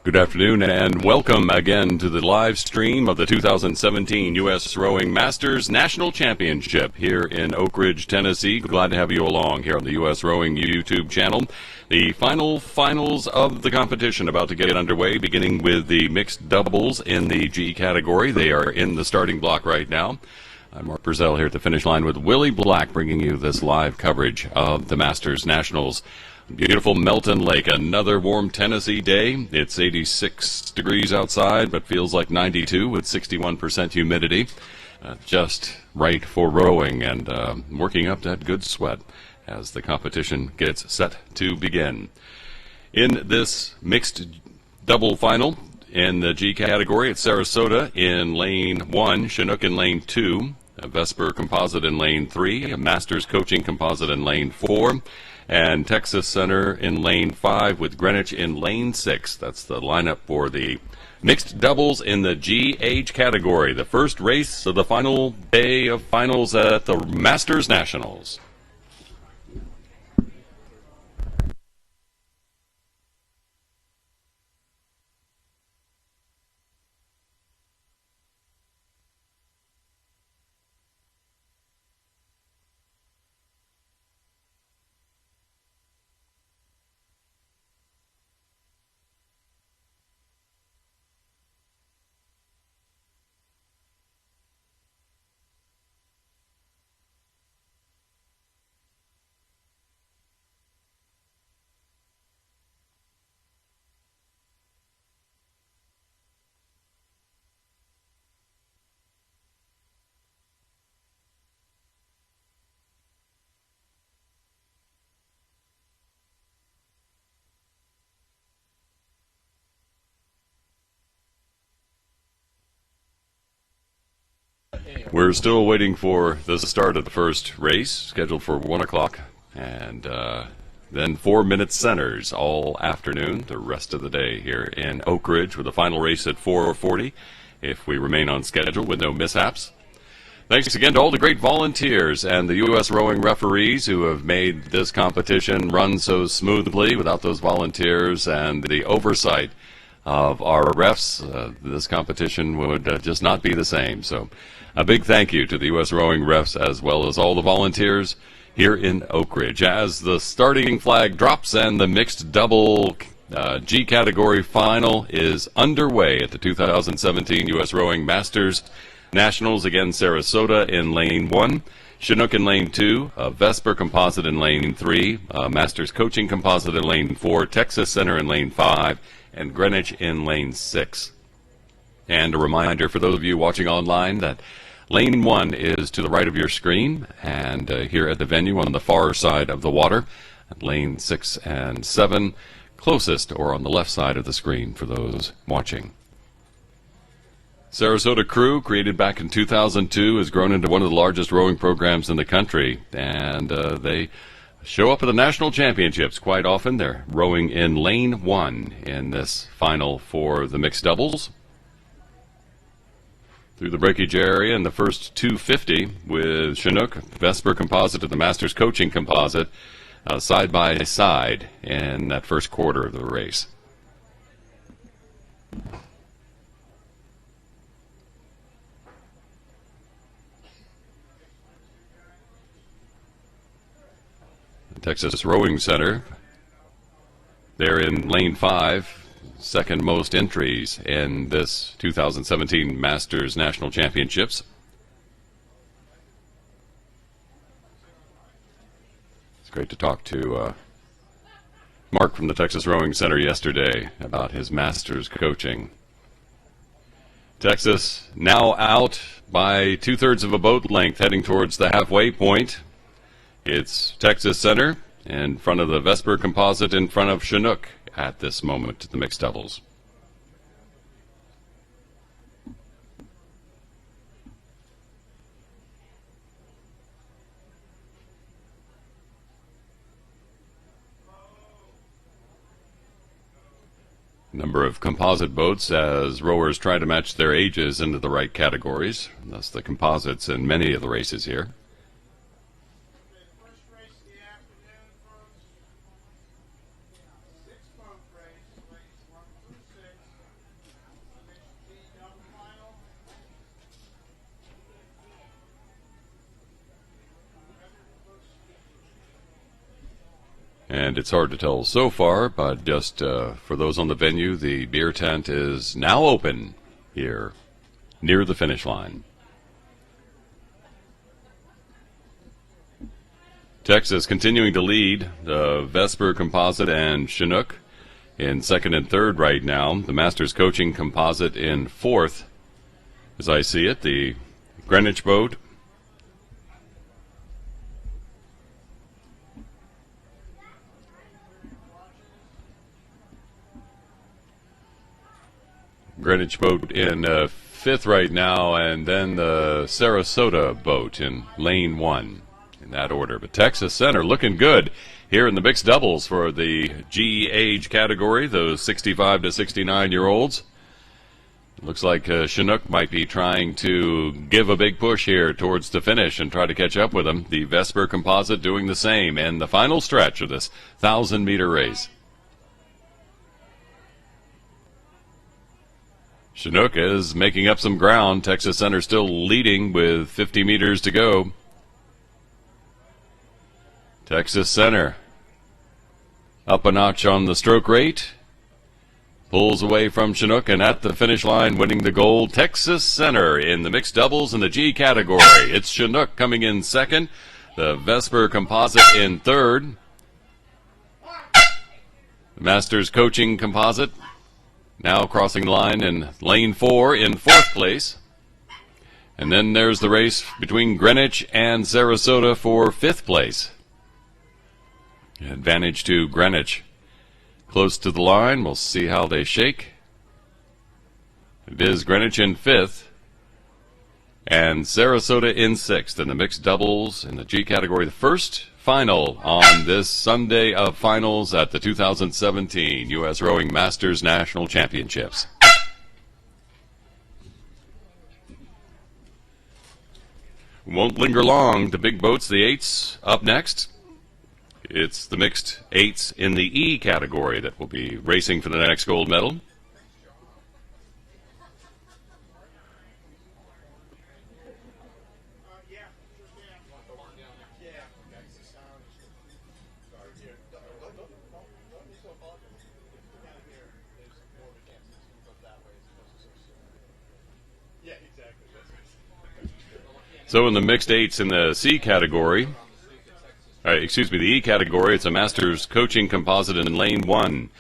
Good afternoon and welcome again to the live stream of the 2017 U.S. Rowing Masters National Championship here in Oak Ridge, Tennessee. Glad to have you along here on the U.S. Rowing YouTube channel. The finals of the competition about to get underway, beginning with the mixed doubles in the G category. They are in the starting block right now. I'm Mark Brazell here at the finish line with Willie Black, bringing you this live coverage of the Masters Nationals. Beautiful Melton Lake, another warm Tennessee day. It's 86 degrees outside, but feels like 92 with 61% humidity. Just right for rowing and working up that good sweat as the competition gets set to begin. In this mixed double final in the G category, it's Sarasota in lane 1, Chinook in lane 2, a Vesper Composite in lane 3, a Masters Coaching Composite in lane 4, and Texas Center in lane 5 with Greenwich in lane 6. That's the lineup for the mixed doubles in the GH category. The first race of the final day of finals at the Masters Nationals. We're still waiting for the start of the first race, scheduled for 1 o'clock, and then 4-minute centers all afternoon, the rest of the day here in Oak Ridge, with the final race at 4:40, if we remain on schedule with no mishaps. Thanks again to all the great volunteers and the U.S. Rowing referees who have made this competition run so smoothly. Without those volunteers and the oversight of our refs, this competition would just not be the same. So a big thank you to the U.S. Rowing refs as well as all the volunteers here in Oak Ridge. As the starting flag drops and the mixed double G category final is underway at the 2017 U.S. Rowing Masters Nationals. Again, Sarasota in lane 1, Chinook in lane 2, Vesper Composite in lane 3, Masters Coaching Composite in lane 4, Texas Center in lane 5, and Greenwich in lane 6. And a reminder for those of you watching online that lane 1 is to the right of your screen and here at the venue on the far side of the water. Lane 6 and 7 closest or on the left side of the screen for those watching. Sarasota Crew, created back in 2002, has grown into one of the largest rowing programs in the country, and they show up at the national championships quite often. They're rowing in lane 1 in this final for the mixed doubles. Through the breakage area in the first 250 with Chinook, Vesper Composite, and the Masters Coaching Composite side by side in that first quarter of the race. The Texas Rowing Center, they're in lane 5. Second most entries in this 2017 Masters National Championships. It's great to talk to Mark from the Texas Rowing Center yesterday about his Masters coaching. Texas now out by 2/3 of a boat length, heading towards the halfway point. It's Texas Center in front of the Vesper Composite, in front of Chinook at this moment, the mixed doubles. Number of composite boats as rowers try to match their ages into the right categories. Thus the composites in many of the races here. And it's hard to tell so far, but just for those on the venue, the beer tent is now open here near the finish line. Texas continuing to lead the Vesper Composite and Chinook in second and third right now. The Masters Coaching Composite in fourth, as I see it. The Greenwich boat in fifth right now, and then the Sarasota boat in lane one, in that order. But Texas Center looking good here in the mixed doubles for the G age category, those 65 to 69-year-olds. Looks like Chinook might be trying to give a big push here towards the finish and try to catch up with them. The Vesper Composite doing the same in the final stretch of this 1,000-meter race. Chinook is making up some ground. Texas Center still leading with 50 meters to go. Texas Center up a notch on the stroke rate. Pulls away from Chinook, and at the finish line winning the gold, Texas Center in the mixed doubles in the G category. It's Chinook coming in second. The Vesper Composite in third. The Masters Coaching Composite now crossing the line in lane 4 in fourth place. And then there's the race between Greenwich and Sarasota for fifth place. Advantage to Greenwich. Close to the line. We'll see how they shake. It is Greenwich in fifth and Sarasota in sixth in the mixed doubles in the G category. The first final on this Sunday of finals at the 2017 U.S. Rowing Masters National Championships. Won't linger long. The big boats, the eights, up next. It's the mixed eights in the E category that will be racing for the next gold medal. So in the mixed eights in the C category, the E category, it's a Masters Coaching Composite in lane 1.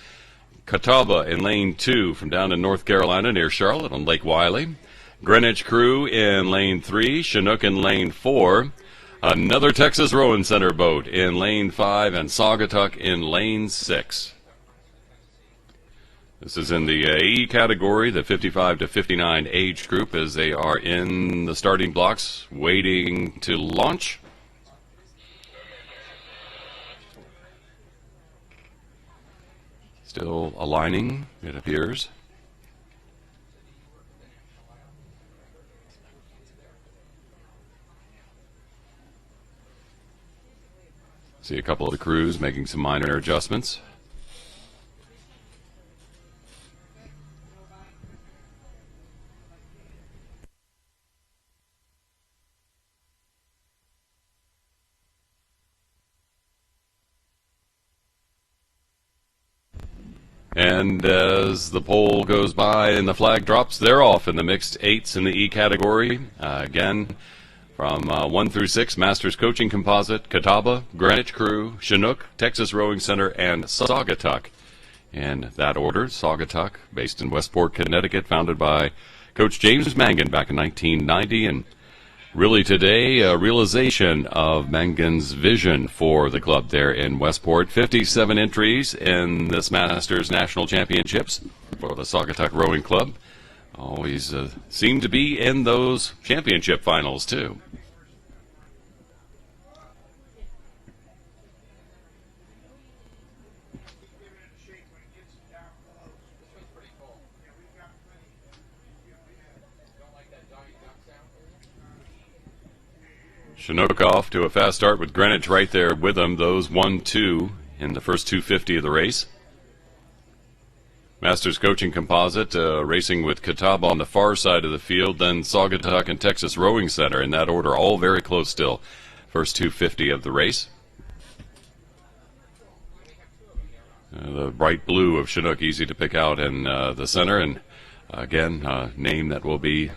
Catawba in lane 2 from down in North Carolina near Charlotte on Lake Wylie. Greenwich Crew in lane 3. Chinook in lane 4. Another Texas Rowing Center boat in lane 5, and Saugatuck in lane 6. This is in the E category, the 55 to 59 age group, as they are in the starting blocks waiting to launch. Still aligning, it appears. See a couple of the crews making some minor adjustments. And as the pole goes by and the flag drops, they're off in the mixed eights in the E category. Again, from 1 through 6, Masters Coaching Composite, Catawba, Greenwich Crew, Chinook, Texas Rowing Center, and Saugatuck. In that order, Saugatuck, based in Westport, Connecticut, founded by Coach James Mangan back in 1990, and really today, a realization of Mangan's vision for the club there in Westport. 57 entries in this Masters National Championships for the Saugatuck Rowing Club. Always seem to be in those championship finals, too. Chinook off to a fast start with Greenwich right there with them. Those 1-2 in the first 250 of the race. Masters Coaching Composite racing with Catawba on the far side of the field, then Saugatuck and Texas Rowing Center in that order, all very close still. First 250 of the race. The bright blue of Chinook, easy to pick out in the center, and again, a name that will be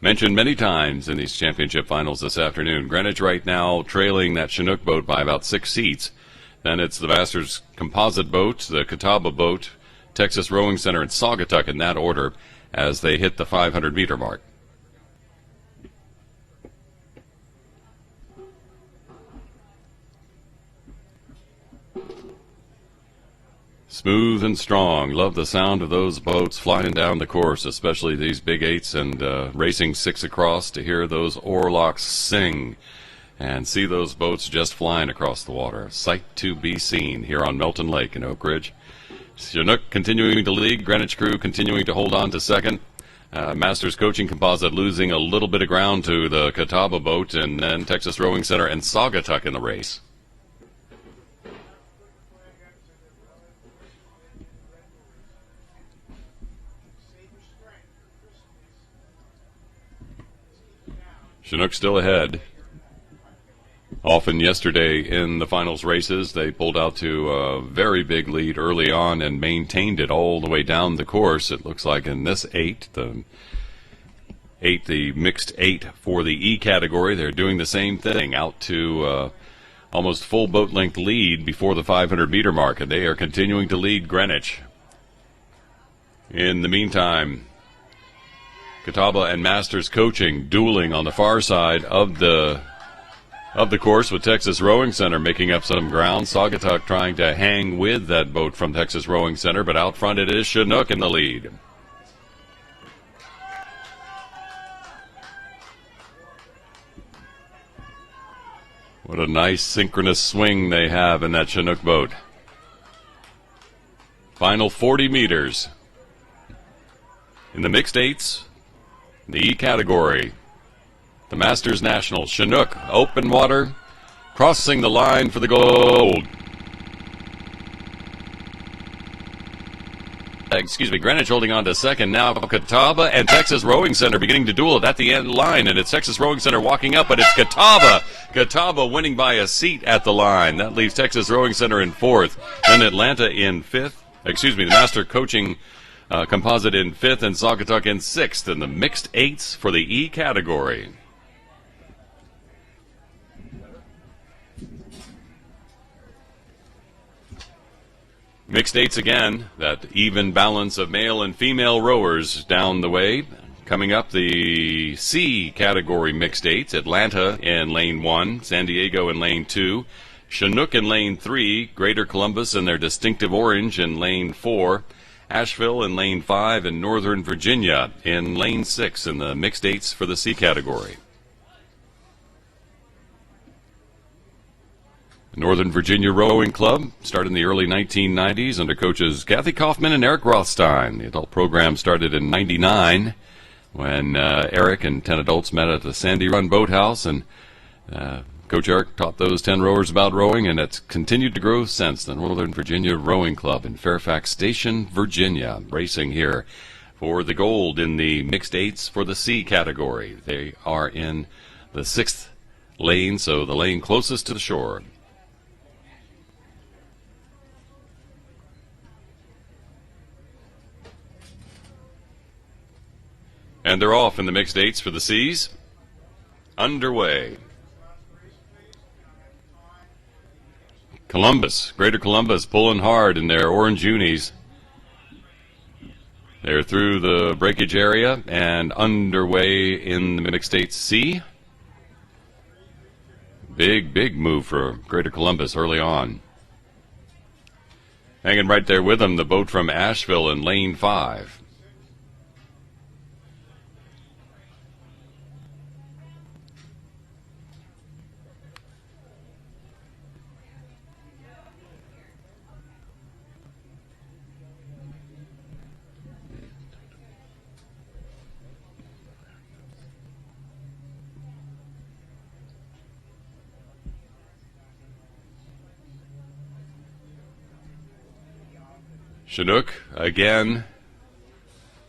mentioned many times in these championship finals this afternoon. Greenwich right now trailing that Chinook boat by about 6 seats. Then it's the Masters composite boat, the Catawba boat, Texas Rowing Center, and Saugatuck in that order as they hit the 500-meter mark. Smooth and strong. Love the sound of those boats flying down the course, especially these big eights and racing 6 across, to hear those oarlocks sing and see those boats just flying across the water. Sight to be seen here on Melton Lake in Oak Ridge. Chinook continuing to lead, Greenwich crew continuing to hold on to second. Masters Coaching Composite losing a little bit of ground to the Catawba boat, and then Texas Rowing Center and Saugatuck in the race. Chinook still ahead. Often yesterday in the finals races, they pulled out to a very big lead early on and maintained it all the way down the course. It looks like in this the mixed eight for the E category, they're doing the same thing, out to almost full boat length lead before the 500-meter mark, and they are continuing to lead Greenwich. In the meantime, Catawba and Masters Coaching dueling on the far side of the course, with Texas Rowing Center making up some ground. Saugatuck trying to hang with that boat from Texas Rowing Center, but out front it is Chinook in the lead. What a nice synchronous swing they have in that Chinook boat. Final 40 meters. In the mixed eights, the E category, the Masters National, Chinook, open water, crossing the line for the gold. Greenwich holding on to second. Now Catawba and Texas Rowing Center beginning to duel it at the end line, and it's Texas Rowing Center walking up, but it's Catawba. Catawba winning by a seat at the line. That leaves Texas Rowing Center in fourth. Then Atlanta in fifth. The Master Coaching Composite in fifth, and Saugatuck in sixth in the mixed eights for the E category. Mixed eights again, that even balance of male and female rowers down the way. Coming up, the C category mixed eights, Atlanta in lane 1, San Diego in lane 2, Chinook in lane 3, Greater Columbus in their distinctive orange in lane 4, Asheville in lane 5, and Northern Virginia in lane 6 in the mixed eights for the C category. Northern Virginia Rowing Club started in the early 1990s under coaches Kathy Kaufman and Eric Rothstein. The adult program started in '99 when Eric and 10 adults met at the Sandy Run Boathouse, and Coach Eric taught those 10 rowers about rowing, and it's continued to grow since. The Northern Virginia Rowing Club in Fairfax Station, Virginia, racing here for the gold in the mixed eights for the C category. They are in the 6th lane, so the lane closest to the shore. And they're off in the mixed eights for the C's. Underway. Greater Columbus pulling hard in their orange unis. They're through the breakage area and underway in the mixed eights C. Big move for Greater Columbus early on. Hanging right there with them, the boat from Asheville in lane 5. Chinook again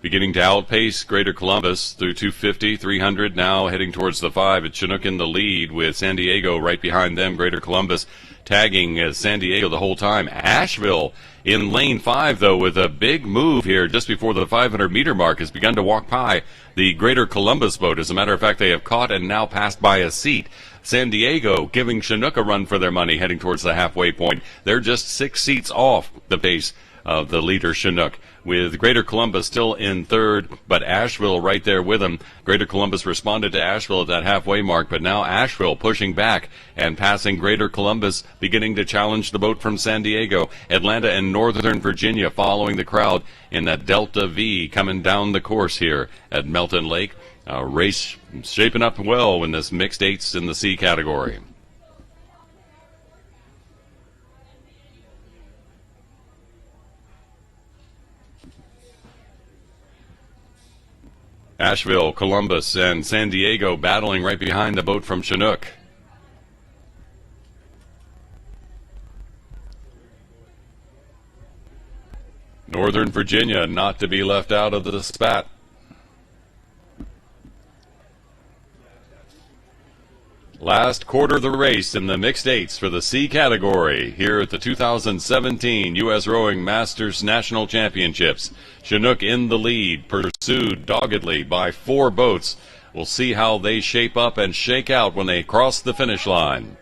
beginning to outpace Greater Columbus through 250, 300, now heading towards the 5. It's Chinook in the lead with San Diego right behind them. Greater Columbus tagging as San Diego the whole time. Asheville in lane 5, though, with a big move here just before the 500-meter mark, has begun to walk by the Greater Columbus boat. As a matter of fact, they have caught and now passed by a seat. San Diego giving Chinook a run for their money heading towards the halfway point. They're just 6 seats off the pace of the leader Chinook, with Greater Columbus still in third, but Asheville right there with them. Greater Columbus responded to Asheville at that halfway mark, but now Asheville pushing back and passing Greater Columbus, beginning to challenge the boat from San Diego. Atlanta and Northern Virginia following the crowd in that Delta V coming down the course here at Melton Lake. A race shaping up well in this mixed eights in the C category. Asheville, Columbus, and San Diego battling right behind the boat from Chinook. Northern Virginia not to be left out of the spat. Last quarter of the race in the mixed eights for the C category here at the 2017 U.S. Rowing Masters National Championships. Chinook in the lead, pursued doggedly by 4 boats. We'll see how they shape up and shake out when they cross the finish line.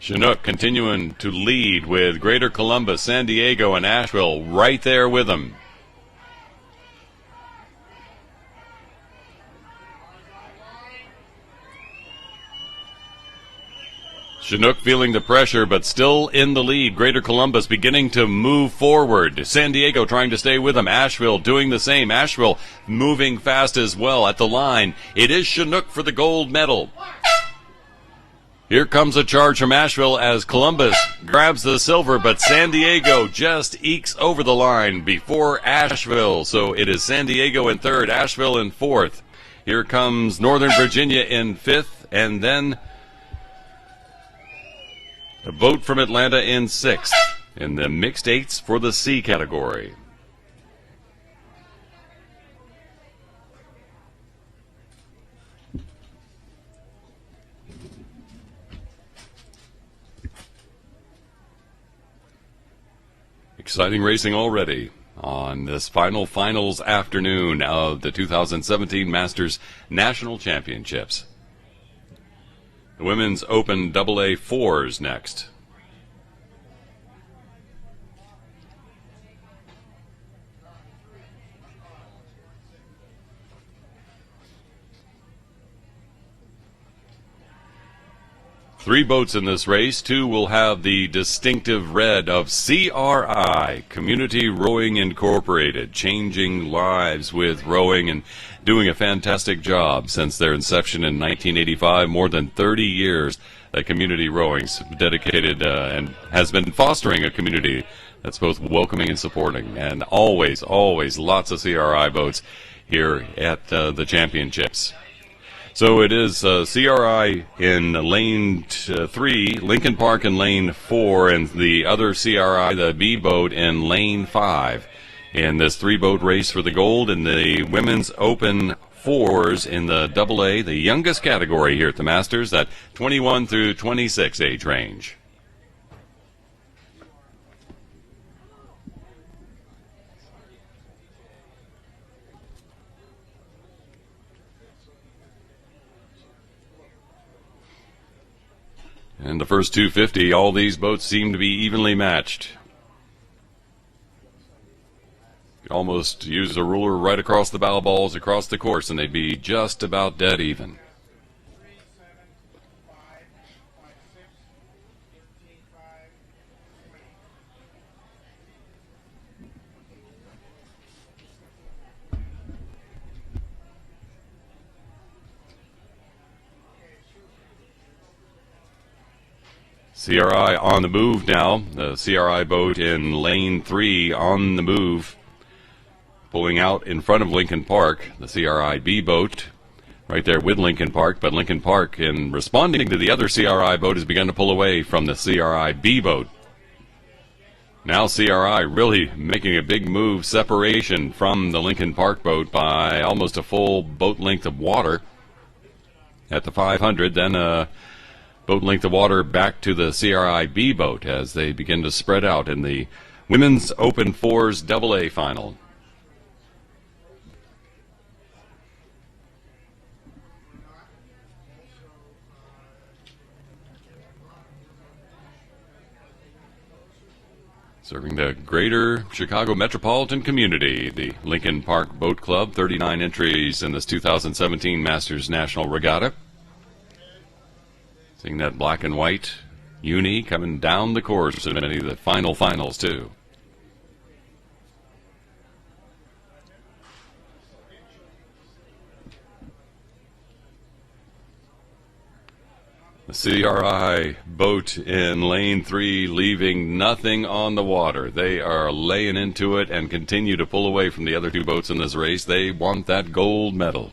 Chinook continuing to lead with Greater Columbus, San Diego, and Asheville right there with them. Chinook feeling the pressure, but still in the lead. Greater Columbus beginning to move forward. San Diego trying to stay with them. Asheville doing the same. Asheville moving fast as well at the line. It is Chinook for the gold medal. Here comes a charge from Asheville as Columbus grabs the silver, but San Diego just ekes over the line before Asheville. So it is San Diego in third, Asheville in fourth. Here comes Northern Virginia in fifth, and then a boat from Atlanta in sixth in the mixed eights for the C category. Exciting racing already on this finals afternoon of the 2017 Masters National Championships. The Women's Open AA4s next. Three boats in this race. Two will have the distinctive red of CRI, Community Rowing Incorporated, changing lives with rowing and doing a fantastic job since their inception in 1985. More than 30 years that Community Rowing's dedicated and has been fostering a community that's both welcoming and supporting. And always lots of CRI boats here at the championships. So it is CRI in lane 3, Lincoln Park in lane 4, and the other CRI, the B boat, in lane 5. In this 3-boat race for the gold in the Women's Open 4s in the AA, the youngest category here at the Masters, that 21 through 26 age range. And the first 250, all these boats seem to be evenly matched. Almost use a ruler right across the bow balls across the course, and they'd be just about dead even. CRI on the move now. The CRI boat in lane 3 on the move, pulling out in front of Lincoln Park. The CRI B boat right there with Lincoln Park, but Lincoln Park, in responding to the other CRI boat, has begun to pull away from the CRI B boat. Now CRI really making a big move, separation from the Lincoln Park boat by almost a full boat length of water at the 500. Then a boat length of water back to the CRI B boat as they begin to spread out in the Women's Open Fours AA final. Serving the greater Chicago metropolitan community, the Lincoln Park Boat Club, 39 entries in this 2017 Masters National Regatta. Seeing that black and white uni coming down the course in many of the finals, too. The CRI boat in lane 3 leaving nothing on the water. They are laying into it and continue to pull away from the other two boats in this race. They want that gold medal.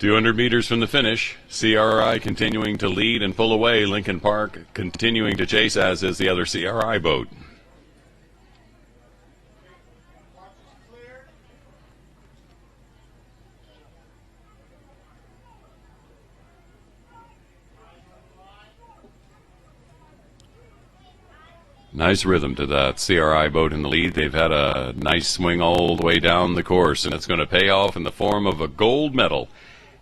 .200 meters from the finish. CRI continuing to lead and pull away. Lincoln Park continuing to chase, as is the other CRI boat. Nice rhythm to that CRI boat in the lead. They've had a nice swing all the way down the course, and it's going to pay off in the form of a gold medal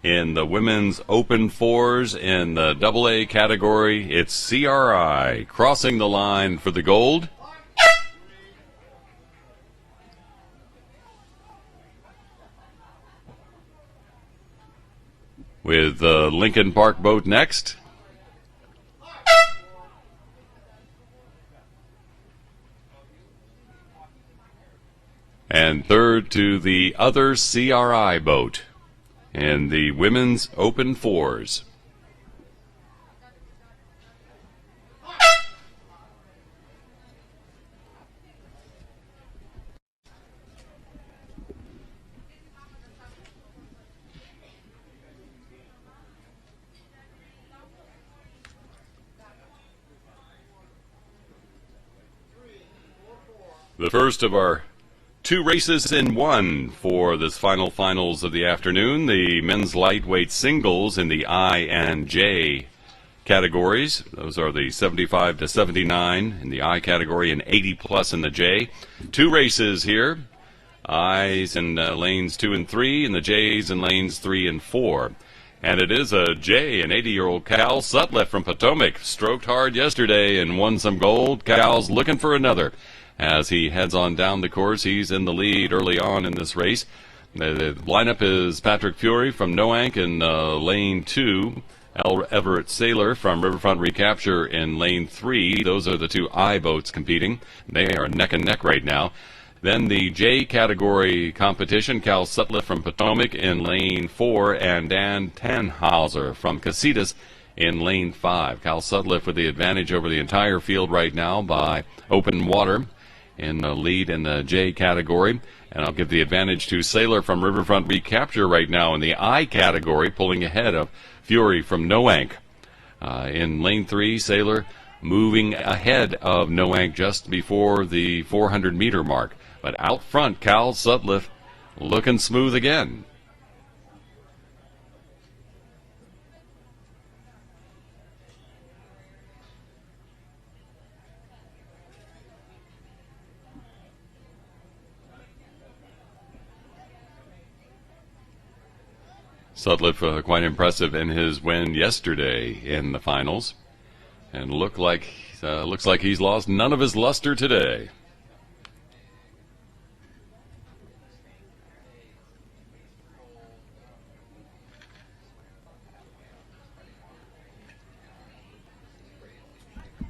in the Women's Open Fours in the AA category. It's CRI crossing the line for the gold. With the Lincoln Park boat next. And third to the other CRI boat in the Women's Open Fours. The first of our two races in one for this finals of the afternoon. The men's lightweight singles in the I and J categories. Those are the 75 to 79 in the I category and 80 plus in the J. Two races here. I's in lanes 2 and 3 and the J's in lanes 3 and 4. And it is a J, an 80-year-old Cal Sutliff from Potomac. Stroked hard yesterday and won some gold. Cal's looking for another. As he heads on down the course, he's in the lead early on in this race. The lineup is Patrick Fury from Noank in lane 2. Everett Sailor from Riverfront Recapture in lane 3. Those are the two I boats competing. They are neck and neck right now. Then the J category competition, Cal Sutliff from Potomac in lane 4 and Dan Tannhauser from Casitas in lane 5. Cal Sutliff with the advantage over the entire field right now by open water in the lead in the J category. And I'll give the advantage to Sailor from Riverfront Recapture right now in the I category, pulling ahead of Fury from Noank. In lane 3, Sailor moving ahead of Noank just before the 400-meter mark. But out front, Cal Sutliff looking smooth again. Sutliff quite impressive in his win yesterday in the finals, and looks like he's lost none of his luster today.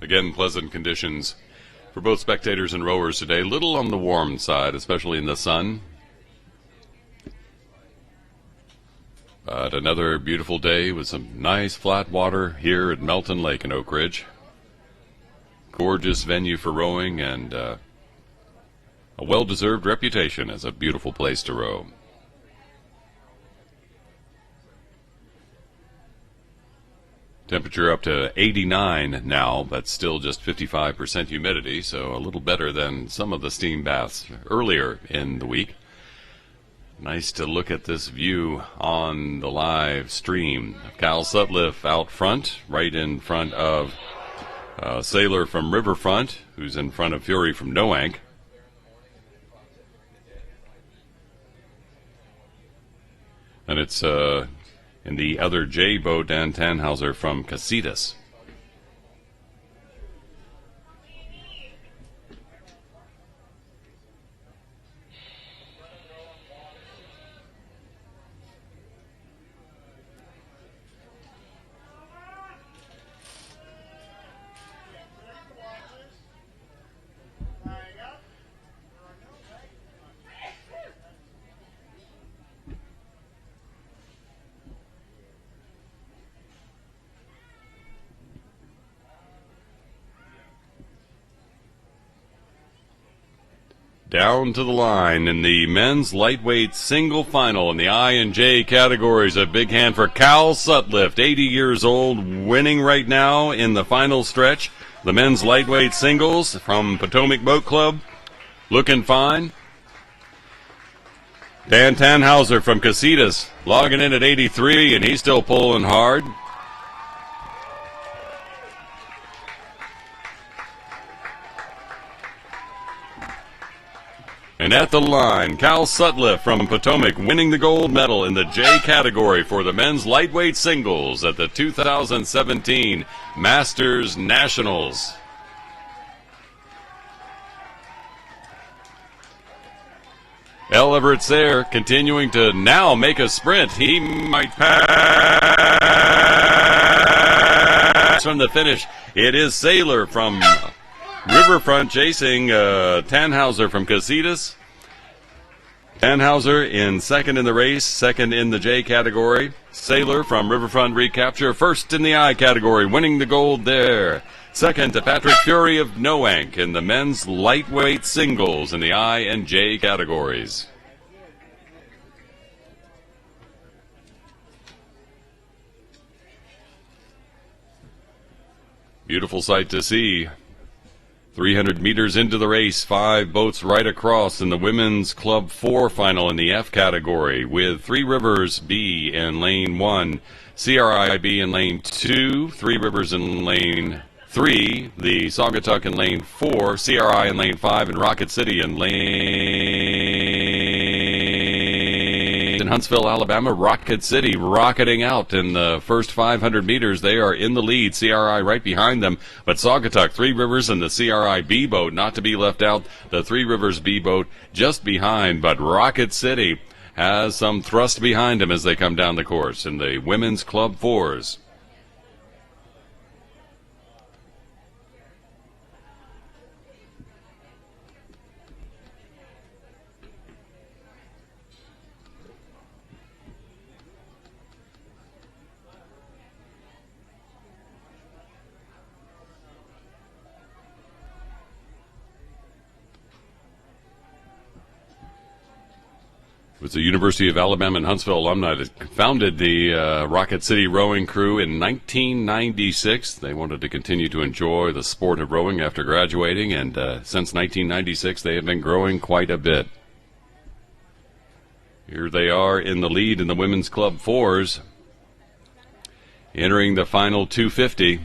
Again, pleasant conditions for both spectators and rowers today. Little on the warm side, especially in the sun. But another beautiful day with some nice flat water here at Melton Lake in Oak Ridge. Gorgeous venue for rowing and a well-deserved reputation as a beautiful place to row. Temperature up to 89 now, but still just 55% humidity, so a little better than some of the steam baths earlier in the week. Nice to look at this view on the live stream. Cal Sutliff out front, right in front of Sailor from Riverfront, who's in front of Fury from Noank. And it's in the other J boat, Dan Tannhauser from Casitas. Down to the line in the men's lightweight single final in the I and J categories. A big hand for Cal Sutliff, 80 years old, winning right now in the final stretch. The men's lightweight singles from Potomac Boat Club, looking fine. Dan Tannhauser from Casitas logging in at 83, and he's still pulling hard. And at the line, Cal Sutliff from Potomac winning the gold medal in the J category for the men's lightweight singles at the 2017 Masters Nationals. El Everett Sayre continuing to now make a sprint. He might pass from the finish. It is Sailor from Riverfront chasing Tannhauser from Casitas. Tannhauser in second in the race, second in the J category. Sailor from Riverfront recapture, first in the I category, winning the gold there. Second to Patrick Fury of Noank in the men's lightweight singles in the I and J categories. Beautiful sight to see. 300 meters into the race, 5 boats right across in the Women's Club 4 final in the F category, with Three Rivers B in lane 1, CRI B in lane 2, Three Rivers in lane 3, the Saugatuck in lane 4, CRI in lane 5, and Rocket City in in Huntsville, Alabama. Rocket City rocketing out in the first 500 meters. They are in the lead. CRI right behind them. But Saugatuck, Three Rivers, and the CRI B boat not to be left out. The Three Rivers B boat just behind. But Rocket City has some thrust behind them as they come down the course in the Women's Club 4s. It was the University of Alabama and Huntsville alumni that founded the Rocket City Rowing Crew in 1996. They wanted to continue to enjoy the sport of rowing after graduating, and since 1996 they have been growing quite a bit. Here they are in the lead in the Women's Club 4s, entering the final 250.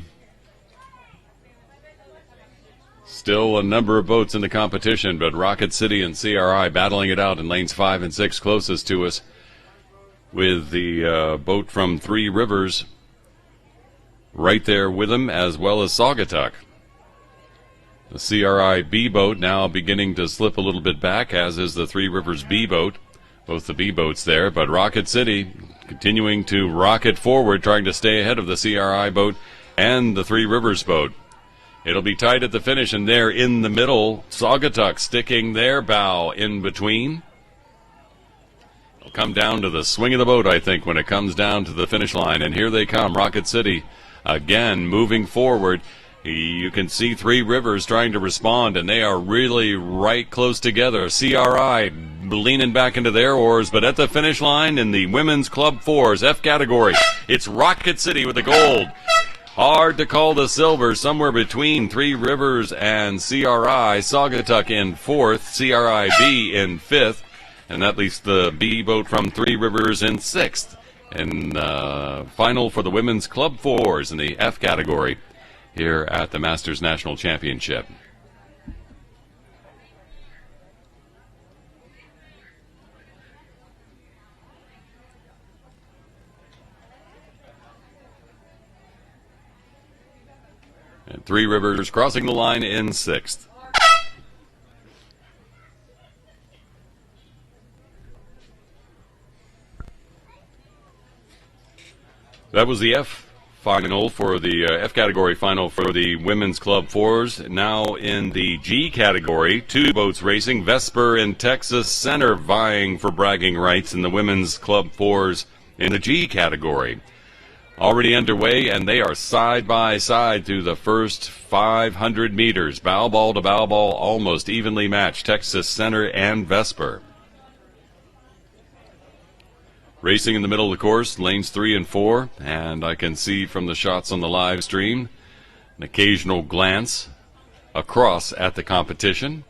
Still a number of boats in the competition, but Rocket City and CRI battling it out in lanes 5 and 6 closest to us, with the boat from Three Rivers right there with them, as well as Saugatuck. The CRI B boat now beginning to slip a little bit back, as is the Three Rivers B boat. Both the B boats there, but Rocket City continuing to rocket forward, trying to stay ahead of the CRI boat and the Three Rivers boat. It'll be tight at the finish, and there in the middle, Saugatuck sticking their bow in between. It'll come down to the swing of the boat, I think, when it comes down to the finish line. And here they come, Rocket City, again moving forward. You can see Three Rivers trying to respond, and they are really right close together. CRI leaning back into their oars, but at the finish line in the Women's Club 4's F category, it's Rocket City with the gold. Hard to call the silver, somewhere between Three Rivers and CRI. Saugatuck in 4th, CRI B in 5th, and that leaves the B boat from Three Rivers in 6th. And final for the Women's Club 4's in the F category here at the Masters National Championship. And Three Rivers crossing the line in 6th. That was the F final for the F category final for the Women's Club 4's. Now in the G category, 2 boats racing. Vesper and Texas Center vying for bragging rights in the Women's Club 4's in the G category. Already underway, and they are side by side through the first 500 meters. Bow ball to bow ball, almost evenly matched, Texas Center and Vesper. Racing in the middle of the course, lanes 3 and 4, and I can see from the shots on the live stream an occasional glance across at the competition.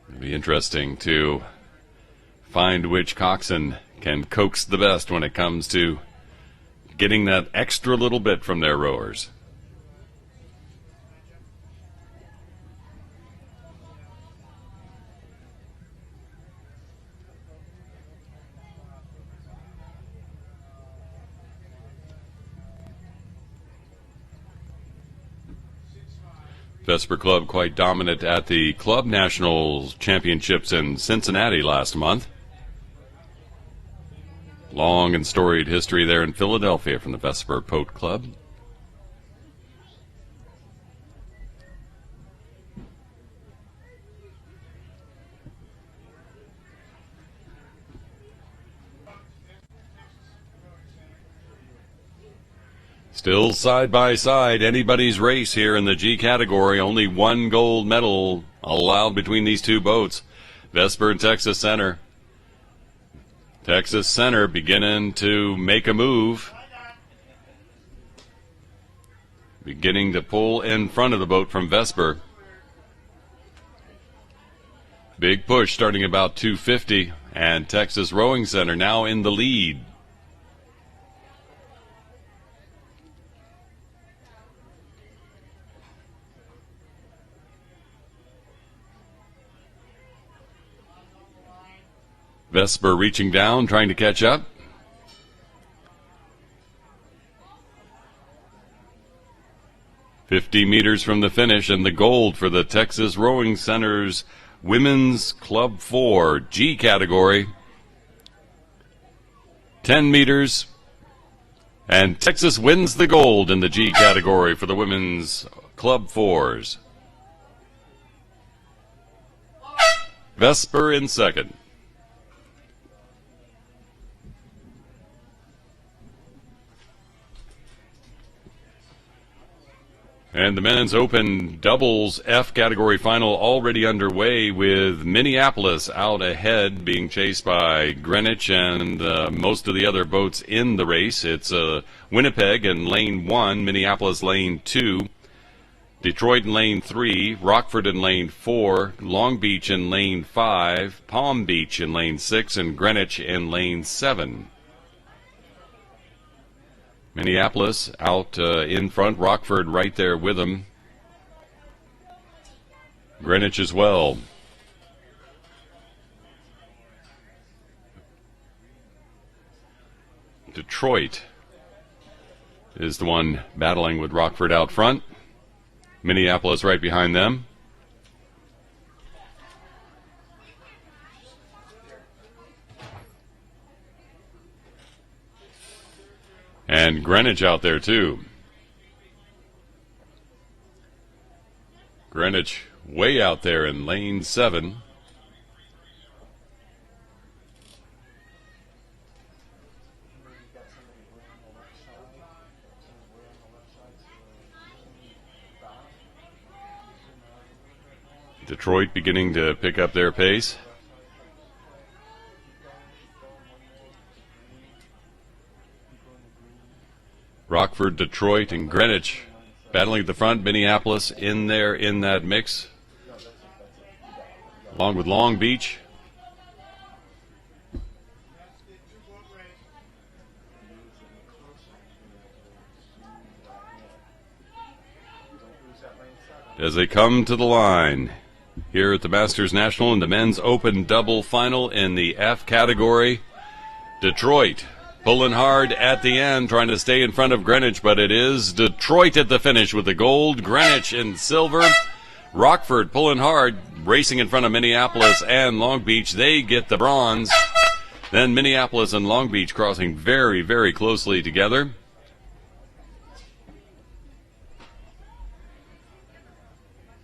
It'll be interesting to find which coxswain can coax the best when it comes to getting that extra little bit from their rowers. Vesper Club quite dominant at the Club National Championships in Cincinnati last month. Long and storied history there in Philadelphia from the Vesper Boat Club. Still side by side, anybody's race here in the G category. Only 1 gold medal allowed between these 2 boats. Vesper and Texas Center. Texas Center beginning to make a move. Beginning to pull in front of the boat from Vesper. Big push starting about 250, and Texas Rowing Center now in the lead. Vesper reaching down, trying to catch up. "50 meters from the finish, and the gold for the Texas Rowing Center's Women's Club 4 G category. 10 meters, and Texas wins the gold in the G category for the Women's Club 4's. Vesper in second. And the men's open doubles F category final already underway, with Minneapolis out ahead, being chased by Greenwich and most of the other boats in the race. It's Winnipeg in lane 1, Minneapolis lane 2, Detroit in lane 3, Rockford in lane 4, Long Beach in lane 5, Palm Beach in lane 6, and Greenwich in lane 7. Minneapolis out in front, Rockford right there with them. Greenwich as well. Detroit is the one battling with Rockford out front. Minneapolis right behind them. And Greenwich out there too. Greenwich way out there in lane 7. Detroit beginning to pick up their pace. Rockford, Detroit, and Greenwich battling at the front. Minneapolis in there in that mix, along with Long Beach. As they come to the line here at the Masters National in the men's open double final in the F category, Detroit pulling hard at the end, trying to stay in front of Greenwich, but it is Detroit at the finish with the gold, Greenwich in silver. Rockford pulling hard, racing in front of Minneapolis and Long Beach. They get the bronze. Then Minneapolis and Long Beach crossing very, very closely together.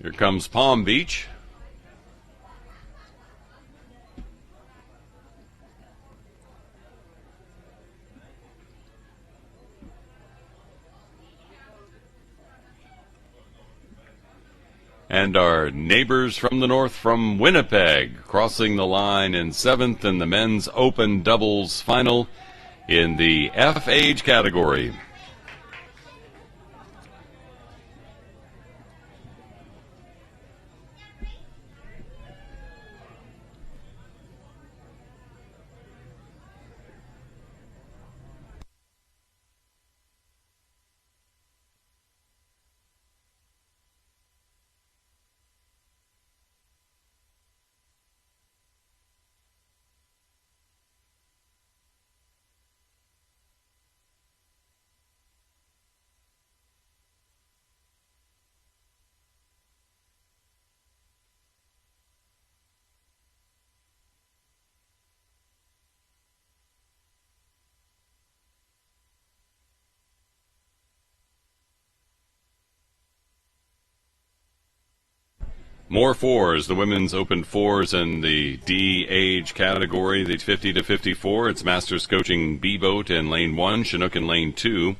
Here comes Palm Beach. And our neighbors from the north from Winnipeg crossing the line in 7th in the men's open doubles final in the F age category. More fours, the women's open fours in the D age category, the 50 to 54. It's Masters Coaching B-Boat in lane 1, Chinook in lane 2,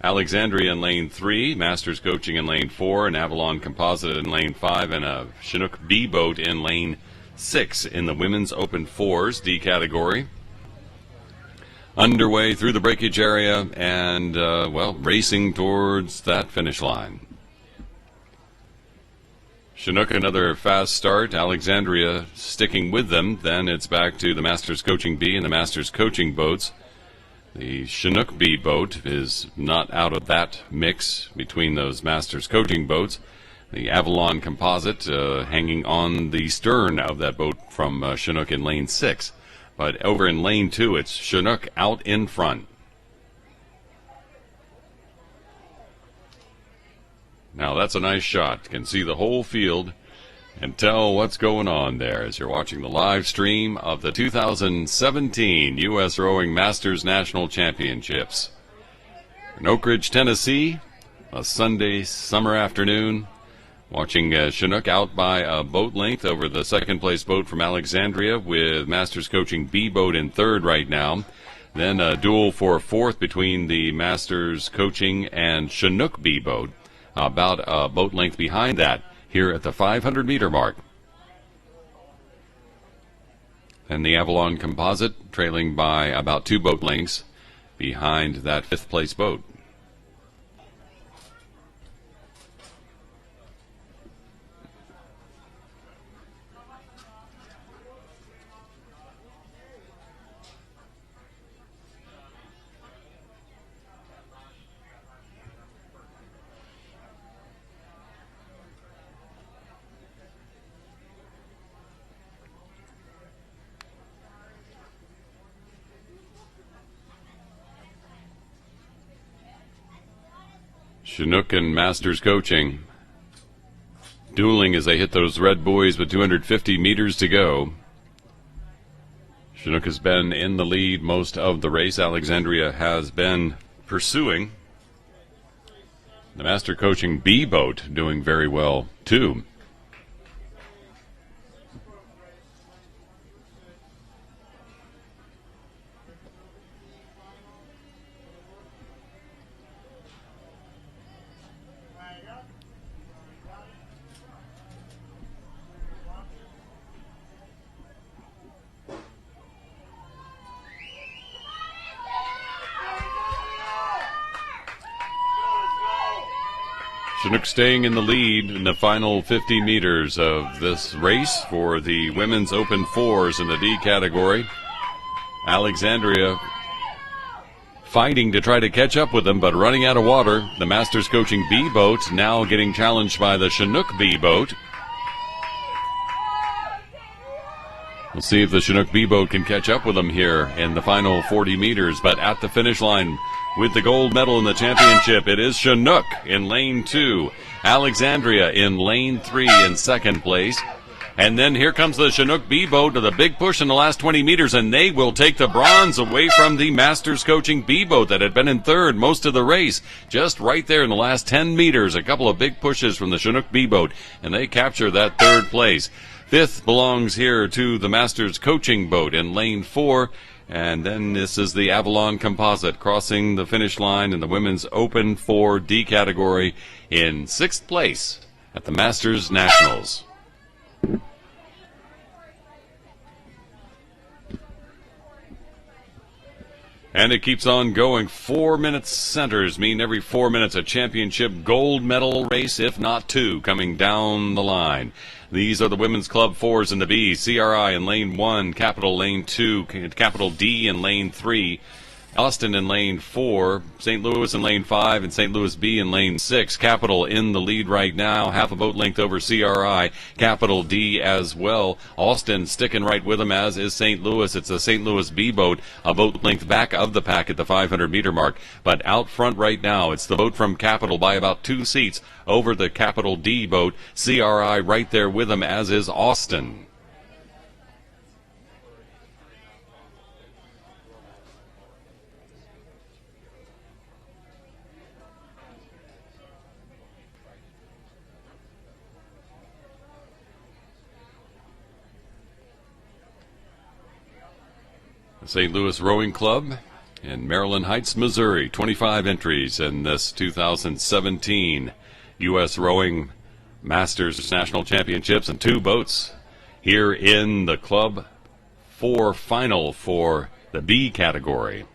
Alexandria in lane 3, Masters Coaching in lane 4, an Avalon Composite in lane 5, and a Chinook B-Boat in lane 6 in the women's open fours D category. Underway through the breakage area and, racing towards that finish line. Chinook, another fast start. Alexandria sticking with them. Then it's back to the Masters Coaching B and the Masters Coaching boats. The Chinook B boat is not out of that mix between those Masters Coaching boats. The Avalon Composite hanging on the stern of that boat from Chinook in lane 6. But over in lane 2, it's Chinook out in front. Now that's a nice shot. You can see the whole field and tell what's going on there as you're watching the live stream of the 2017 U.S. Rowing Masters National Championships. In Oak Ridge, Tennessee, a Sunday summer afternoon, watching Chinook out by a boat length over the second place boat from Alexandria with Masters Coaching B boat in third right now. Then a duel for fourth between the Masters Coaching and Chinook B boat. About a boat length behind that here at the 500-meter mark. And the Avalon Composite trailing by about 2 boat lengths behind that fifth-place boat. Chinook and Masters Coaching dueling as they hit those red buoys with 250 meters to go. Chinook has been in the lead most of the race. Alexandria has been pursuing. The Master Coaching B boat doing very well, too. Chinook staying in the lead in the final 50 meters of this race for the women's open fours in the D category. Alexandria fighting to try to catch up with them, but running out of water. The Masters Coaching B boat now getting challenged by the Chinook B boat. We'll see if the Chinook B boat can catch up with them here in the final 40 meters, but at the finish line with the gold medal in the championship, it is Chinook in lane 2, Alexandria in lane 3 in second place. And then here comes the Chinook B boat with a big push in the last 20 meters, and they will take the bronze away from the Masters Coaching B boat that had been in third most of the race. Just right there in the last 10 meters, a couple of big pushes from the Chinook B boat, and they capture that third place. Fifth belongs here to the Masters Coaching boat in lane 4. And then this is the Avalon Composite crossing the finish line in the women's open 4D category in 6th place at the Masters Nationals. And it keeps on going. 4 minutes centers mean every 4 minutes a championship gold medal race, if not two, coming down the line. These are the women's club fours in the B. CRI in lane 1, Capital lane 2, Capital D in lane 3, Austin in lane 4, St. Louis in lane 5, and St. Louis B in lane 6. Capital in the lead right now, half a boat length over CRI. Capital D as well. Austin sticking right with them, as is St. Louis. It's a St. Louis B boat, a boat length back of the pack at the 500-meter mark. But out front right now, it's the boat from Capital by about 2 seats over the Capital D boat. CRI right there with them, as is Austin. The St. Louis Rowing Club in Maryland Heights, Missouri. 25 entries in this 2017 U.S. Rowing Masters National Championships, and 2 boats here in the Club 4 final for the B category.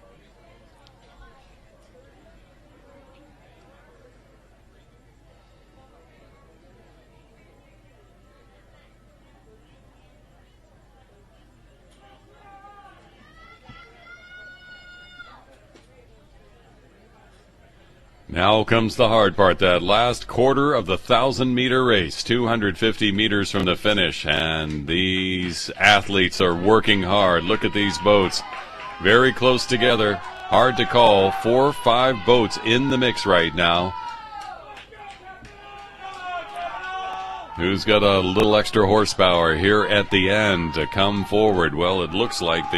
Now comes the hard part, that last quarter of the 1,000-meter race, 250 meters from the finish, and these athletes are working hard. Look at these boats, very close together, hard to call. 4 or 5 boats in the mix right now. Who's got a little extra horsepower here at the end to come forward? Well, it looks like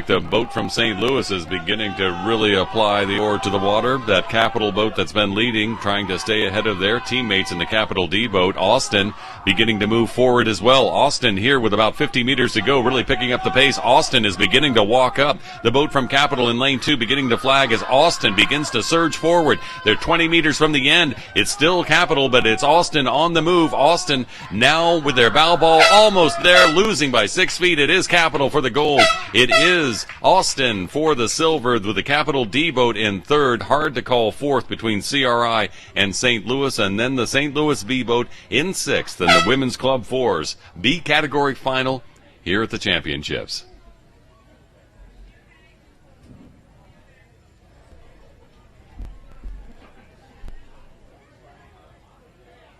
the boat from St. Louis is beginning to really apply the oar to the water. That Capital boat that's been leading, trying to stay ahead of their teammates in the Capital D boat. Austin beginning to move forward as well. Austin here with about 50 meters to go, really picking up the pace. Austin is beginning to walk up. The boat from Capital in lane 2 beginning to flag as Austin begins to surge forward. They're 20 meters from the end. It's still Capital, but it's Austin on the move. Austin now with their bow ball almost there, losing by 6 feet. It is Capital for the gold. It is Austin for the silver, with the Capital D boat in third. Hard to call fourth between CRI and St. Louis, and then the St. Louis B boat in sixth in the Women's Club Fours B category final here at the championships.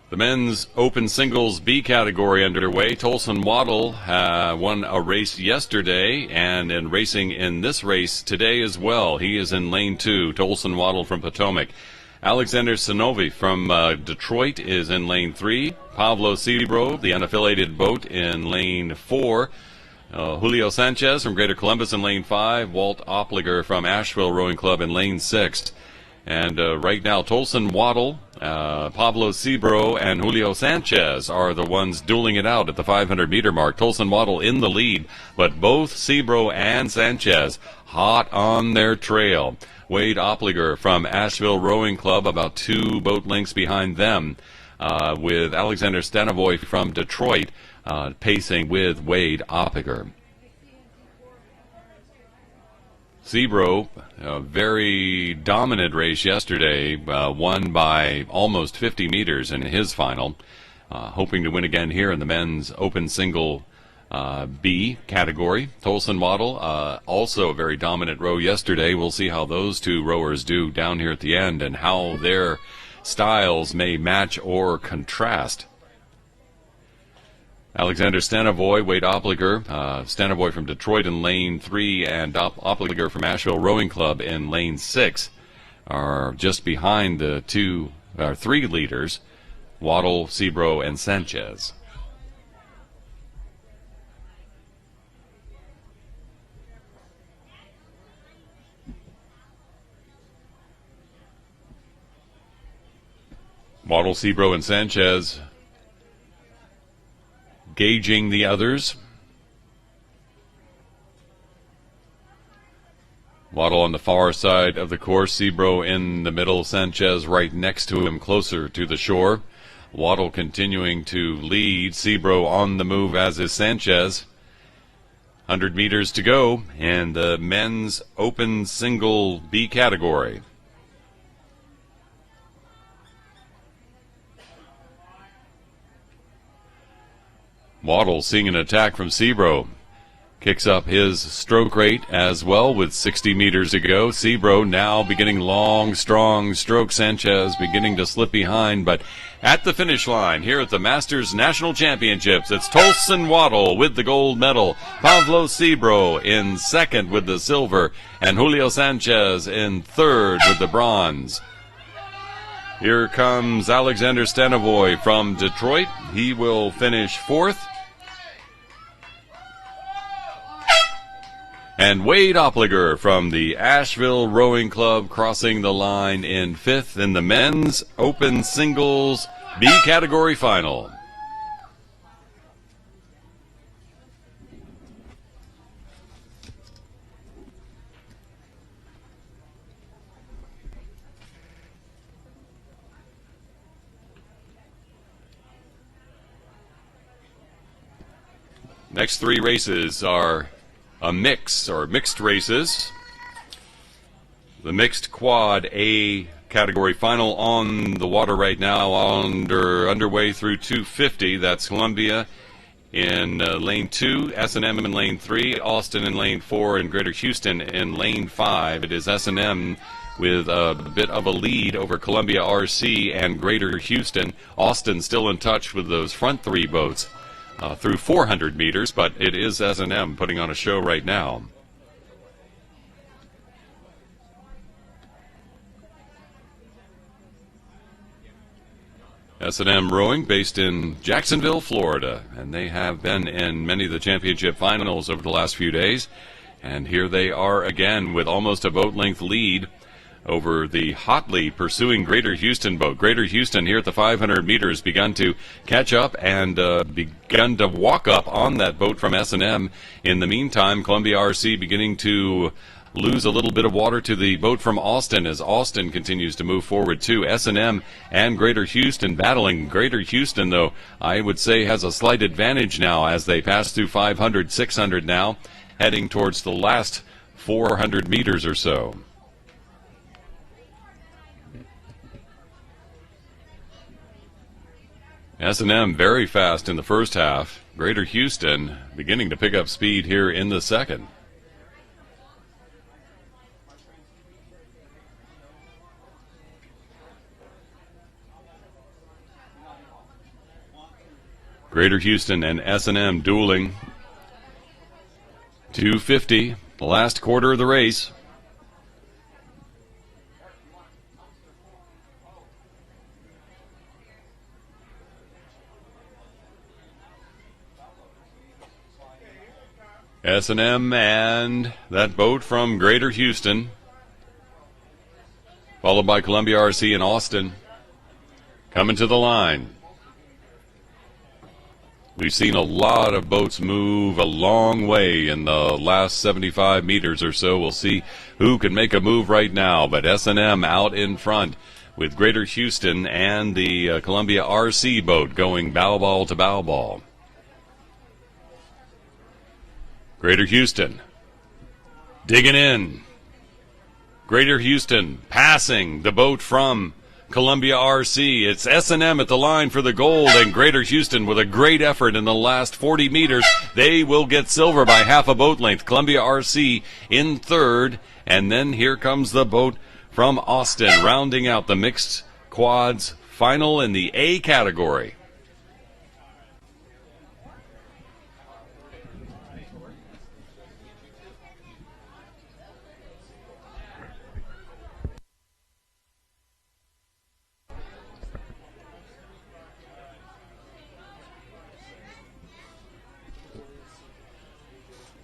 The men's open singles B category underway. Tolson Waddle won a race yesterday and in racing in this race today as well. He is in lane 2, Tolson Waddle from Potomac. Alexander Sinovi from Detroit is in lane 3. Pavlo Cedebro, the unaffiliated boat, in lane 4. Julio Sanchez from Greater Columbus in lane 5. Walt Opliger from Asheville Rowing Club in lane 6. And right now, Tolson Waddle, Pablo Cebro, and Julio Sanchez are the ones dueling it out at the 500-meter mark. Tolson Waddle in the lead, but both Cebro and Sanchez hot on their trail. Wade Opliger from Asheville Rowing Club about 2 boat lengths behind them, with Alexander Stanovoy from Detroit pacing with Wade Opliger. Cebro, a very dominant race yesterday, won by almost 50 meters in his final, hoping to win again here in the men's open single B category. Tolson Waddle, also a very dominant row yesterday. We'll see how those two rowers do down here at the end and how their styles may match or contrast. Alexander Stanovoy, Wade Opliger, Stanovoy from Detroit in lane 3, and Opliger from Asheville Rowing Club in lane 6 are just behind the 3 leaders, Waddle, Cebro, and Sanchez. Waddle, Cebro, and Sanchez gauging the others. Waddle on the far side of the course, Cebro in the middle, Sanchez right next to him, closer to the shore. Waddle continuing to lead, Cebro on the move, as is Sanchez. 100 meters to go in the men's open single B category. Waddle seeing an attack from Cebro. Kicks up his stroke rate as well with 60 meters to go. Cebro now beginning long, strong stroke. Sanchez beginning to slip behind, but at the finish line here at the Masters National Championships, it's Tolson Waddle with the gold medal, Pablo Cebro in second with the silver, and Julio Sanchez in third with the bronze. Here comes Alexander Stanovoy from Detroit. He will finish fourth. And Wade Opliger from the Asheville Rowing Club crossing the line in fifth in the men's open singles B category final. Next 3 races are a mix or mixed races. The mixed quad A category final on the water right now, underway through 250. That's Columbia in lane 2, S&M in lane 3, Austin in lane 4, and Greater Houston in lane 5. It is S&M with a bit of a lead over Columbia RC and Greater Houston. Austin still in touch with those front 3 boats through 400 meters, but it is S&M putting on a show right now. S&M Rowing, based in Jacksonville, Florida, and they have been in many of the championship finals over the last few days, and here they are again with almost a boat length lead over the hotly pursuing Greater Houston boat. Greater Houston here at the 500 meters begun to catch up and begun to walk up on that boat from S&M. In the meantime, Columbia RC beginning to lose a little bit of water to the boat from Austin as Austin continues to move forward too. S&M and Greater Houston battling. Greater Houston, though, I would say has a slight advantage now as they pass through 500, 600 now, heading towards the last 400 meters or so. S&M very fast in the first half. Greater Houston beginning to pick up speed here in the second. Greater Houston and S&M dueling. 250, the last quarter of the race. S&M and that boat from Greater Houston, followed by Columbia RC and Austin, coming to the line. We've seen a lot of boats move a long way in the last 75 meters or so. We'll see who can make a move right now, but S&M out in front with Greater Houston and the Columbia RC boat going bow ball to bow ball. Greater Houston digging in. Greater Houston passing the boat from Columbia RC. It's S&M at the line for the gold, and Greater Houston with a great effort in the last 40 meters. They will get silver by half a boat length. Columbia RC in third, and then here comes the boat from Austin, rounding out the mixed quads final in the A category.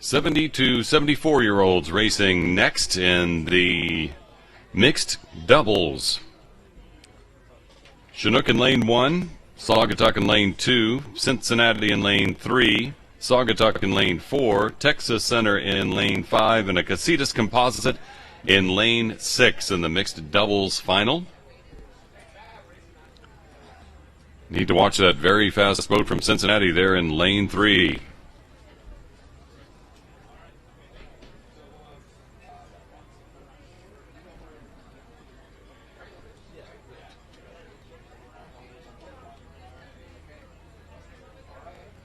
'70 to 74-year-olds racing next in the mixed doubles. Chinook in lane 1, Saugatuck in lane 2, Cincinnati in lane 3, Saugatuck in lane 4, Texas Center in lane 5, and a Casitas Composite in lane 6 in the mixed doubles final. Need to watch that very fast boat from Cincinnati there in lane 3.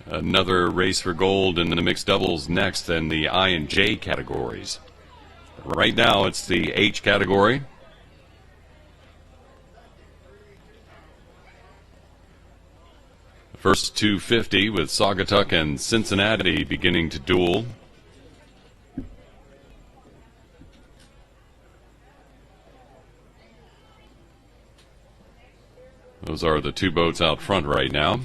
Another race for gold in the mixed doubles next in the I and J categories. Right now it's the H category. The first 250 with Saugatuck and Cincinnati beginning to duel. Those are the two boats out front right now.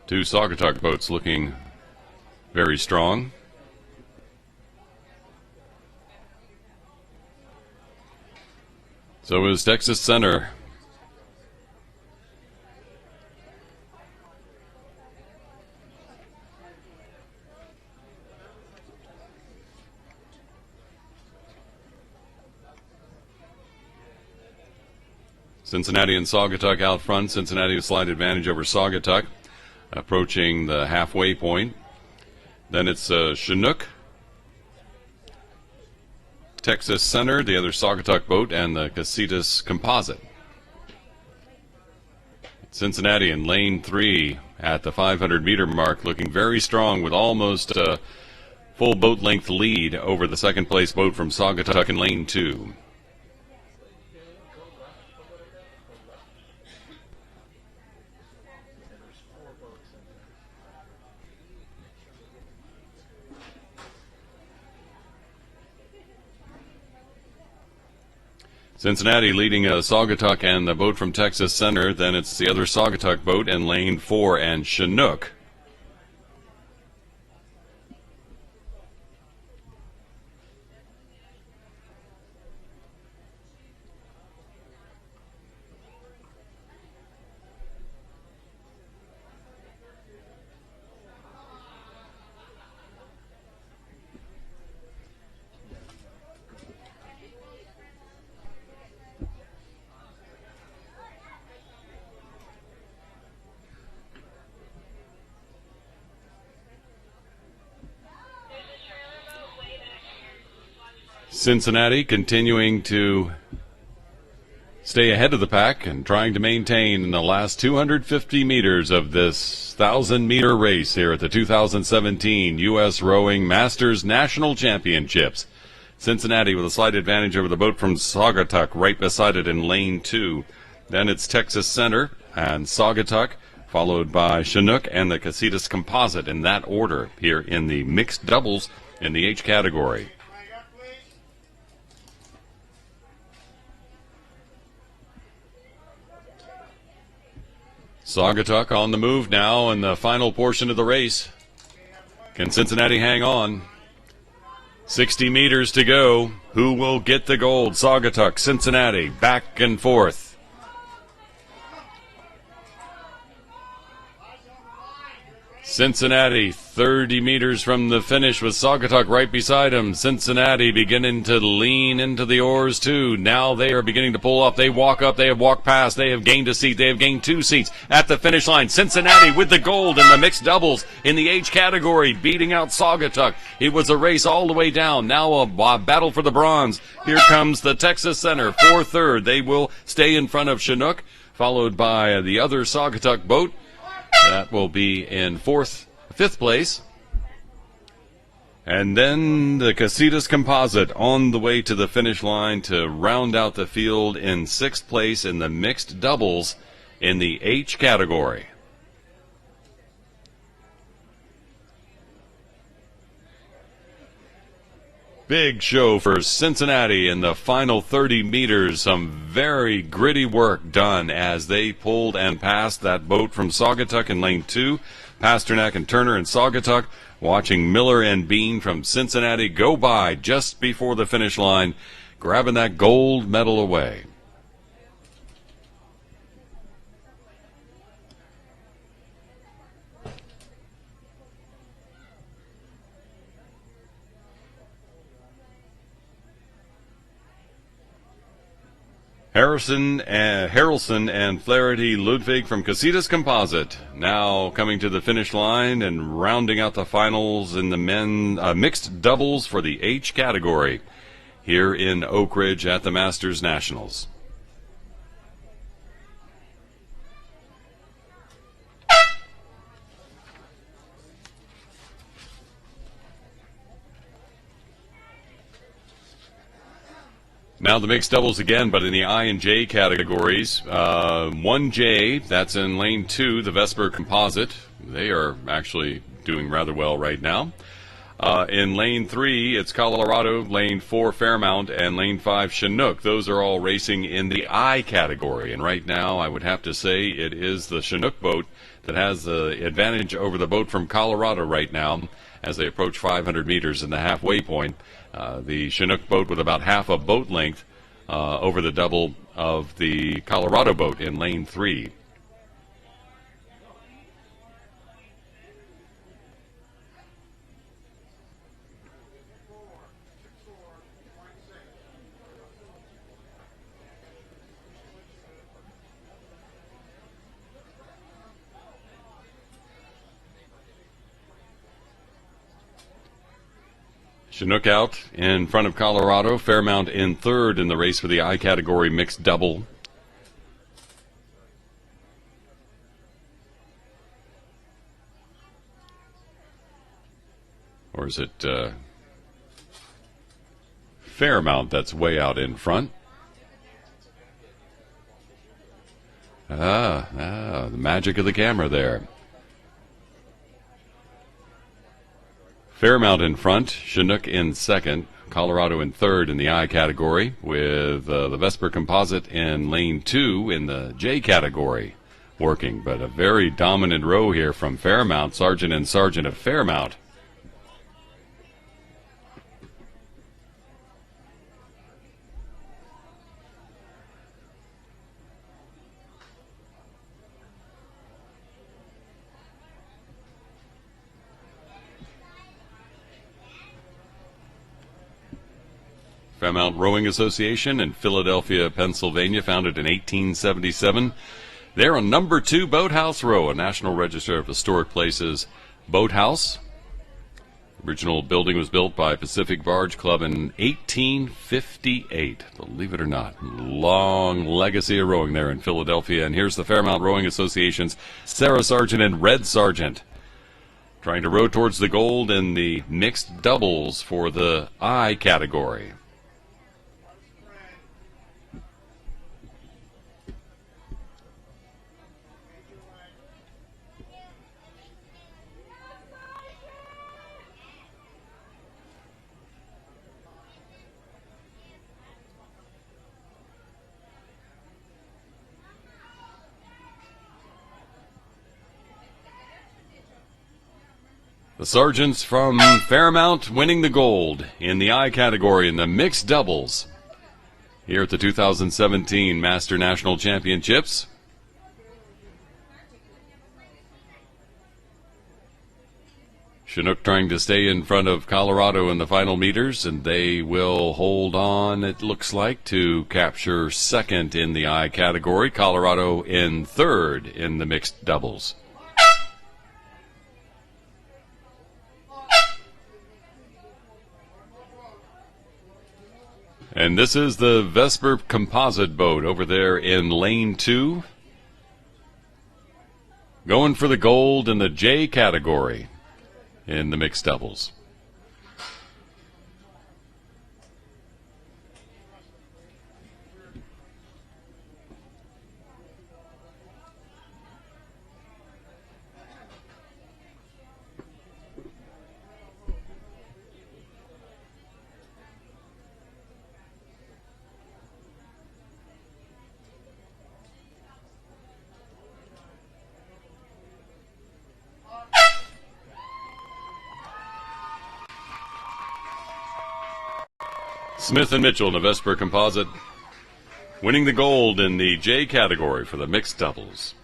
Two Saugatuck boats looking very strong. So is Texas Center. Cincinnati and Saugatuck out front. Cincinnati with slight advantage over Saugatuck, approaching the halfway point. Then it's Chinook, Texas Center, the other Saugatuck boat, and the Casitas Composite. Cincinnati in lane 3 at the 500-meter mark, looking very strong with almost a full boat length lead over the second place boat from Saugatuck in lane 2. Cincinnati leading Saugatuck and the boat from Texas Center. Then it's the other Saugatuck boat in lane 4 and Chinook. Cincinnati continuing to stay ahead of the pack and trying to maintain in the last 250 meters of this 1,000-meter race here at the 2017 U.S. Rowing Masters National Championships. Cincinnati with a slight advantage over the boat from Saugatuck right beside it in lane 2. Then it's Texas Center and Saugatuck, followed by Chinook and the Casitas Composite in that order here in the mixed doubles in the H category. Saugatuck on the move now in the final portion of the race. Can Cincinnati hang on? 60 meters to go. Who will get the gold? Saugatuck, Cincinnati, back and forth. Cincinnati 30 meters from the finish with Saugatuck right beside him. Cincinnati beginning to lean into the oars too. Now they are beginning to pull up. They walk up. They have walked past. They have gained a seat. They have gained 2 seats at the finish line. Cincinnati with the gold in the mixed doubles in the H category, beating out Saugatuck. It was a race all the way down. Now a battle for the bronze. Here comes the Texas Center for third. They will stay in front of Chinook, followed by the other Saugatuck boat. That will be in fifth place. And then the Casitas Composite on the way to the finish line to round out the field in 6th place in the mixed doubles in the H category. Big show for Cincinnati in the final 30 meters. Some very gritty work done as they pulled and passed that boat from Saugatuck in lane 2. Pasternak and Turner in Saugatuck, watching Miller and Bean from Cincinnati go by just before the finish line, grabbing that gold medal away. Harrelson and Flaherty Ludwig from Casitas Composite now coming to the finish line and rounding out the finals in the men mixed doubles for the H category here in Oak Ridge at the Masters Nationals. Now the mixed doubles again, but in the I and J categories. 1J, that's in lane 2, the Vesper Composite. They are actually doing rather well right now. In lane 3, it's Colorado, lane 4, Fairmount, and lane 5, Chinook. Those are all racing in the I category. And right now, I would have to say it is the Chinook boat that has the advantage over the boat from Colorado right now as they approach 500 meters in the halfway point. The Chinook boat with about half a boat length over the double of the Colorado boat in lane 3. Chinook out in front of Colorado. Fairmount in third in the race for the I category mixed double. Or is it Fairmount that's way out in front? The magic of the camera there. Fairmount in front, Chinook in second, Colorado in third in the I category, with the Vesper Composite in lane 2 in the J category working. But a very dominant row here from Fairmount, Sargent and Sargent of Fairmount. Fairmount Rowing Association in Philadelphia, Pennsylvania, founded in 1877. They're on number 2 Boathouse Row, a National Register of Historic Places boathouse. Original building was built by Pacific Barge Club in 1858. Believe it or not. Long legacy of rowing there in Philadelphia. And here's the Fairmount Rowing Association's Sarah Sargent and Red Sargent, trying to row towards the gold in the mixed doubles for the I category. The Sergeants from Fairmount winning the gold in the I category in the mixed doubles here at the 2017 Master National Championships. Chinook trying to stay in front of Colorado in the final meters, and they will hold on, it looks like, to capture second in the I category. Colorado in third in the mixed doubles. And this is the Vesper composite boat over there in lane 2. Going for the gold in the J category in the mixed doubles. Smith and Mitchell in the Vesper composite winning the gold in the J category for the mixed doubles.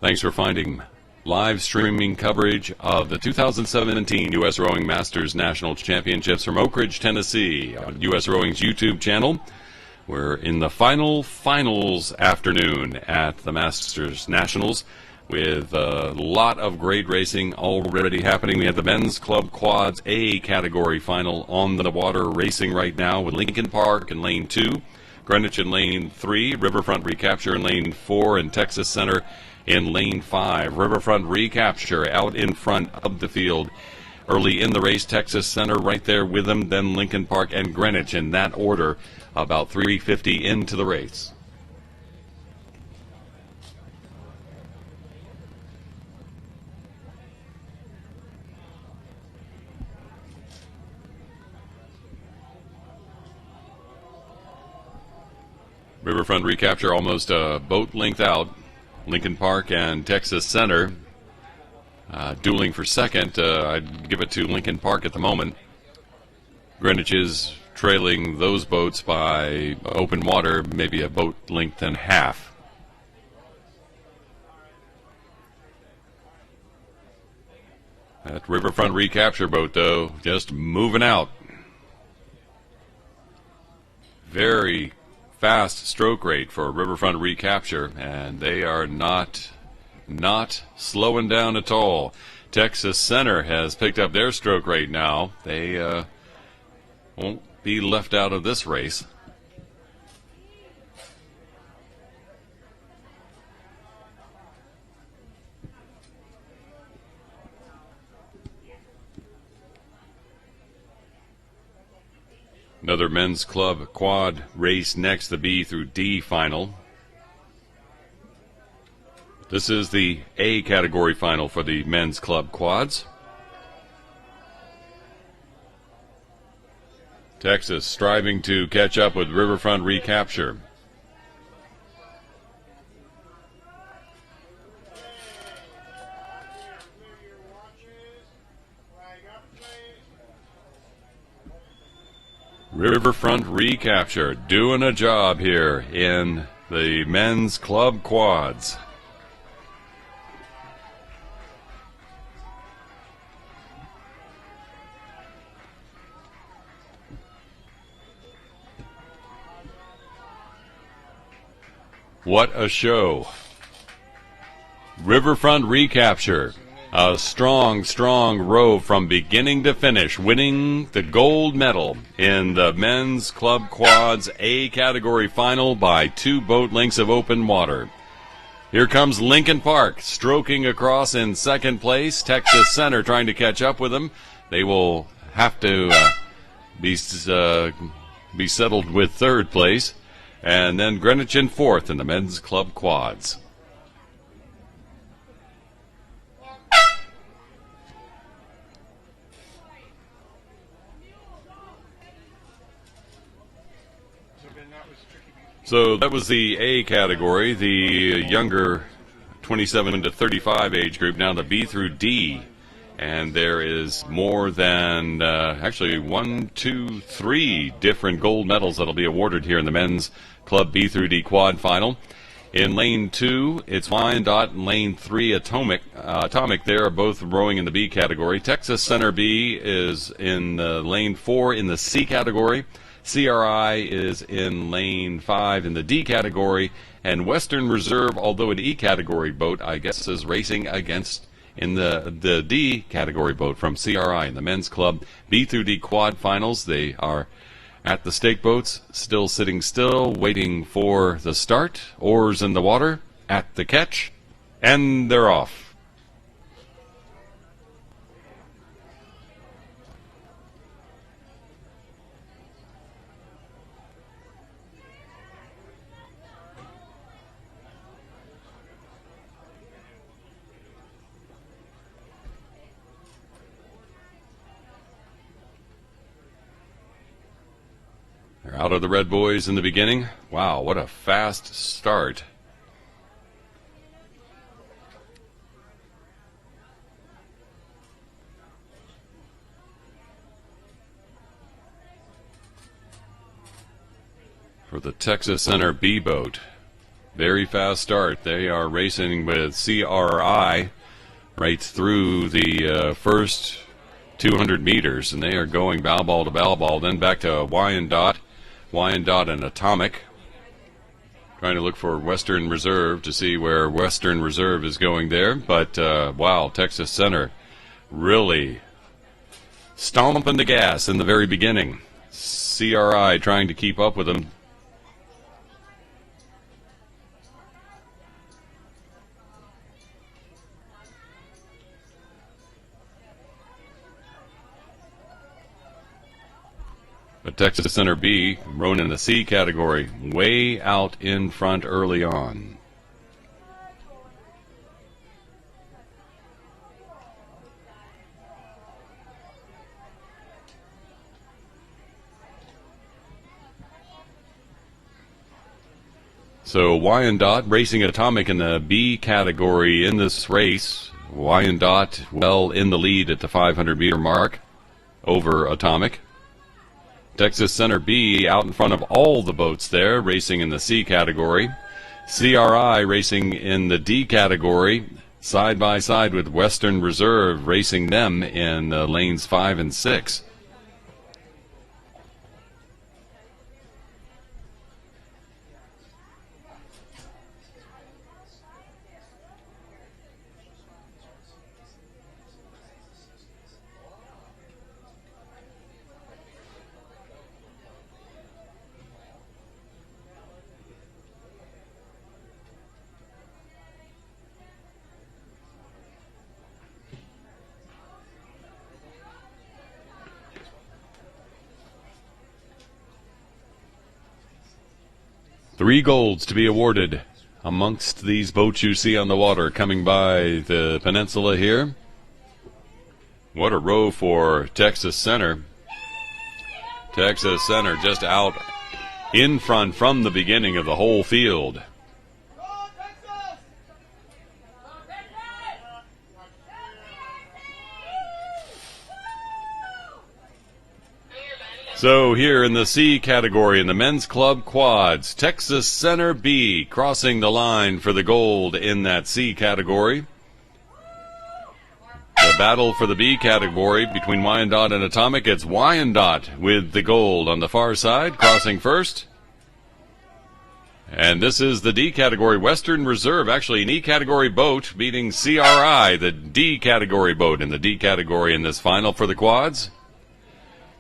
Thanks for finding live streaming coverage of the 2017 U.S. Rowing Masters National Championships from Oak Ridge, Tennessee on U.S. Rowing's YouTube channel. We're in the finals afternoon at the Masters Nationals with a lot of great racing already happening. We have the Men's Club Quads A category final on the water racing right now with Lincoln Park in lane 2, Greenwich in lane 3, Riverfront Recapture in lane 4, and Texas Center in lane 5. Riverfront Recapture out in front of the field early in the race. Texas Center right there with them, then Lincoln Park and Greenwich in that order about 3:50 into the race. Riverfront Recapture almost a boat length out. Lincoln Park and Texas Center dueling for second. I'd give it to Lincoln Park at the moment. Greenwich is trailing those boats by open water, maybe a boat length and a half. That Riverfront Recapture boat, though, just moving out. Very fast stroke rate for Riverfront Recapture, and they are not slowing down at all. Texas Center has picked up their stroke rate now. They won't be left out of this race. Another men's club quad race next, the B through D final. This is the A category final for the men's club quads. Texas striving to catch up with Riverfront Recapture. Riverfront Recapture doing a job here in the men's club quads. What a show. Riverfront Recapture. A strong row from beginning to finish, winning the gold medal in the men's club quads A category final by 2 boat lengths of open water. Here comes Lincoln Park stroking across in second place. Texas Center trying to catch up with them. They will have to be settled with third place. And then Greenwich in fourth in the men's club quads. So that was the A category, the younger 27 to 35 age group. Now the B through D. And there is more than, actually, 1, 2, 3 different gold medals that will be awarded here in the men's club B through D quad final. In lane 2, it's Wyandotte, and lane 3, Atomic. They are both rowing in the B category. Texas Center B is in lane 4 in the C category. CRI is in lane 5 in the D category. And Western Reserve, although an E category boat, I guess, is racing against in the D category boat from CRI in the men's club B through D quad finals. They are at the stake boats, still sitting still, waiting for the start. Oars in the water, at the catch, and they're off. They're out of the red buoys in the beginning. Wow, what a fast start. For the Texas Center B boat. Very fast start. They are racing with CRI right through the first 200 meters, and they are going bow ball to bow ball, then back to Wyandotte and Atomic. Trying to look for Western Reserve to see where Western Reserve is going there. But, wow, Texas Center really stomping the gas in the very beginning. CRI trying to keep up with them. But Texas Center B, rowing in the C category, way out in front early on. So Wyandotte racing Atomic in the B category in this race. Wyandotte well in the lead at the 500-meter mark over Atomic. Texas Center B out in front of all the boats there, racing in the C category. CRI racing in the D category, side by side with Western Reserve, racing them in lanes 5 and 6. Three golds to be awarded amongst these boats you see on the water coming by the peninsula here. What a row for Texas Center. Texas Center just out in front from the beginning of the whole field. So here in the C category in the men's club quads, Texas Center B crossing the line for the gold in that C category. The battle for the B category between Wyandotte and Atomic. It's Wyandotte with the gold on the far side, crossing first. And this is the D category, Western Reserve, actually an E category boat, beating CRI, the D category boat in the D category in this final for the quads.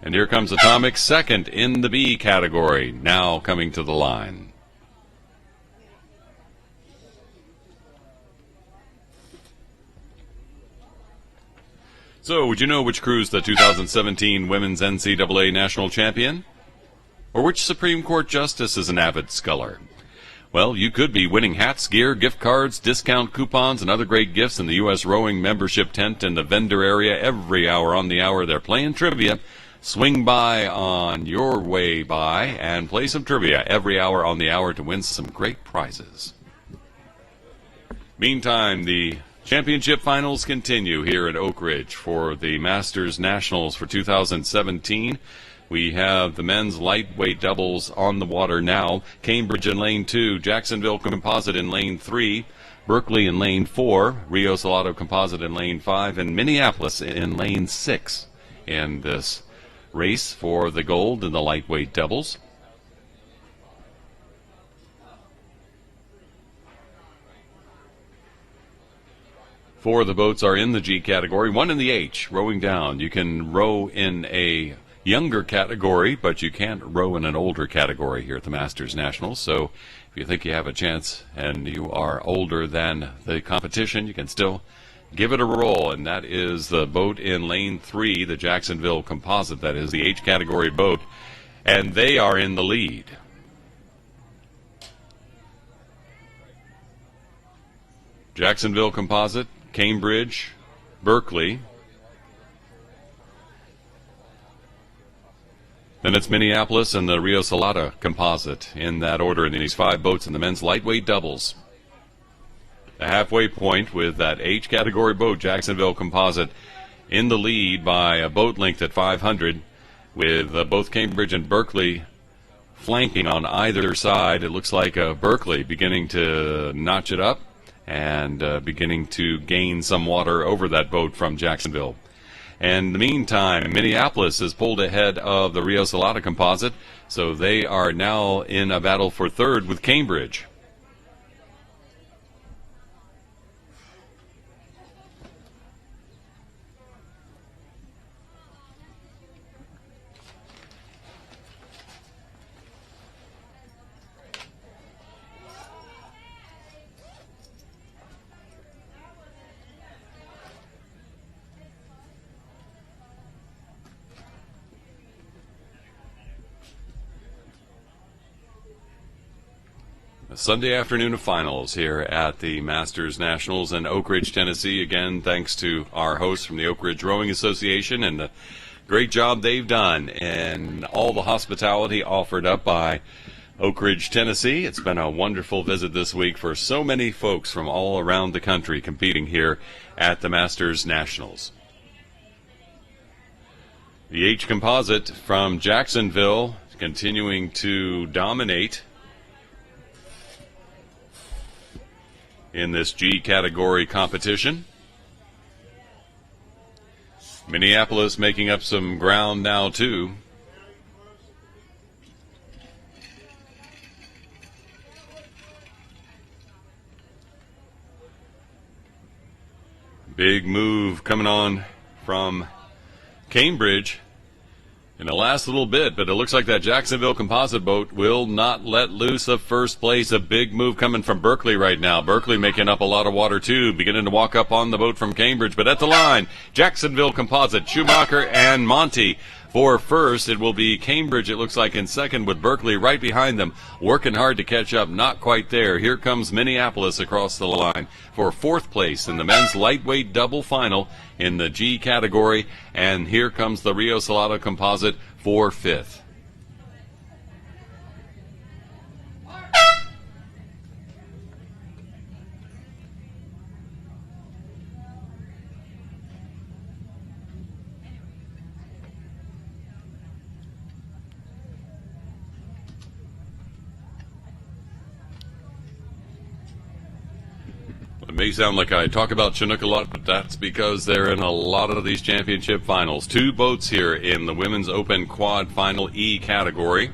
And here comes Atomic second in the B category, now coming to the line. So, would you know which crew's the 2017 Women's NCAA National Champion? Or which Supreme Court justice is an avid sculler? Well, you could be winning hats, gear, gift cards, discount coupons, and other great gifts in the USRowing membership tent in the vendor area every hour on the hour. They're playing trivia. Swing by on your way by and play some trivia every hour on the hour to win some great prizes. Meantime, the championship finals continue here at Oak Ridge for the Masters Nationals for 2017. We have the men's lightweight doubles on the water now. Cambridge in lane 2, Jacksonville Composite in lane 3, Berkeley in lane 4, Rio Salado Composite in lane 5, and Minneapolis in lane 6 in this race for the gold in the lightweight doubles. Four of the boats are in the G category, one in the H, rowing down. You can row in a younger category, but you can't row in an older category here at the Masters Nationals. So if you think you have a chance and you are older than the competition, you can still give it a roll. And that is the boat in lane 3, the Jacksonville Composite. That is the H category boat, and they are in the lead. Jacksonville Composite, Cambridge, Berkeley. Then it's Minneapolis and the Rio Salado Composite in that order in these 5 boats in the men's lightweight doubles. The halfway point with that H category boat, Jacksonville Composite, in the lead by a boat length at 500, with both Cambridge and Berkeley flanking on either side. It looks like Berkeley beginning to notch it up and beginning to gain some water over that boat from Jacksonville. And in the meantime, Minneapolis has pulled ahead of the Rio Salado Composite, so they are now in a battle for third with Cambridge. A Sunday afternoon of finals here at the Masters Nationals in Oak Ridge, Tennessee. Again, thanks to our hosts from the Oak Ridge Rowing Association and the great job they've done and all the hospitality offered up by Oak Ridge, Tennessee. It's been a wonderful visit this week for so many folks from all around the country competing here at the Masters Nationals. The H Composite from Jacksonville continuing to dominate in this G category competition. Minneapolis making up some ground now too. Big move coming on from Cambridge in the last little bit, but it looks like that Jacksonville Composite boat will not let loose of first place. A big move coming from Berkeley right now. Berkeley making up a lot of water too, beginning to walk up on the boat from Cambridge, but at the line, Jacksonville Composite, Schumacher and Monty for first. It will be Cambridge, it looks like, in second, with Berkeley right behind them, working hard to catch up. Not quite there. Here comes Minneapolis across the line for fourth place in the men's lightweight double final in the G category, and here comes the Rio Salado Composite for fifth. It may sound like I talk about Chinook a lot, but that's because they're in a lot of these championship finals. 2 boats here in the Women's Open Quad Final E category.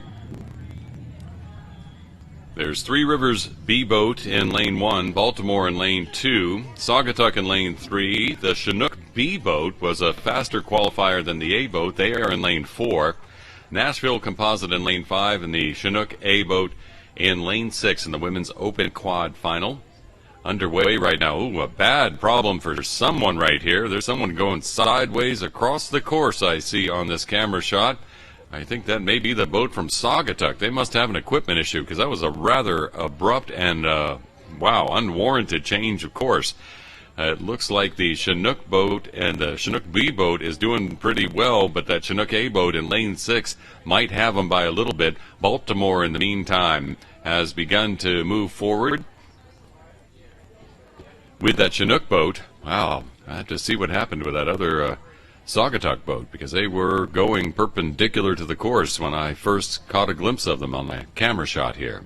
There's Three Rivers B boat in lane 1, Baltimore in lane 2, Saugatuck in lane 3. The Chinook B boat was a faster qualifier than the A boat. They are in lane 4. Nashville Composite in lane 5, and the Chinook A boat in lane 6 in the Women's Open Quad Final. Underway right now. Ooh, a bad problem for someone right here. There's someone going sideways across the course, I see on this camera shot. I think that may be the boat from Saugatuck. They must have an equipment issue because that was a rather abrupt and, unwarranted change of course. It looks like the Chinook boat and the Chinook B boat is doing pretty well, but that Chinook A boat in lane 6 might have them by a little bit. Baltimore, in the meantime, has begun to move forward with that Chinook boat. Wow, I have to see what happened with that other Saugatuck boat, because they were going perpendicular to the course when I first caught a glimpse of them on my camera shot here.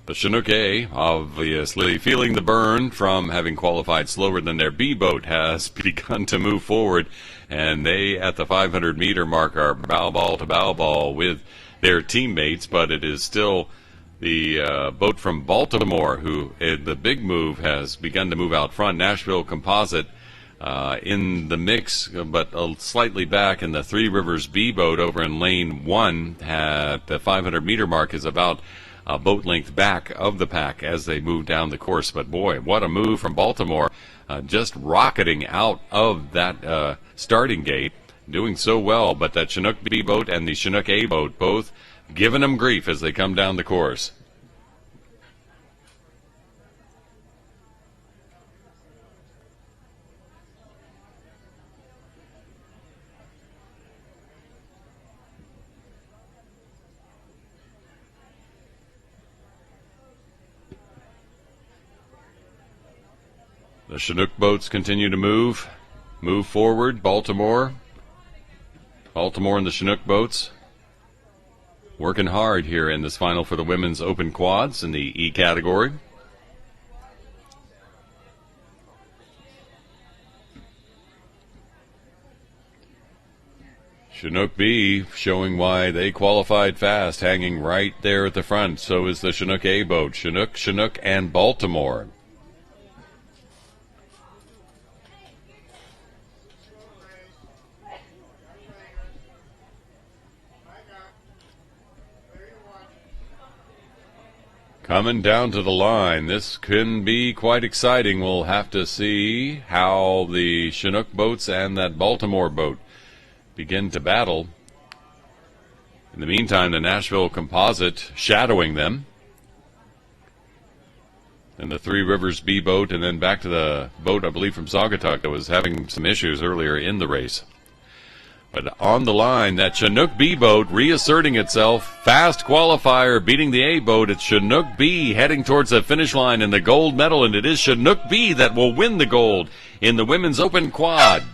The Chinook A, obviously feeling the burn from having qualified slower than their B boat, has begun to move forward, and they at the 500-meter mark are bow ball to bow ball with their teammates, but it is still the boat from Baltimore who, in the big move, has begun to move out front. Nashville Composite in the mix, but slightly back, and the Three Rivers B boat over in lane 1 at the 500-meter mark is about a boat length back of the pack as they move down the course. But boy, what a move from Baltimore, just rocketing out of that starting gate, doing so well. But that Chinook B boat and the Chinook A boat both giving them grief as they come down the course. The Chinook boats continue to move forward. Baltimore and the Chinook boats working hard here in this final for the women's open quads in the E category. Chinook B showing why they qualified fast, hanging right there at the front. So is the Chinook A boat. Chinook, and Baltimore. Coming down to the line. This can be quite exciting. We'll have to see how the Chinook boats and that Baltimore boat begin to battle. In the meantime, the Nashville Composite shadowing them. And the Three Rivers B boat, and then back to the boat, I believe, from Saugatuck that was having some issues earlier in the race. But on the line, that Chinook B boat reasserting itself. Fast qualifier beating the A boat. It's Chinook B heading towards the finish line in the gold medal, and it is Chinook B that will win the gold in the women's open quad.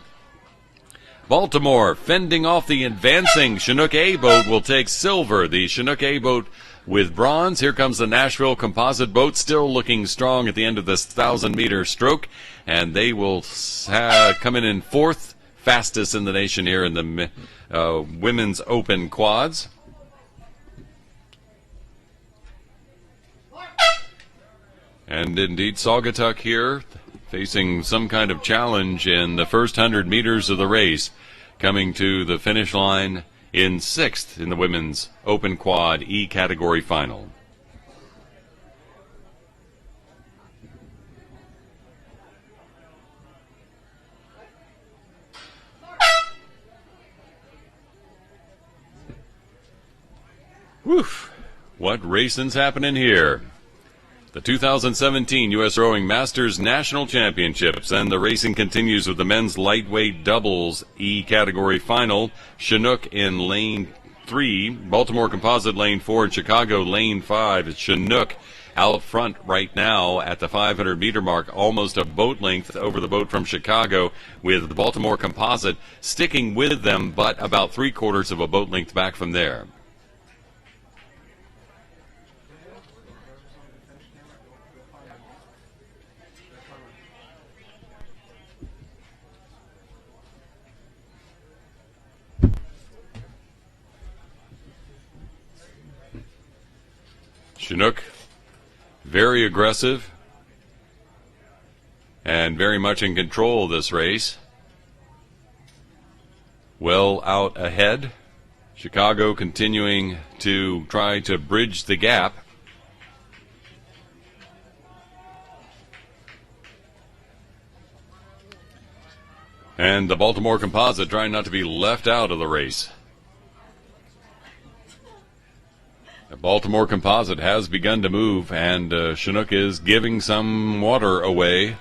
Baltimore fending off the advancing Chinook A boat will take silver. The Chinook A boat with bronze. Here comes the Nashville Composite boat, still looking strong at the end of this 1,000-meter stroke, and they will come in fourth fastest in the nation here in the women's open quads. And indeed, Saugatuck here facing some kind of challenge in the first 100 meters of the race, coming to the finish line in sixth in the women's open quad E category final. Woof! What racing's happening here? The 2017 U.S. Rowing Masters National Championships, and the racing continues with the men's lightweight doubles E category final. Chinook in lane 3, Baltimore Composite lane 4, and Chicago lane 5. It's Chinook out front right now at the 500-meter mark, almost a boat length over the boat from Chicago, with the Baltimore Composite sticking with them, but about 3/4 of a boat length back from there. Chinook, very aggressive and very much in control of this race. Well out ahead. Chicago continuing to try to bridge the gap. And the Baltimore Composite trying not to be left out of the race. The Baltimore Composite has begun to move, and Chinook is giving some water away.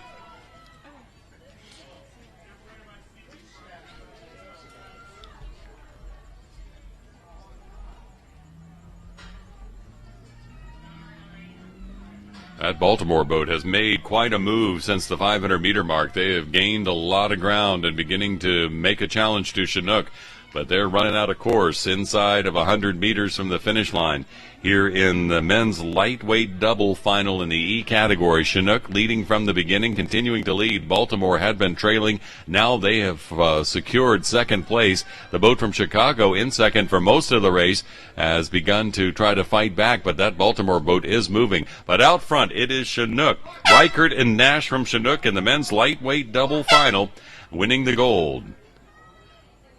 That Baltimore boat has made quite a move since the 500-meter mark. They have gained a lot of ground and beginning to make a challenge to Chinook, but they're running out of course inside of 100 meters from the finish line. Here in the men's lightweight double final in the E category, Chinook leading from the beginning, continuing to lead. Baltimore had been trailing. Now they have secured second place. The boat from Chicago in second for most of the race has begun to try to fight back, but that Baltimore boat is moving. But out front, it is Chinook. Reichert and Nash from Chinook in the men's lightweight double final, winning the gold.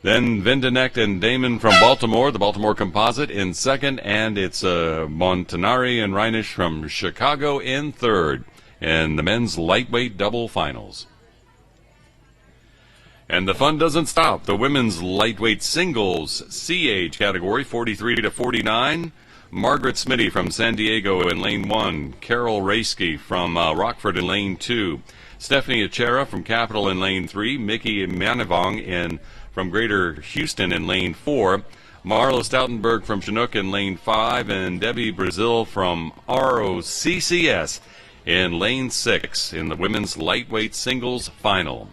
Then Vindenecht and Damon from Baltimore, the Baltimore Composite, in second, and it's Montanari and Reinisch from Chicago in third in the men's lightweight double finals. And the fun doesn't stop. The women's lightweight singles CH category, 43 to 49. Margaret Smitty from San Diego in lane 1. Carol Raisky from Rockford in lane 2. Stephanie Achera from Capital in lane 3. Mickey Manivong from Greater Houston in lane 4. Marlo Stoutenberg from Chinook in lane 5. And Debbie Brazil from ROCCS in lane 6 in the women's lightweight singles final.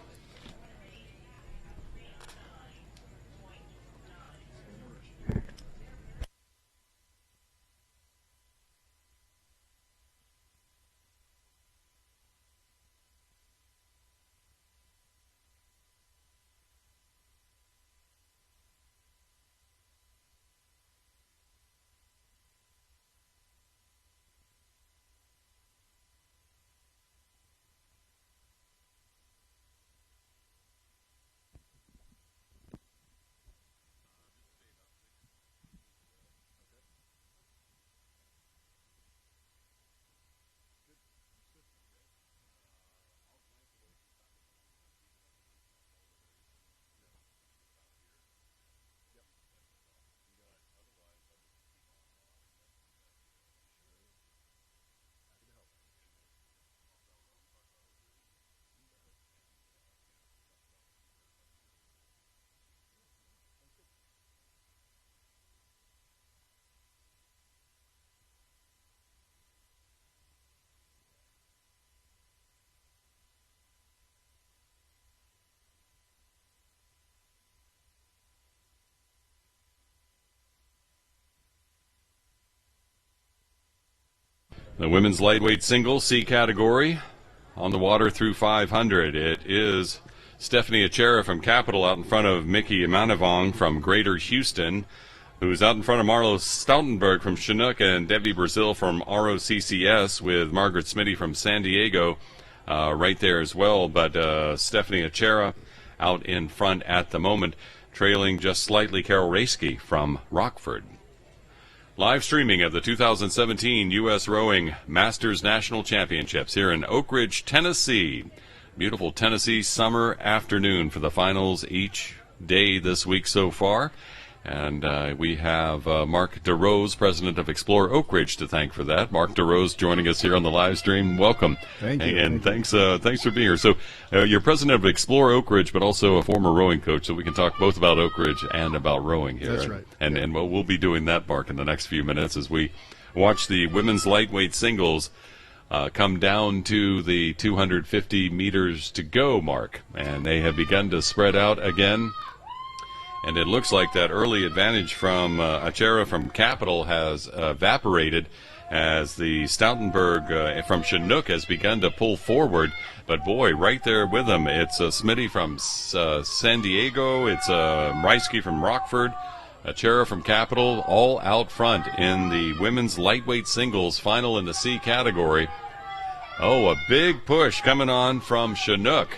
The women's lightweight singles C category on the water through 500. It is Stephanie Achera from Capital out in front of Mickey Manivong from Greater Houston, who's out in front of Marlo Stoutenberg from Chinook and Debbie Brazil from ROCCS, with Margaret Smitty from San Diego right there as well. But Stephanie Achera out in front at the moment, trailing just slightly Carol Raisky from Rockford. Live streaming of the 2017 U.S. Rowing Masters National Championships here in Oak Ridge, Tennessee. Beautiful Tennessee summer afternoon for the finals each day this week so far. And we have Mark DeRose, president of Explore Oak Ridge, to thank for that. Mark DeRose joining us here on the live stream. Welcome. Thank you. And thanks for being here. So you're president of Explore Oak Ridge, but also a former rowing coach, so we can talk both about Oak Ridge and about rowing here. That's right. And we'll be doing that, Mark, in the next few minutes as we watch the women's lightweight singles come down to the 250 meters to go mark. And they have begun to spread out again. And it looks like that early advantage from Achera from Capital has evaporated as the Stoutenberg from Chinook has begun to pull forward. But boy, right there with them, it's Smitty from San Diego, it's Reisky from Rockford, Achera from Capital, all out front in the women's lightweight singles final in the C category. Oh, a big push coming on from Chinook.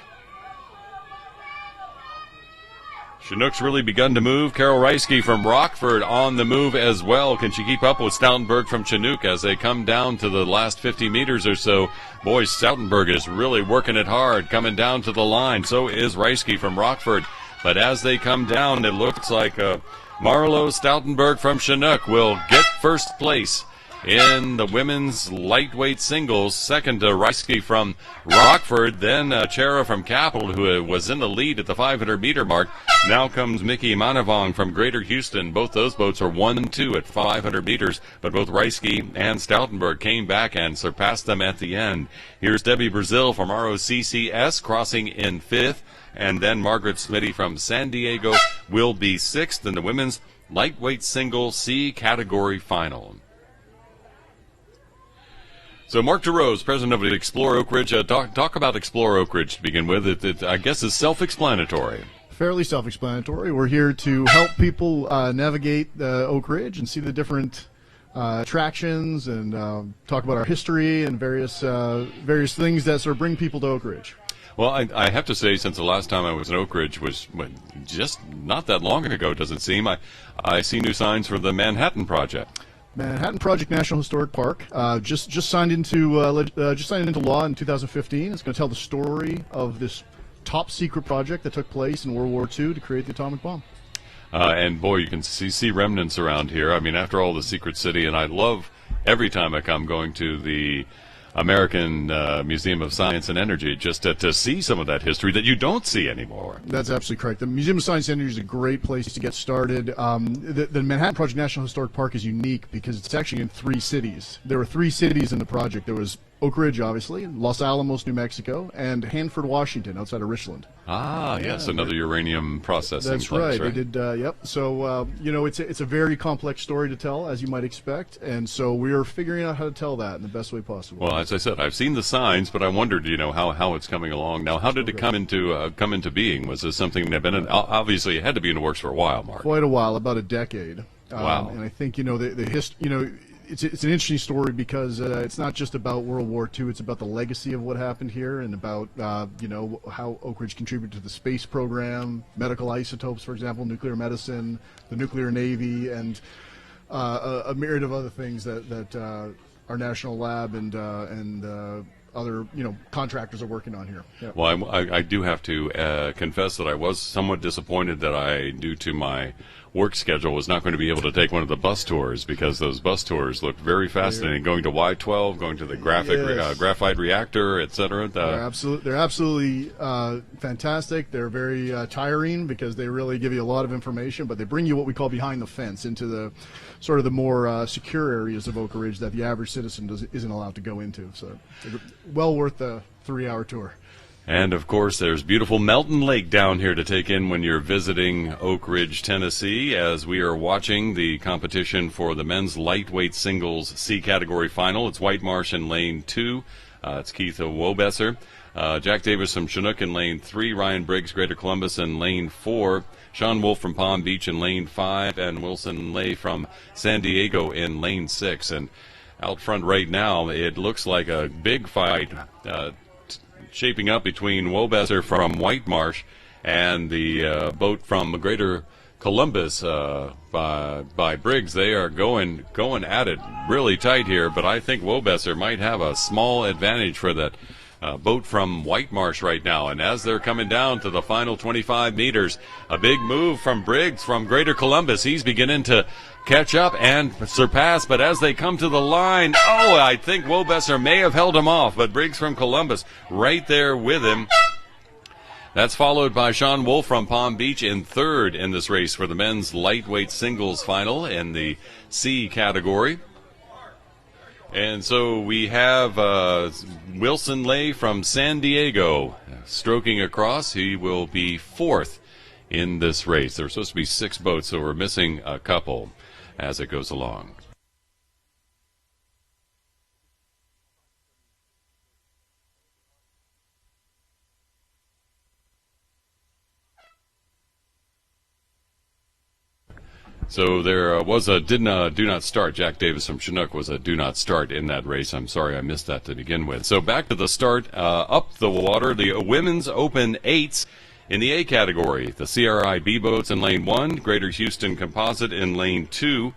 Chinook's really begun to move. Carol Reisky from Rockford on the move as well. Can she keep up with Stoutenberg from Chinook as they come down to the last 50 meters or so? Boy, Stoutenberg is really working it hard, coming down to the line. So is Reisky from Rockford. But as they come down, it looks like Marlo Stoutenberg from Chinook will get first place in the women's lightweight singles. Second to Reisky from Rockford, then Chera from Capital, who was in the lead at the 500-meter mark. Now comes Mickey Manavong from Greater Houston. Both those boats are 1-2 at 500 meters, but both Reisky and Stoutenberg came back and surpassed them at the end. Here's Debbie Brazil from ROCCS crossing in fifth, and then Margaret Smitty from San Diego will be sixth in the women's lightweight single C category final. So Mark DeRose, president of Explore Oak Ridge, talk about Explore Oak Ridge to begin with. It I guess is self-explanatory. Fairly self-explanatory. We're here to help people navigate Oak Ridge and see the different attractions and talk about our history and various things that sort of bring people to Oak Ridge. Well, I have to say, since the last time I was in Oak Ridge was just not that long ago, doesn't seem, I see new signs for the Manhattan Project. Manhattan Project National Historic Park just signed into law in 2015. It's going to tell the story of this top secret project that took place in World War II to create the atomic bomb. And boy, you can see remnants around here. I mean, after all, the Secret City, and I love every time I come going to the American Museum of Science and Energy just to see some of that history that you don't see anymore. That's absolutely correct. The Museum of Science and Energy is a great place to get started. The Manhattan Project National Historic Park is unique because it's actually in 3 cities. There were 3 cities in the project. There was Oak Ridge, obviously, Los Alamos, New Mexico, and Hanford, Washington, outside of Richland. Ah, yes, another uranium processing That's place, right. They did, yep. So, it's a very complex story to tell, as you might expect, and so we are figuring out how to tell that in the best way possible. Well, as I said, I've seen the signs, but I wondered, how it's coming along. Now, how did it come into being? Was this something that had been obviously it had to be in the works for a while, Mark? Quite a while, about a decade. Wow. And I think the history, it's an interesting story because it's not just about World War II. It's about the legacy of what happened here and about how Oak Ridge contributed to the space program, medical isotopes, for example, nuclear medicine, the nuclear navy, and a myriad of other things that our national lab and other contractors are working on here. Yeah. Well, I do have to confess that I was somewhat disappointed that I, due to my work schedule, was not going to be able to take one of the bus tours because those bus tours looked very fascinating. Going to Y12, going to the graphite reactor, etc. They're absolutely fantastic. They're very tiring because they really give you a lot of information, but they bring you what we call behind the fence into the sort of the more secure areas of Oak Ridge that the average citizen isn't allowed to go into. So, well worth the 3-hour tour. And, of course, there's beautiful Melton Lake down here to take in when you're visiting Oak Ridge, Tennessee, as we are watching the competition for the men's lightweight singles C category final. It's White Marsh in lane 2. It's Keith Wobesser. Jack Davis from Chinook in lane 3. Ryan Briggs, Greater Columbus in lane 4. Sean Wolf from Palm Beach in lane 5. And Wilson Lay from San Diego in lane 6. And out front right now, it looks like a big fight shaping up between Wobesser from White Marsh and the boat from Greater Columbus by Briggs. They are going at it really tight here, but I think Wobesser might have a small advantage for that boat from White Marsh right now. And as they're coming down to the final 25 meters, a big move from Briggs from Greater Columbus. He's beginning to catch up and surpass, but as they come to the line, I think Wobesser may have held him off, but Briggs from Columbus right there with him. That's followed by Sean Wolf from Palm Beach in third in this race for the men's lightweight singles final in the C category. And so we have Wilson Lay from San Diego stroking across. He will be fourth in this race. There were supposed to be 6 boats, so we're missing a couple as it goes along. So there was a do not start. Jack Davis from Chinook was a do not start in that race. I'm sorry I missed that to begin with. So back to the start, up the water, the women's open 8s In the A category, the CRI B boats in lane 1, Greater Houston Composite in lane 2,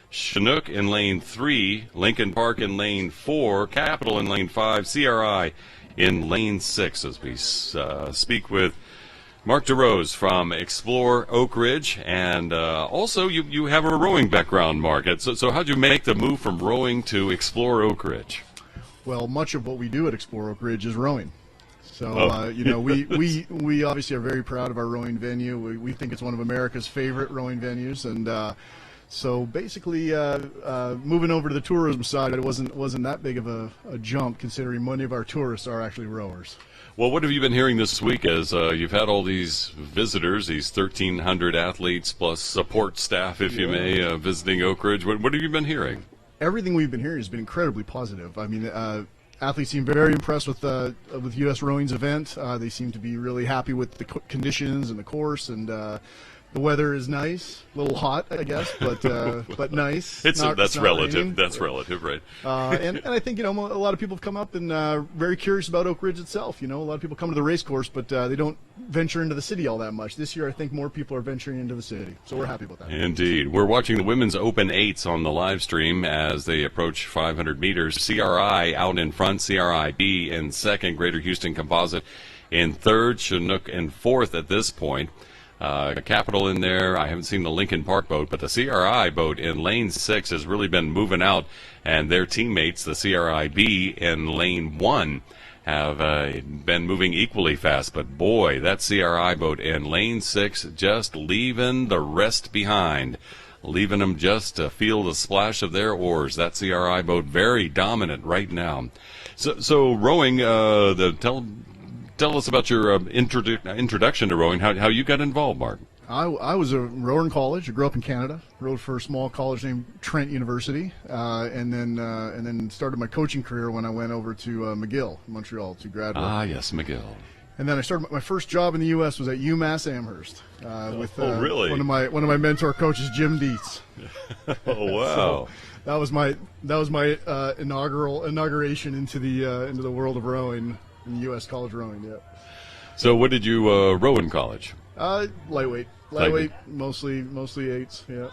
Chinook in lane 3, Lincoln Park in lane 4, Capital in lane 5, CRI in lane 6, as we speak with Mark DeRose from Explore Oak Ridge. And also you have a rowing background, Mark. So how'd you make the move from rowing to Explore Oak Ridge? Well, much of what we do at Explore Oak Ridge is rowing. So, we obviously are very proud of our rowing venue. We think it's one of America's favorite rowing venues. And so basically moving over to the tourism side, it wasn't that big of a jump, considering many of our tourists are actually rowers. Well, what have you been hearing this week as you've had all these visitors, these 1,300 athletes plus support staff, if you may, visiting Oak Ridge? What have you been hearing? Everything we've been hearing has been incredibly positive. I mean, athletes seem very impressed with USRowing's event. They seem to be really happy with the conditions and the course, and the weather is nice. A little hot, I guess, but nice. That's relative. Raining. That's relative, right? And I think, a lot of people have come up and very curious about Oak Ridge itself. A lot of people come to the race course, but they don't venture into the city all that much. This year, I think more people are venturing into the city, so we're happy about that. Indeed. We're watching the women's Open 8s on the live stream as they approach 500 meters. CRI out in front, CRI B in second, Greater Houston Composite in third, Chinook in fourth at this point. Capital in there. I haven't seen the Lincoln Park boat, but the CRI boat in lane 6 has really been moving out, and their teammates, the CRI B in lane 1, have been moving equally fast. But boy, that CRI boat in lane 6 just leaving the rest behind, leaving them just to feel the splash of their oars. That CRI boat very dominant right now. So rowing, tell us about your introduction to rowing, how you got involved, Mark. I was a rower in college. I grew up in Canada. Rowed for a small college named Trent University, and then started my coaching career when I went over to McGill, Montreal, to graduate. Ah, yes, McGill. And then I started my first job in the U.S. was at UMass Amherst with really? one of my mentor coaches, Jim Dietz. Oh wow! So that was my inauguration into the world of rowing in U.S. college rowing. Yeah. So what did you row in college? Lightweight, mostly 8s. Yeah.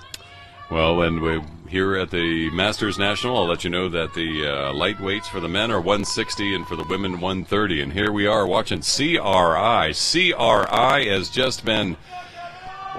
Well, and we're here at the Masters National. I'll let you know that the lightweights for the men are 160 and for the women 130. And here we are watching CRI. CRI has just been,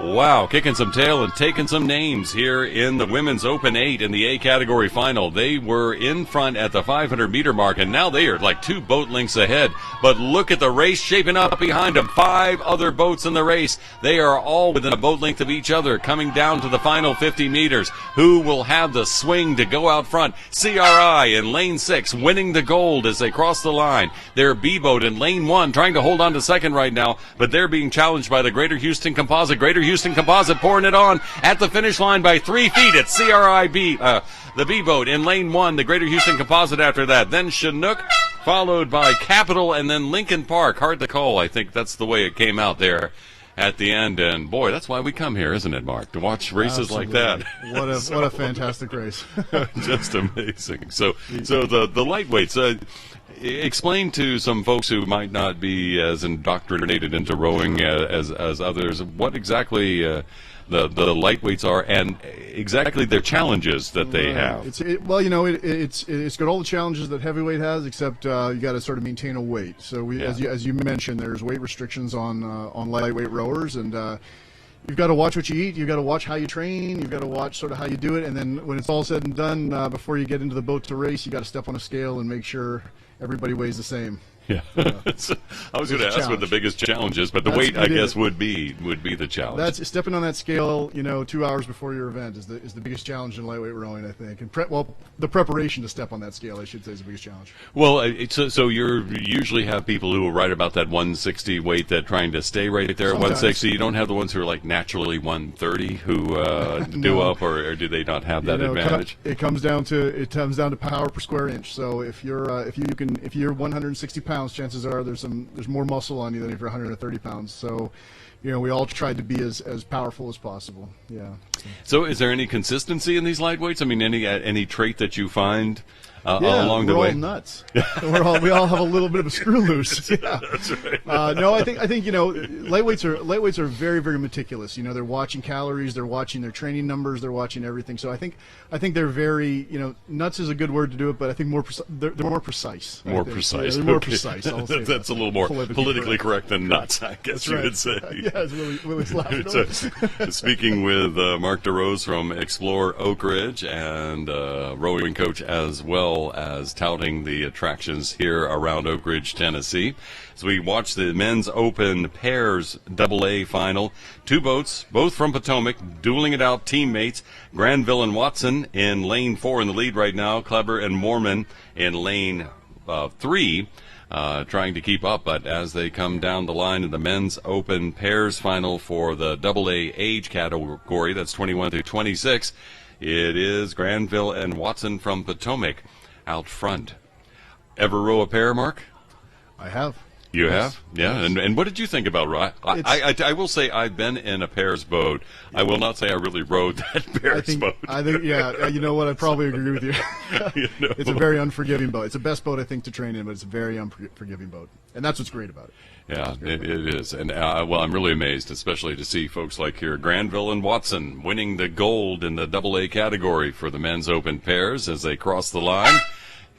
wow, kicking some tail and taking some names here in the Women's Open 8 in the A category final. They were in front at the 500-meter mark, and now they are like 2 boat lengths ahead. But look at the race shaping up behind them. 5 other boats in the race. They are all within a boat length of each other, coming down to the final 50 meters. Who will have the swing to go out front? CRI in lane 6, winning the gold as they cross the line. Their B boat in lane 1, trying to hold on to second right now, but they're being challenged by the Greater Houston Composite. Greater Houston Composite pouring it on at the finish line by 3 feet. It's CRIB, the B boat in lane 1, the Greater Houston Composite after that. Then Chinook, followed by Capital, and then Lincoln Park. Hard to call. I think that's the way it came out there at the end. And boy, that's why we come here, isn't it, Mark? To watch races Absolutely. Like that. What a fantastic race. Just amazing. So the lightweights. Explain to some folks who might not be as indoctrinated into rowing as others what exactly the lightweights are and exactly their challenges that they have. It's got all the challenges that heavyweight has, except you got to sort of maintain a weight. So as you mentioned, there's weight restrictions on lightweight rowers, and you've got to watch what you eat. You've got to watch how you train. You've got to watch sort of how you do it, and then when it's all said and done, before you get into the boat to race, you got to step on a scale and make sure everybody weighs the same. Yeah, I was going to ask what the biggest challenge is, but the weight, I guess, would be the challenge. That's stepping on that scale. 2 hours before your event is the biggest challenge in lightweight rowing, I think. And the preparation to step on that scale, I should say, is the biggest challenge. Well, so you usually have people who are right about that 160 weight, that trying to stay right there at 160. You don't have the ones who are like naturally 130 who do up, or do they not have that advantage? It comes down to power per square inch. So if you're 160 pounds, chances are there's more muscle on you than if you're 130 pounds. So we all tried to be as powerful as possible. Yeah. So is there any consistency in these lightweights? I mean, any trait that you find Yeah, along the we're way? all nuts. we all have a little bit of a screw loose. Yeah. That's right. No, I think lightweights are very, very meticulous. They're watching calories, they're watching their training numbers, they're watching everything. So I think they're very, nuts is a good word to do it, but I think they're more precise. More I think. precise. Yeah, they're more Okay. precise. I'll say That's that. a little more politically correct than nuts, I guess That's you right. would say. Yeah, as Willie's laughing. So, speaking with Mark DeRose from Explore Oak Ridge and rowing coach, as well as touting the attractions here around Oak Ridge, Tennessee. As we watch the men's open pairs AA final, two boats, both from Potomac, dueling it out, teammates. Granville and Watson in lane 4 in the lead right now. Kleber and Mormon in lane 3. Trying to keep up, but as they come down the line in the men's open pairs final for the AA age category, that's 21 through 26, it is Granville and Watson from Potomac out front. Ever row a pair, Mark? I have. You Yes. have? Yeah. Yes. And what did you think about rowing? I will say I've been in a pairs boat. I will not say I really rowed that pairs boat. Yeah, you know what? I probably agree with you. It's a very unforgiving boat. It's the best boat, I think, to train in, but it's a very unforgiving boat. And that's what's great about it. Yeah, it is. And, well, I'm really amazed, especially to see folks like here, Granville and Watson winning the gold in the AA category for the men's open pairs as they cross the line.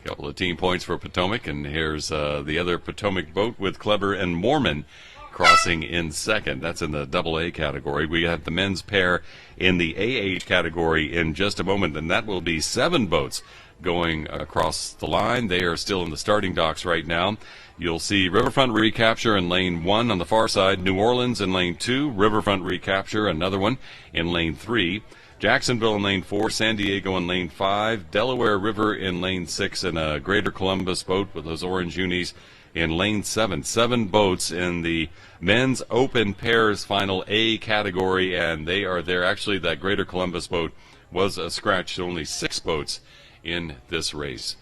A couple of team points for Potomac, and here's the other Potomac boat with Kleber and Mormon crossing in second. That's in the AA category. We have the men's pair in the AH category in just a moment, and that will be 7 boats going across the line. They are still in the starting docks right now. You'll see Riverfront Recapture in lane 1 on the far side, New Orleans in lane 2, Riverfront Recapture, another one in lane 3. Jacksonville in lane 4, San Diego in lane 5, Delaware River in lane 6, and a Greater Columbus boat with those orange unis in lane 7. 7 boats in the men's open pairs final A category, and they are there. Actually, that Greater Columbus boat was a scratch, so only 6 boats in this race.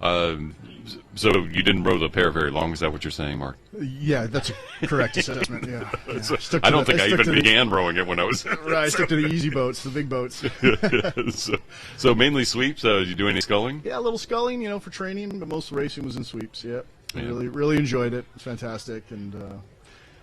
So you didn't row the pair very long, is that what you're saying, Mark? Yeah, that's a correct assessment. Yeah. I don't think I even began rowing it when I was right. I stuck to the easy boats, the big boats. so mainly sweeps. Did you do any sculling? Yeah, a little sculling, for training, but most racing was in sweeps. Yeah, Yeah. really enjoyed it. It's fantastic, and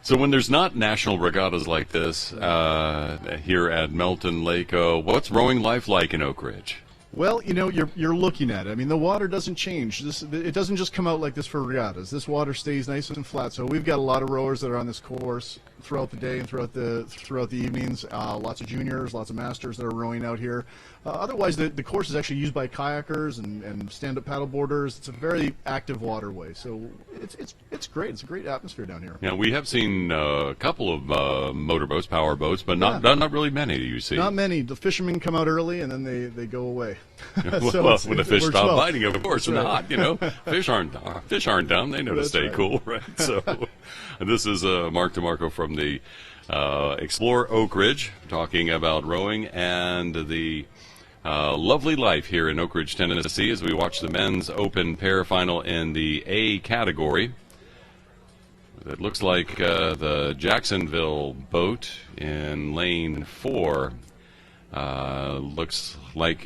So when there's not national regattas like this here at Melton Lake, what's rowing life like in Oak Ridge? well, you're looking at it. I mean, the water doesn't change. It doesn't just come out like this for regattas. This water stays nice and flat. So we've got a lot of rowers that are on this course throughout the day and throughout the evenings. Lots of juniors, lots of masters that are rowing out here. Otherwise, the course is actually used by kayakers and stand-up paddleboarders. It's a very active waterway, so it's great. It's a great atmosphere down here. Yeah, we have seen a couple of motorboats, power boats, but not really many. You see, Not many. The fishermen come out early and then they go away. well, when the fish works stop well. biting, of course, in the hot, fish aren't dumb. They know to That's stay right. cool, right? So, this is Mark DeMarco from the Explore Oak Ridge, talking about rowing and the lovely life here in Oak Ridge, Tennessee, as we watch the men's open pair final in the A category. It looks like the Jacksonville boat in lane 4 looks like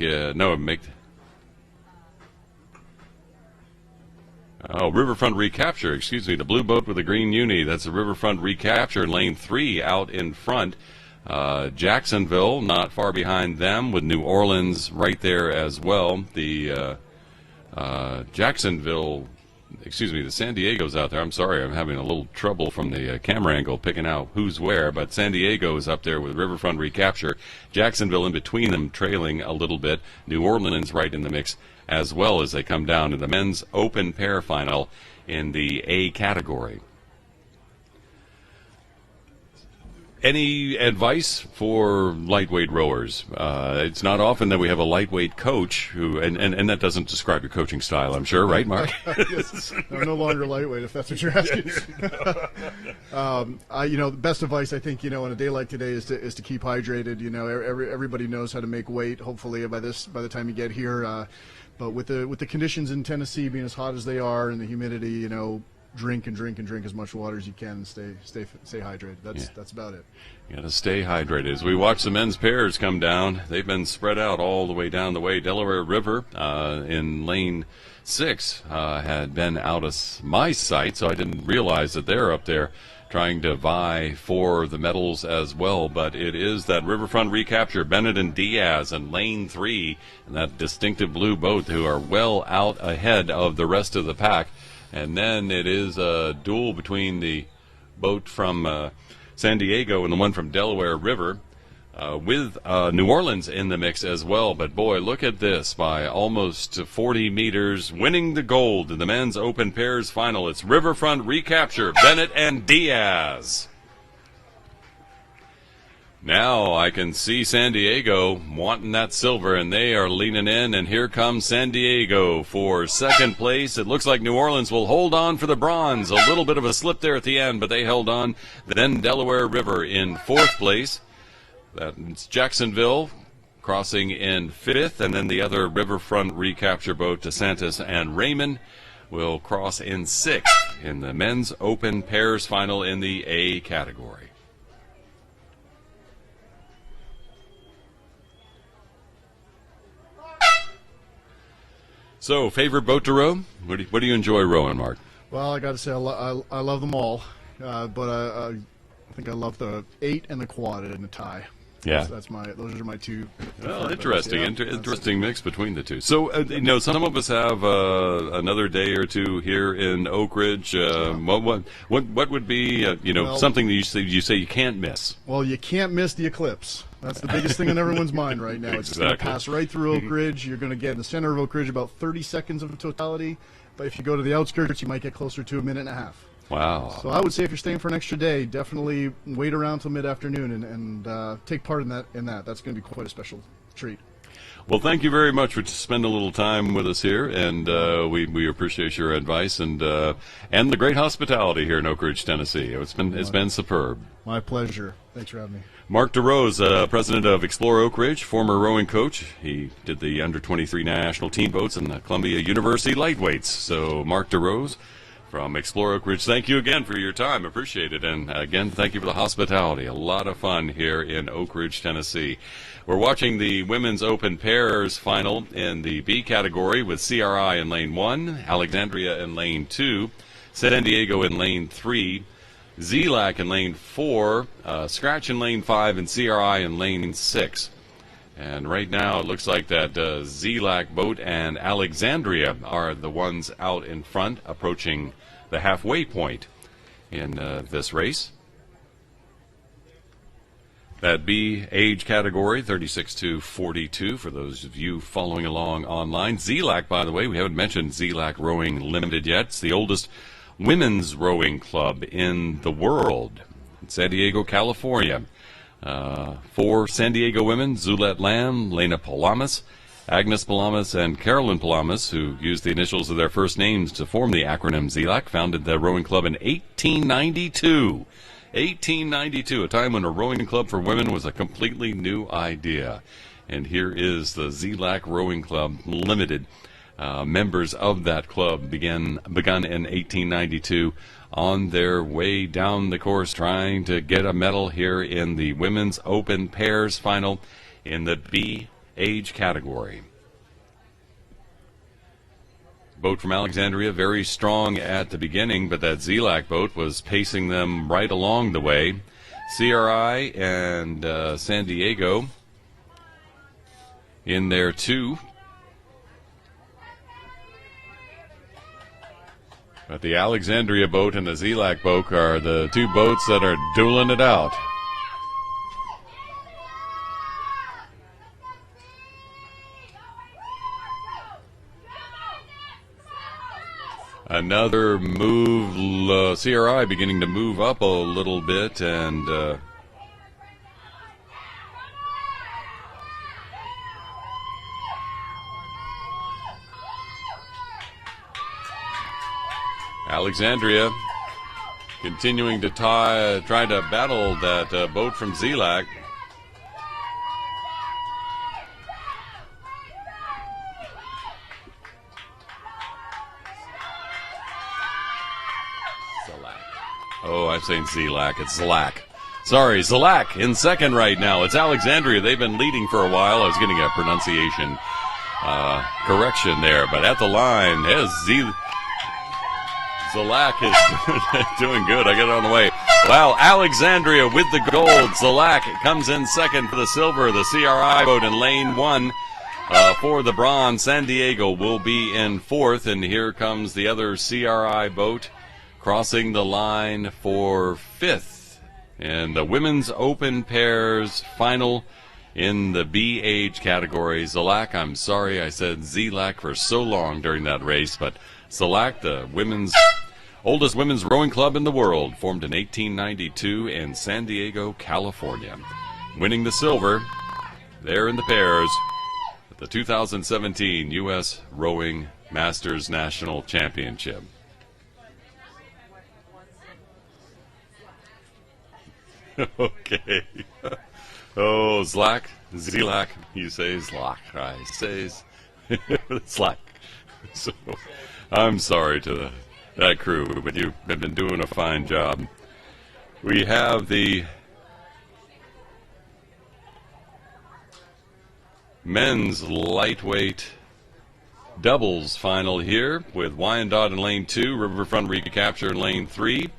Riverfront Recapture, excuse me, the blue boat with the green uni. That's the Riverfront Recapture in lane 3 out in front. Jacksonville not far behind them with New Orleans right there as well. The the San Diego's out there. I'm sorry, I'm having a little trouble from the camera angle picking out who's where, but San Diego is up there with Riverfront Recapture. Jacksonville in between them, trailing a little bit. New Orleans right in the mix as well as they come down to the men's open pair final in the A category. Any advice for lightweight rowers? It's not often that we have a lightweight coach who, and that doesn't describe your coaching style, I'm sure, right, Mark? Yes. I'm no longer lightweight, if that's what you're asking. The best advice I think, on a day like today is to keep hydrated. Everybody knows how to make weight. Hopefully by the time you get here, but with the conditions in Tennessee being as hot as they are and the humidity, drink and drink and drink as much water as you can and stay hydrated. That's about it. You got to stay hydrated. As we watch the men's pairs come down, they've been spread out all the way down the way. Delaware River in lane 6 had been out of my sight, so I didn't realize that they're up there trying to vie for the medals as well. But it is that Riverfront recapture, Bennett and Diaz in lane 3, and that distinctive blue boat, who are well out ahead of the rest of the pack. And then it is a duel between the boat from San Diego and the one from Delaware River, with New Orleans in the mix as well. But boy, look at this, by almost 40 meters, winning the gold in the men's open pairs final. It's Riverfront recapture, Bennett and Diaz. Now I can see San Diego wanting that silver, and they are leaning in, and here comes San Diego for second place. It looks like New Orleans will hold on for the bronze. A little bit of a slip there at the end, but they held on. Then Delaware River in fourth place. That's Jacksonville crossing in fifth, and then the other Riverfront recapture boat, DeSantis and Raymond, will cross in sixth in the men's open pairs final in the A category. So, favorite boat to row? What do you enjoy rowing, Mark? Well, I got to say, I love them all, but I think I love the 8 and the quad in the tie. Yeah, those are my two. Well, interesting, interesting mix between the two. So, some of us have another day or two here in Oak Ridge. What would be something that you say you can't miss? Well, you can't miss the eclipse. That's the biggest thing on everyone's mind right now. It's Exactly. going to pass right through Oak Ridge. You're going to get in the center of Oak Ridge about 30 seconds of totality. But if you go to the outskirts, you might get closer to a minute and a half. Wow. So I would say if you're staying for an extra day, definitely wait around till mid-afternoon and take part in that. That's going to be quite a special treat. Well, thank you very much for spending a little time with us here, and we appreciate your advice and the great hospitality here in Oak Ridge, Tennessee. It's been superb. My pleasure. Thanks for having me. Mark DeRose, president of Explore Oak Ridge, former rowing coach. He did the under-23 national team boats and the Columbia University lightweights. So, Mark DeRose from Explore Oak Ridge, thank you again for your time. Appreciate it. And again, thank you for the hospitality. A lot of fun here in Oak Ridge, Tennessee. We're watching the women's open pairs final in the B category with CRI in lane 1, Alexandria in lane 2, San Diego in lane 3, ZLAC in lane 4, Scratch in lane 5, and CRI in lane 6. And right now it looks like that ZLAC boat and Alexandria are the ones out in front, approaching the halfway point in this race. That B age category, 36 to 42, for those of you following along online. ZLAC, by the way, we haven't mentioned ZLAC Rowing Limited yet. It's the oldest women's rowing club in the world in San Diego, California. 4 San Diego women, Zulette Lamb, Lena Palamas, Agnes Palamas, and Carolyn Palamas, who used the initials of their first names to form the acronym ZLAC, founded the rowing club in 1892. 1892, a time when a rowing club for women was a completely new idea. And here is the ZLAC Rowing Club Limited. Members of that club begun in 1892 on their way down the course trying to get a medal here in the women's open pairs final in the B age category. Boat from Alexandria, very strong at the beginning, but that ZLAC boat was pacing them right along the way. CRI and San Diego in there too. But the Alexandria boat and the ZLAC boat are the two boats that are dueling it out. Another move, CRI beginning to move up a little bit, and Alexandria continuing to try to battle that boat from ZLAC. Oh, I'm saying Zlack. It's Zlack. Sorry, Zlack in second right now. It's Alexandria. They've been leading for a while. I was getting a pronunciation correction there, but at the line, Zlack is doing good. I got it on the way. Wow, Alexandria with the gold. Zlack comes in second for the silver. The CRI boat in lane 1 for the bronze. San Diego will be in fourth, and here comes the other CRI boat crossing the line for fifth. And the women's open pairs final in the B age category. Zlack, I'm sorry I said Zlack for so long during that race, but Zlack, the oldest women's rowing club in the world, formed in 1892 in San Diego, California. Winning the silver there in the pairs at the 2017 U.S. Rowing Masters National Championship. Okay. Oh, Zlack, you say Zlack, I say Zlack. So, I'm sorry to that crew, but you have been doing a fine job. We have the men's lightweight doubles final here with Wyandotte in lane 2, Riverfront Recapture in lane 3,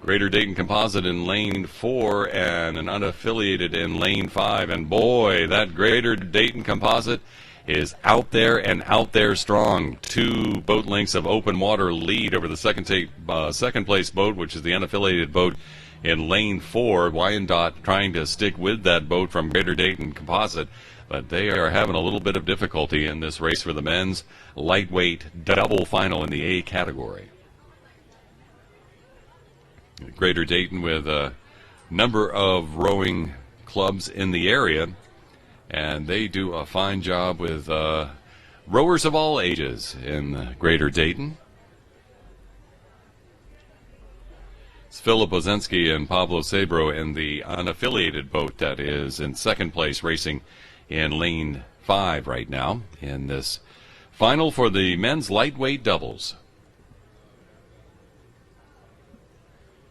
Greater Dayton Composite in lane 4, and an unaffiliated in lane 5. And boy, that Greater Dayton Composite is out there and out there strong. 2 boat lengths of open water lead over the second place boat, which is the unaffiliated boat in lane 4. Wyandotte trying to stick with that boat from Greater Dayton Composite, but they are having a little bit of difficulty in this race for the men's lightweight double final in the A category. Greater Dayton with a number of rowing clubs in the area, and they do a fine job with rowers of all ages in Greater Dayton. It's Philip Ozensky and Pablo Sabro in the unaffiliated boat that is in second place, racing in lane 5 right now in this final for the men's lightweight doubles.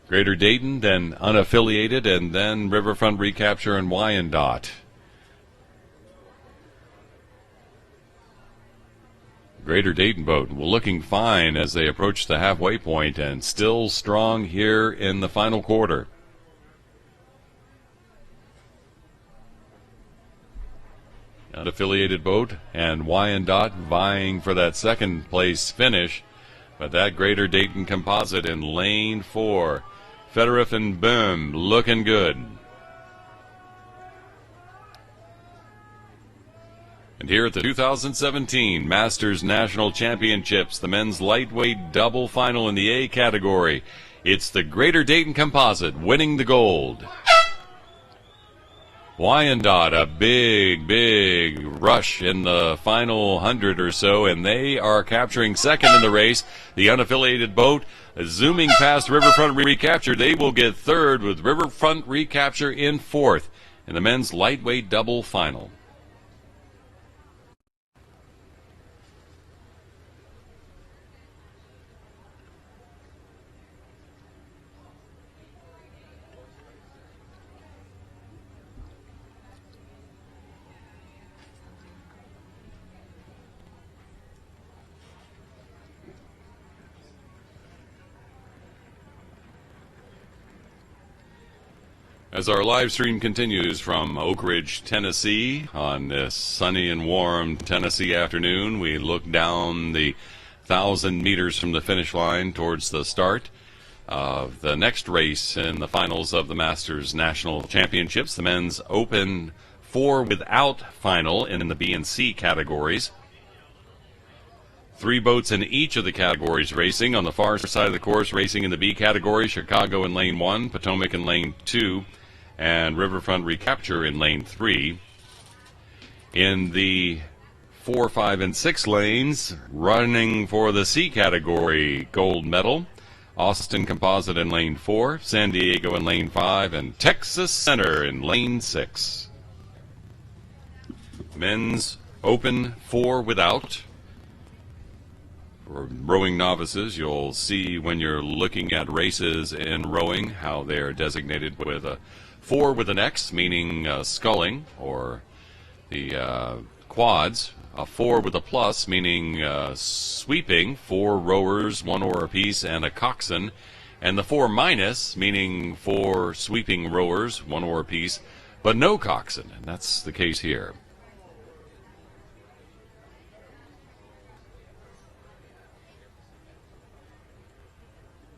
Greater Dayton, then unaffiliated, and then Riverfront Recapture and Wyandotte. Greater Dayton boat looking fine as they approach the halfway point and still strong here in the final quarter. Unaffiliated boat and Wyandotte vying for that second place finish, but that Greater Dayton Composite in lane 4. Federiff and Boom looking good. And here at the 2017 Masters National Championships, the men's lightweight double final in the A category, it's the Greater Dayton Composite winning the gold. Wyandotte, a big rush in the final 100 or so, and they are capturing second in the race. The unaffiliated boat zooming past Riverfront Recapture. They will get third with Riverfront Recapture in fourth in the men's lightweight double final. As our live stream continues from Oak Ridge, Tennessee, on this sunny and warm Tennessee afternoon, we look down the 1,000 meters from the finish line towards the start of the next race in the finals of the Masters National Championships, the men's Open 4 without final in the B and C categories. 3 boats in each of the categories racing. On the far side of the course, racing in the B category, Chicago in lane 1, Potomac in lane 2, and Riverfront Recapture in lane 3. In the 4, 5, and 6 lanes, running for the C category gold medal, Austin Composite in lane 4, San Diego in lane 5, and Texas Center in lane 6. Men's Open 4 without. For rowing novices, you'll see when you're looking at races in rowing how they're designated with a 4 with an X, meaning sculling, or the quads, a 4 with a plus, meaning sweeping, 4 rowers, 1 oar apiece, and a coxswain, and the 4 minus, meaning 4 sweeping rowers, 1 oar apiece, but no coxswain, and that's the case here.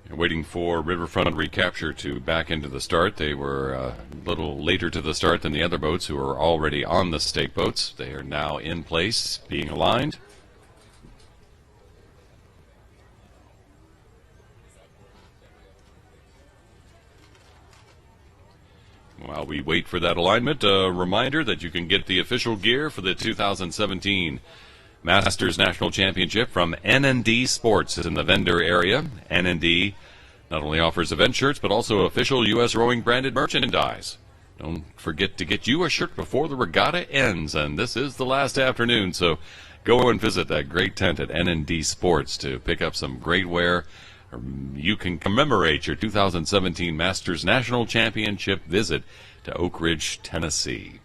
Waiting for Riverfront Recapture to back into the start. They were a little later to the start than the other boats who are already on the stake boats. They are now in place, being aligned. While we wait for that alignment, a reminder that you can get the official gear for the 2017 Masters National Championship from N&D Sports in the vendor area. N&D not only offers event shirts, but also official USRowing branded merchandise. Don't forget to get you a shirt before the regatta ends, and this is the last afternoon, so go and visit that great tent at N&D Sports to pick up some great wear. You can commemorate your 2017 Masters National Championship visit to Oak Ridge, Tennessee.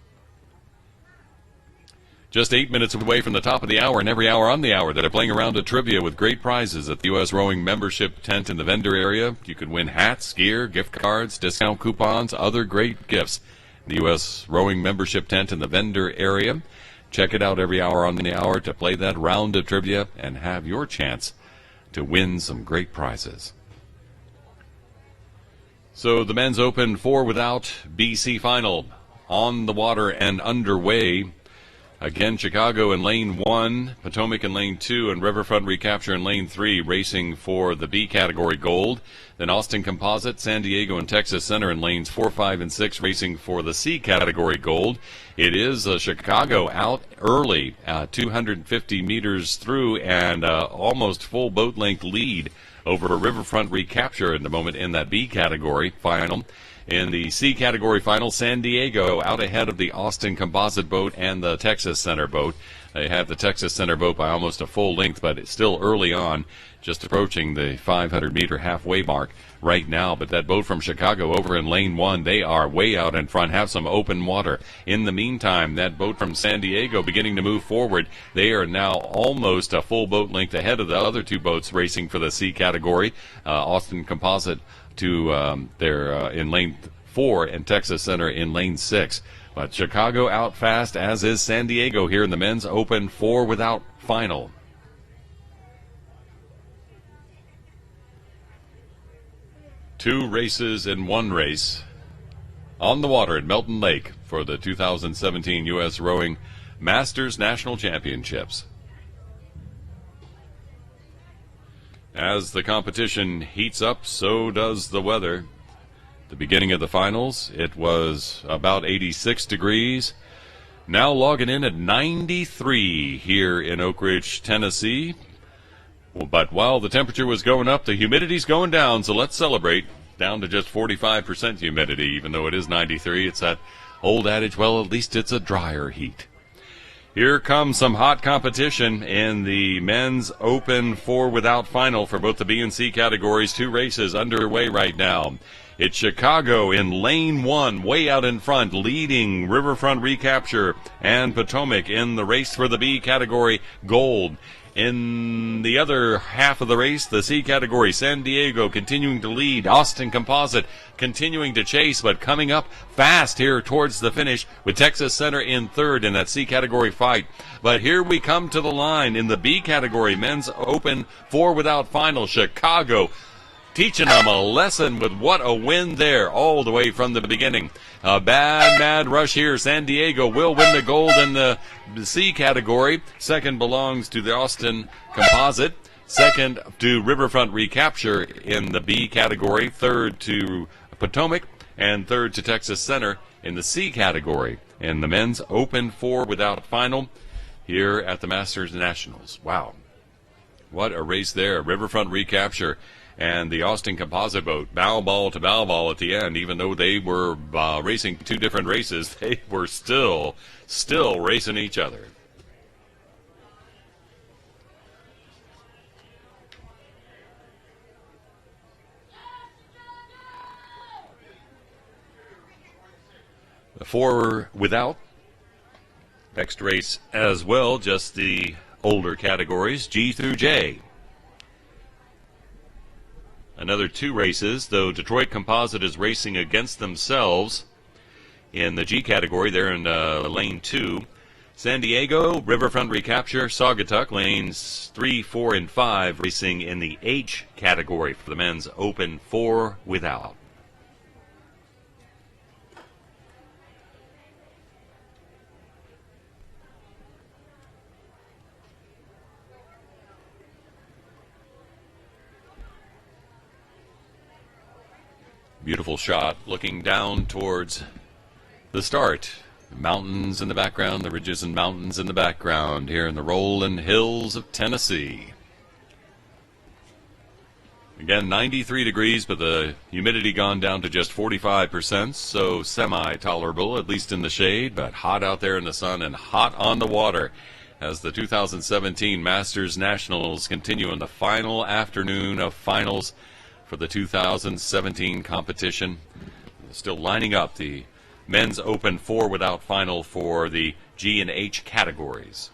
Just 8 minutes away from the top of the hour, and every hour on the hour that are playing around at trivia with great prizes at the USRowing membership tent in the vendor area. You could win hats, gear, gift cards, discount coupons, other great gifts. The USRowing membership tent in the vendor area. Check it out every hour on the hour to play that round of trivia and have your chance to win some great prizes. So the men's open 4 without BC final on the water and underway. Again, Chicago in lane 1, Potomac in lane 2, and Riverfront Recapture in lane 3 racing for the B category gold. Then Austin Composite, San Diego, and Texas Center in lanes 4, 5, and 6 racing for the C category gold. It is Chicago out early, 250 meters through, and almost full boat length lead over Riverfront Recapture at the moment in that B category final. In the C category final, San Diego out ahead of the Austin Composite boat and the Texas Center boat. They have the Texas Center boat by almost a full length, but it's still early on, just approaching the 500-meter halfway mark right now. But that boat from Chicago over in lane 1, they are way out in front, have some open water. In the meantime, that boat from San Diego beginning to move forward. They are now almost a full boat length ahead of the other 2 boats racing for the C category. Austin Composite they're in lane 4 and Texas Center in lane 6. But Chicago out fast, as is San Diego here in the men's open 4 without final. Two races in one race on the water at Melton Lake for the 2017 USRowing Masters National Championships. As the competition heats up, so does the weather. The beginning of the finals, it was about 86 degrees. Now logging in at 93 here in Oak Ridge, Tennessee. But while the temperature was going up, the humidity's going down, so let's celebrate. Down to just 45% humidity, even though it is 93. It's that old adage, well, at least it's a drier heat. Here comes some hot competition in the men's open 4 without final for both the B and C categories. 2 races underway right now. It's Chicago in lane 1, way out in front, leading Riverfront Recapture and Potomac in the race for the B category gold. In the other half of the race, the C category, San Diego continuing to lead. Austin Composite continuing to chase, but coming up fast here towards the finish with Texas Center in 3rd in that C category fight. But here we come to the line in the B category, men's open 4 without final. Chicago teaching them a lesson with what a win there all the way from the beginning. A mad rush here. San Diego will win the gold in the C category. Second belongs to the Austin Composite. Second to Riverfront Recapture in the B category. Third to Potomac. And third to Texas Center in the C category. In the men's open 4 without final here at the Masters Nationals. Wow. What a race there. Riverfront Recapture and the Austin Composite boat, bow ball to bow ball at the end. Even though they were racing 2 different races, they were still racing each other. 4 without. Next race as well, just the older categories, G through J. Another 2 races, though Detroit Composite is racing against themselves in the G category. They're in lane 2. San Diego, Riverfront Recapture, Saugatuck, lanes 3, 4, and 5, racing in the H category for the men's open 4 without. Beautiful shot looking down towards the start. The mountains in the background, the ridges and mountains in the background here in the rolling hills of Tennessee. Again, 93 degrees, but the humidity gone down to just 45%, so semi-tolerable, at least in the shade, but hot out there in the sun and hot on the water as the 2017 Masters Nationals continue in the final afternoon of finals for the 2017 competition. Still lining up the men's open 4 without final for the G and H categories.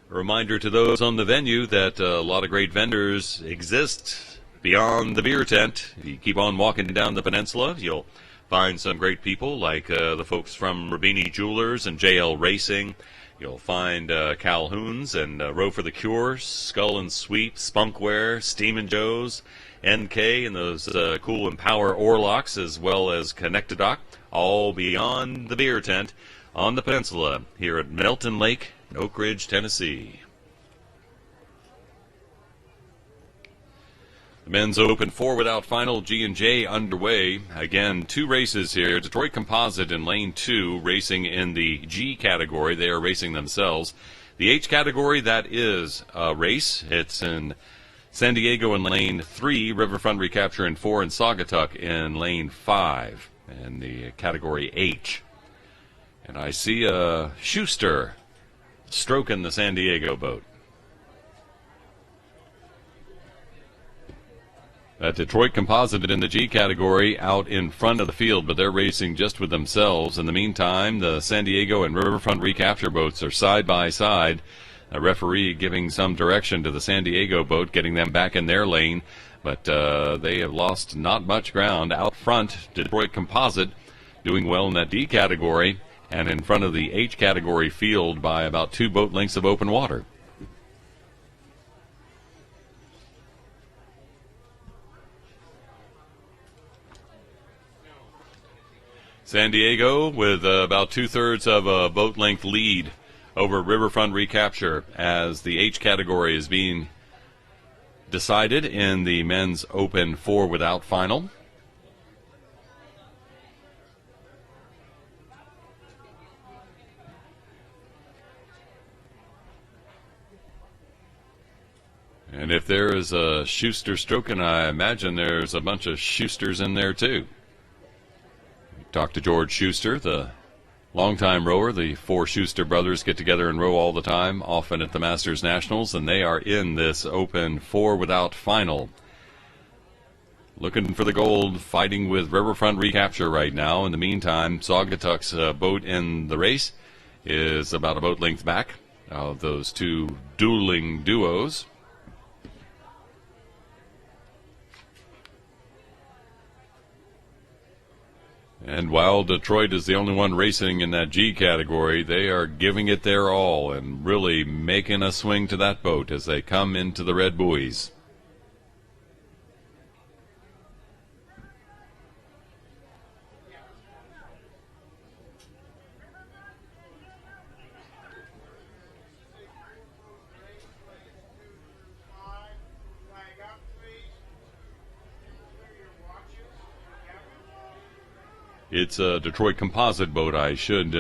A reminder to those on the venue that a lot of great vendors exist beyond the beer tent. You keep on walking down the peninsula, you'll find some great people like the folks from Rubini Jewelers and JL Racing. You'll find Calhoun's and Row for the Cure, Skull and Sweep, Spunkware, Steam and Joe's, NK, and those cool Empower Orlocks, as well as Connectidoc, all beyond the beer tent on the peninsula here at Melton Lake, Oak Ridge, Tennessee. The men's open 4 without final, G&J underway. Again, 2 races here. Detroit Composite in lane 2, racing in the G category. They are racing themselves. The H category, that is a race. It's in San Diego in lane 3, Riverfront Recapture in 4, and Saugatuck in lane 5 in the category H. And I see Schuster stroking the San Diego boat. Detroit Composite in the G category out in front of the field, but they're racing just with themselves. In the meantime, the San Diego and Riverfront Recapture boats are side by side. A referee giving some direction to the San Diego boat, getting them back in their lane, but they have lost not much ground. Out front, Detroit Composite doing well in that D category, and in front of the H category field by about 2 boat lengths of open water. San Diego with about 2/3 of a boat length lead over Riverfront Recapture as the H category is being decided in the men's open 4 without final. And if there is a Schuster stroking, I imagine there's a bunch of Schusters in there too. Talk to George Schuster, the longtime rower. The 4 Schuster brothers get together and row all the time, often at the Masters Nationals, and they are in this open 4 without final. Looking for the gold, fighting with Riverfront Recapture right now. In the meantime, Saugatuck's boat in the race is about a boat length back of those 2 dueling duos. And while Detroit is the only one racing in that G category, they are giving it their all and really making a swing to that boat as they come into the red buoys. It's a Detroit Composite boat, I should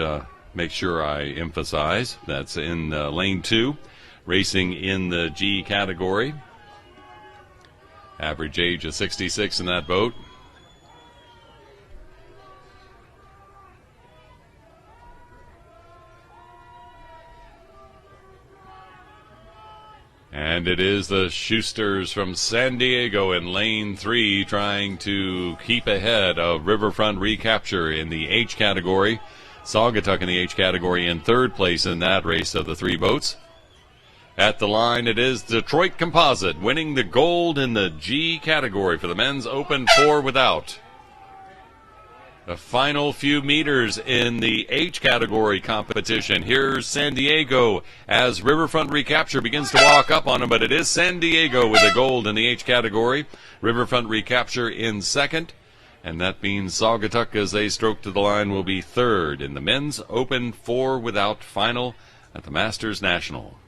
make sure I emphasize. That's in lane 2, racing in the G category. Average age of 66 in that boat. And it is the Schusters from San Diego in lane 3 trying to keep ahead of Riverfront Recapture in the H category. Saugatuck in the H category in third place in that race of the three boats. At the line, it is Detroit Composite winning the gold in the G category for the men's open 4 without. The final few meters in the H category competition. Here's San Diego as Riverfront Recapture begins to walk up on them, but it is San Diego with the gold in the H category. Riverfront Recapture in second, and that means Saugatuck, as they stroke to the line, will be third in the men's open 4 without final at the Masters National.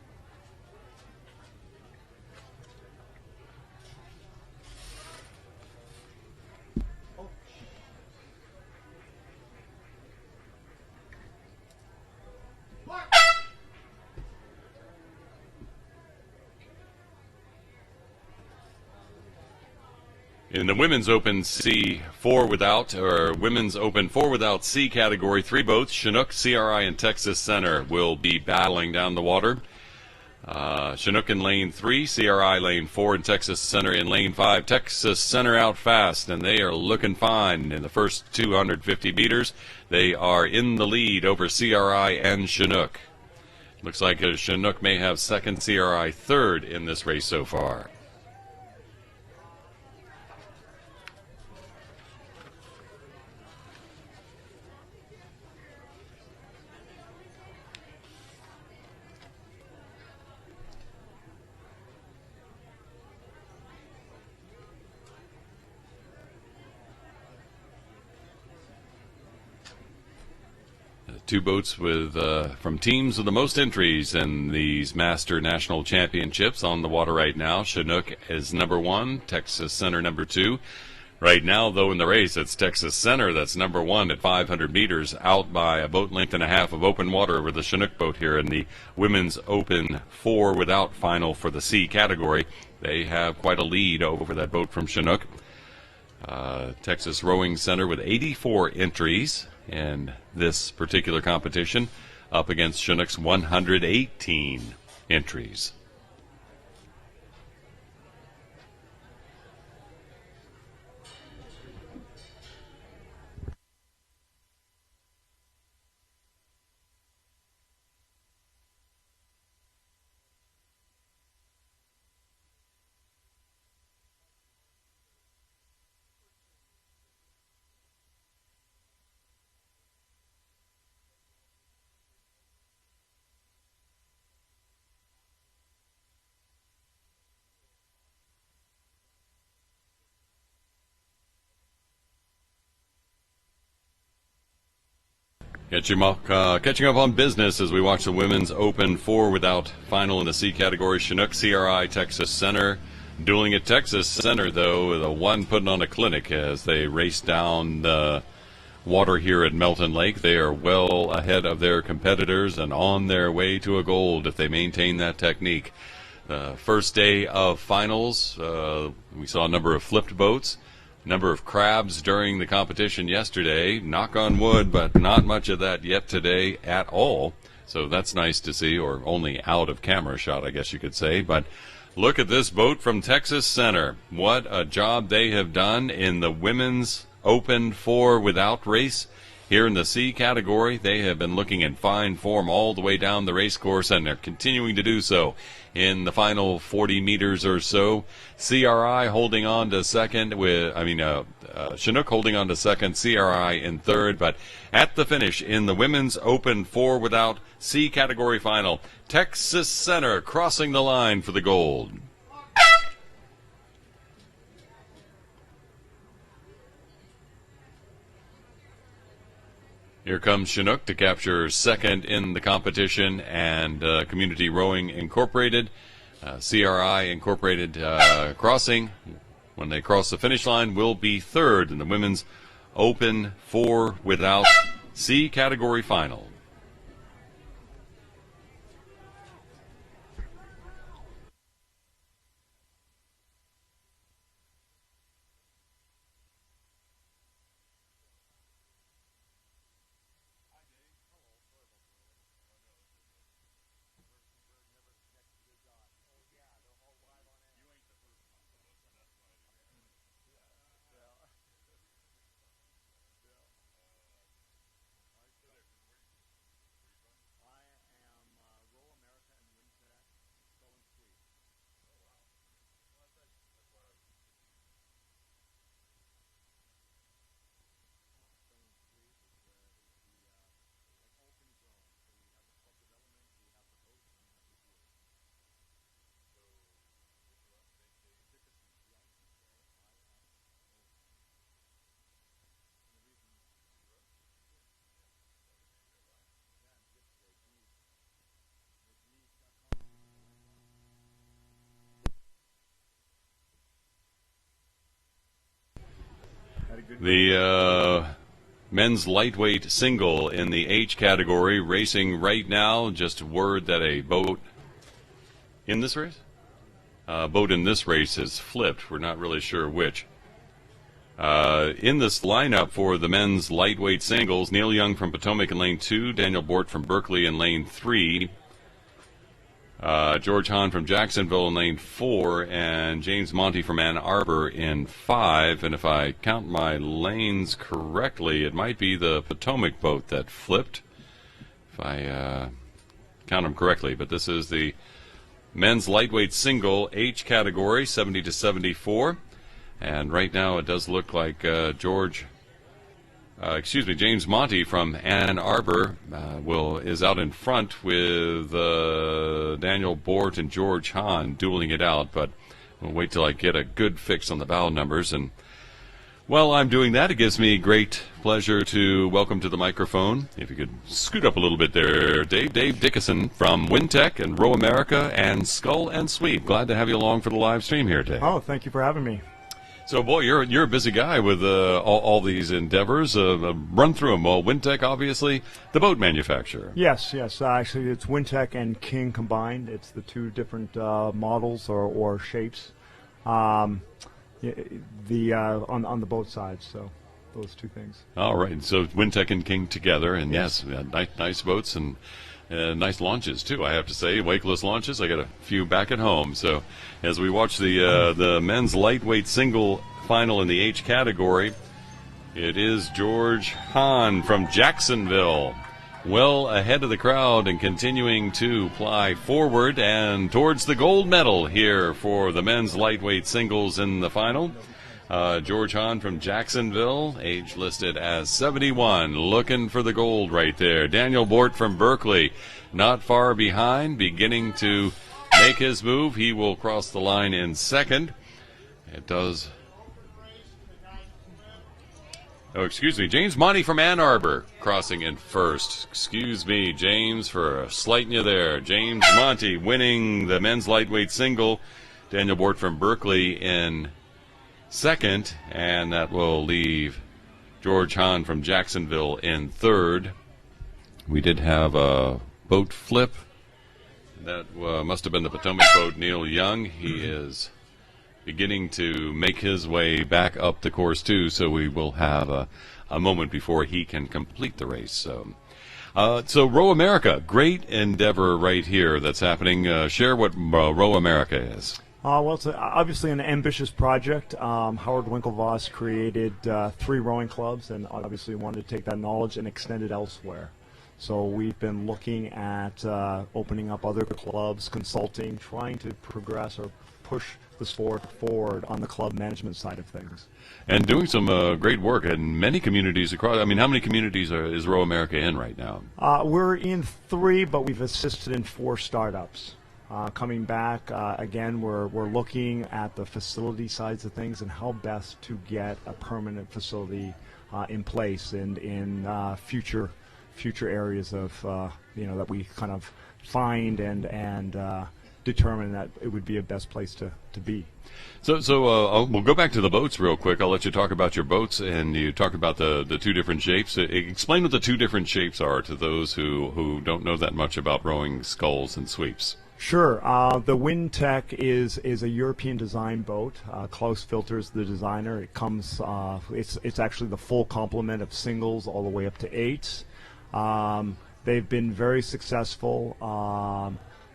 In the Women's Open C4 without, or Women's Open 4 without C category, three boats, Chinook, CRI, and Texas Center will be battling down the water. Chinook in lane 3, CRI lane 4, and Texas Center in lane 5. Texas Center out fast, and they are looking fine in the first 250 meters. They are in the lead over CRI and Chinook. Looks like Chinook may have second, CRI third in this race so far. Two boats with from teams with the most entries in these Master National Championships on the water right now. Chinook is number 1, Texas Center number 2. Right now, though, in the race, it's Texas Center that's number 1 at 500 meters, out by a boat length and a half of open water over the Chinook boat here in the Women's Open 4 without final for the C category. They have quite a lead over that boat from Chinook. Texas Rowing Center with 84 entries in this particular competition, up against Chinook's 118 entries. Catching up on business as we watch the Women's Open 4 without final in the C category. Chinook, CRI, Texas Center. Dueling at Texas Center, though, the one putting on a clinic as they race down the water here at Melton Lake. They are well ahead of their competitors and on their way to a gold if they maintain that technique. First day of finals, we saw a number of flipped boats. Number of crabs during the competition yesterday. Knock on wood, but not much of that yet today at all. So that's nice to see, or only out of camera shot, I guess you could say. But look at this boat from Texas Center. What a job they have done in the Women's Open 4 without race. Here in the C category, they have been looking in fine form all the way down the race course, and they're continuing to do so in the final 40 meters or so. CRI holding on to second Chinook holding on to second, CRI in third, but at the finish in the Women's Open 4 without C category final, Texas Center crossing the line for the gold. Here comes Chinook to capture second in the competition, and Community Rowing Incorporated, CRI Incorporated crossing, when they cross the finish line, will be third in the Women's Open 4 without C category final. The men's lightweight single in the H category racing right now. Just word that a boat in this race? Boat in this race has flipped. We're not really sure which. In this lineup for the men's lightweight singles, Neil Young from Potomac in lane 2, Daniel Bort from Berkeley in lane 3, George Hahn from Jacksonville in lane 4, and James Monty from Ann Arbor in 5. And if I count my lanes correctly, it might be the Potomac boat that flipped, if I count them correctly. But this is the men's lightweight single H category, 70 to 74. And right now it does look like James Monty from Ann Arbor is out in front with Daniel Bort and George Hahn dueling it out. But we'll wait till I get a good fix on the bow numbers. And while I'm doing that, it gives me great pleasure to welcome to the microphone, if you could scoot up a little bit there, Dave Dickinson from WinTech and Row America and Skull and Sweep. Glad to have you along for the live stream here, Dave. Oh, thank you for having me. So, boy, you're a busy guy with all these endeavors. Run through them. Well, WinTech, obviously, the boat manufacturer. Yes. Actually, it's WinTech and King combined. It's the two different models or shapes. On the boat sides. So, those two things. All right. So, WinTech and King together, and yes, nice boats and nice launches too. I have to say, wakeless launches. I got a few back at home. So, as we watch the men's lightweight single final in the H category, it is George Hahn from Jacksonville, well ahead of the crowd and continuing to ply forward and towards the gold medal here for the men's lightweight singles in the final. George Hahn from Jacksonville, age listed as 71, looking for the gold right there. Daniel Bort from Berkeley, not far behind, beginning to make his move. He will cross the line in second. It does. Oh, excuse me. James Monty from Ann Arbor crossing in first. Excuse me, James, for slighting you there. James Monty winning the men's lightweight single. Daniel Bort from Berkeley in second, and that will leave George Hahn from Jacksonville in third. We did have a boat flip. That must have been the Potomac boat, Neil Young. He is beginning to make his way back up the course, too, so we will have a moment before he can complete the race. So Row America, great endeavor right here that's happening. Share what Row America is. Well, it's obviously an ambitious project. Howard Winklevoss created 3 rowing clubs and obviously wanted to take that knowledge and extend it elsewhere. So we've been looking at opening up other clubs, consulting, trying to progress or push the sport forward on the club management side of things. And doing some great work in many communities across. I mean, how many communities is Row America in right now? We're in 3, but we've assisted in 4 startups. Coming back, again, we're looking at the facility sides of things and how best to get a permanent facility in place and in future areas of that we kind of find and determine that it would be a best place to be. So we'll go back to the boats real quick. I'll let you talk about your boats, and you talk about the 2 different shapes. Explain what the 2 different shapes are to those who don't know that much about rowing sculls and sweeps. Sure. The WinTech is a European design boat. Klaus Filter's the designer. It comes. It's actually the full complement of singles all the way up to 8s. They've been very successful.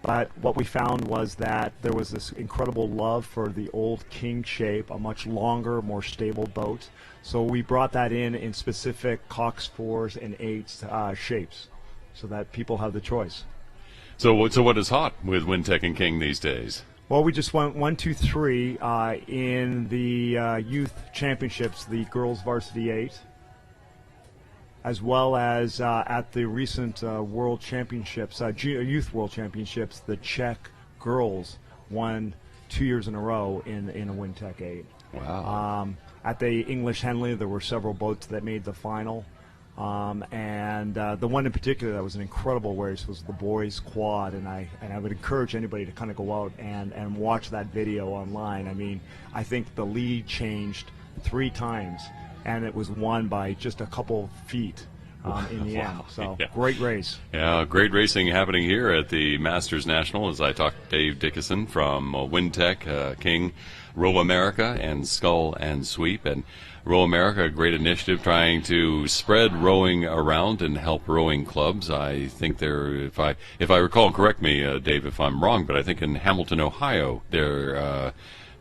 But what we found was that there was this incredible love for the old King shape, a much longer, more stable boat. So we brought that in specific Cox 4s and 8s shapes, so that people have the choice. So what is hot with WinTech and King these days? Well, we just went 1, 2, 3 in the youth championships, the girls varsity 8, as well as at the recent world championships, youth world championships. The Czech girls won 2 years in a row in a WinTech 8. Wow! At the English Henley, there were several boats that made the final. And the one in particular that was an incredible race was the boys quad, and I would encourage anybody to kind of go out and watch that video online. I mean, I think the lead changed 3 times and it was won by just a couple feet in the end. So great race. Yeah, great racing happening here at the Masters National as I talk to Dave Dickinson from WinTech, King, Row America, and Skull and Sweep. And Row America, a great initiative trying to spread rowing around and help rowing clubs. I think they're, if I recall, correct me, Dave, if I'm wrong, but I think in Hamilton, Ohio, there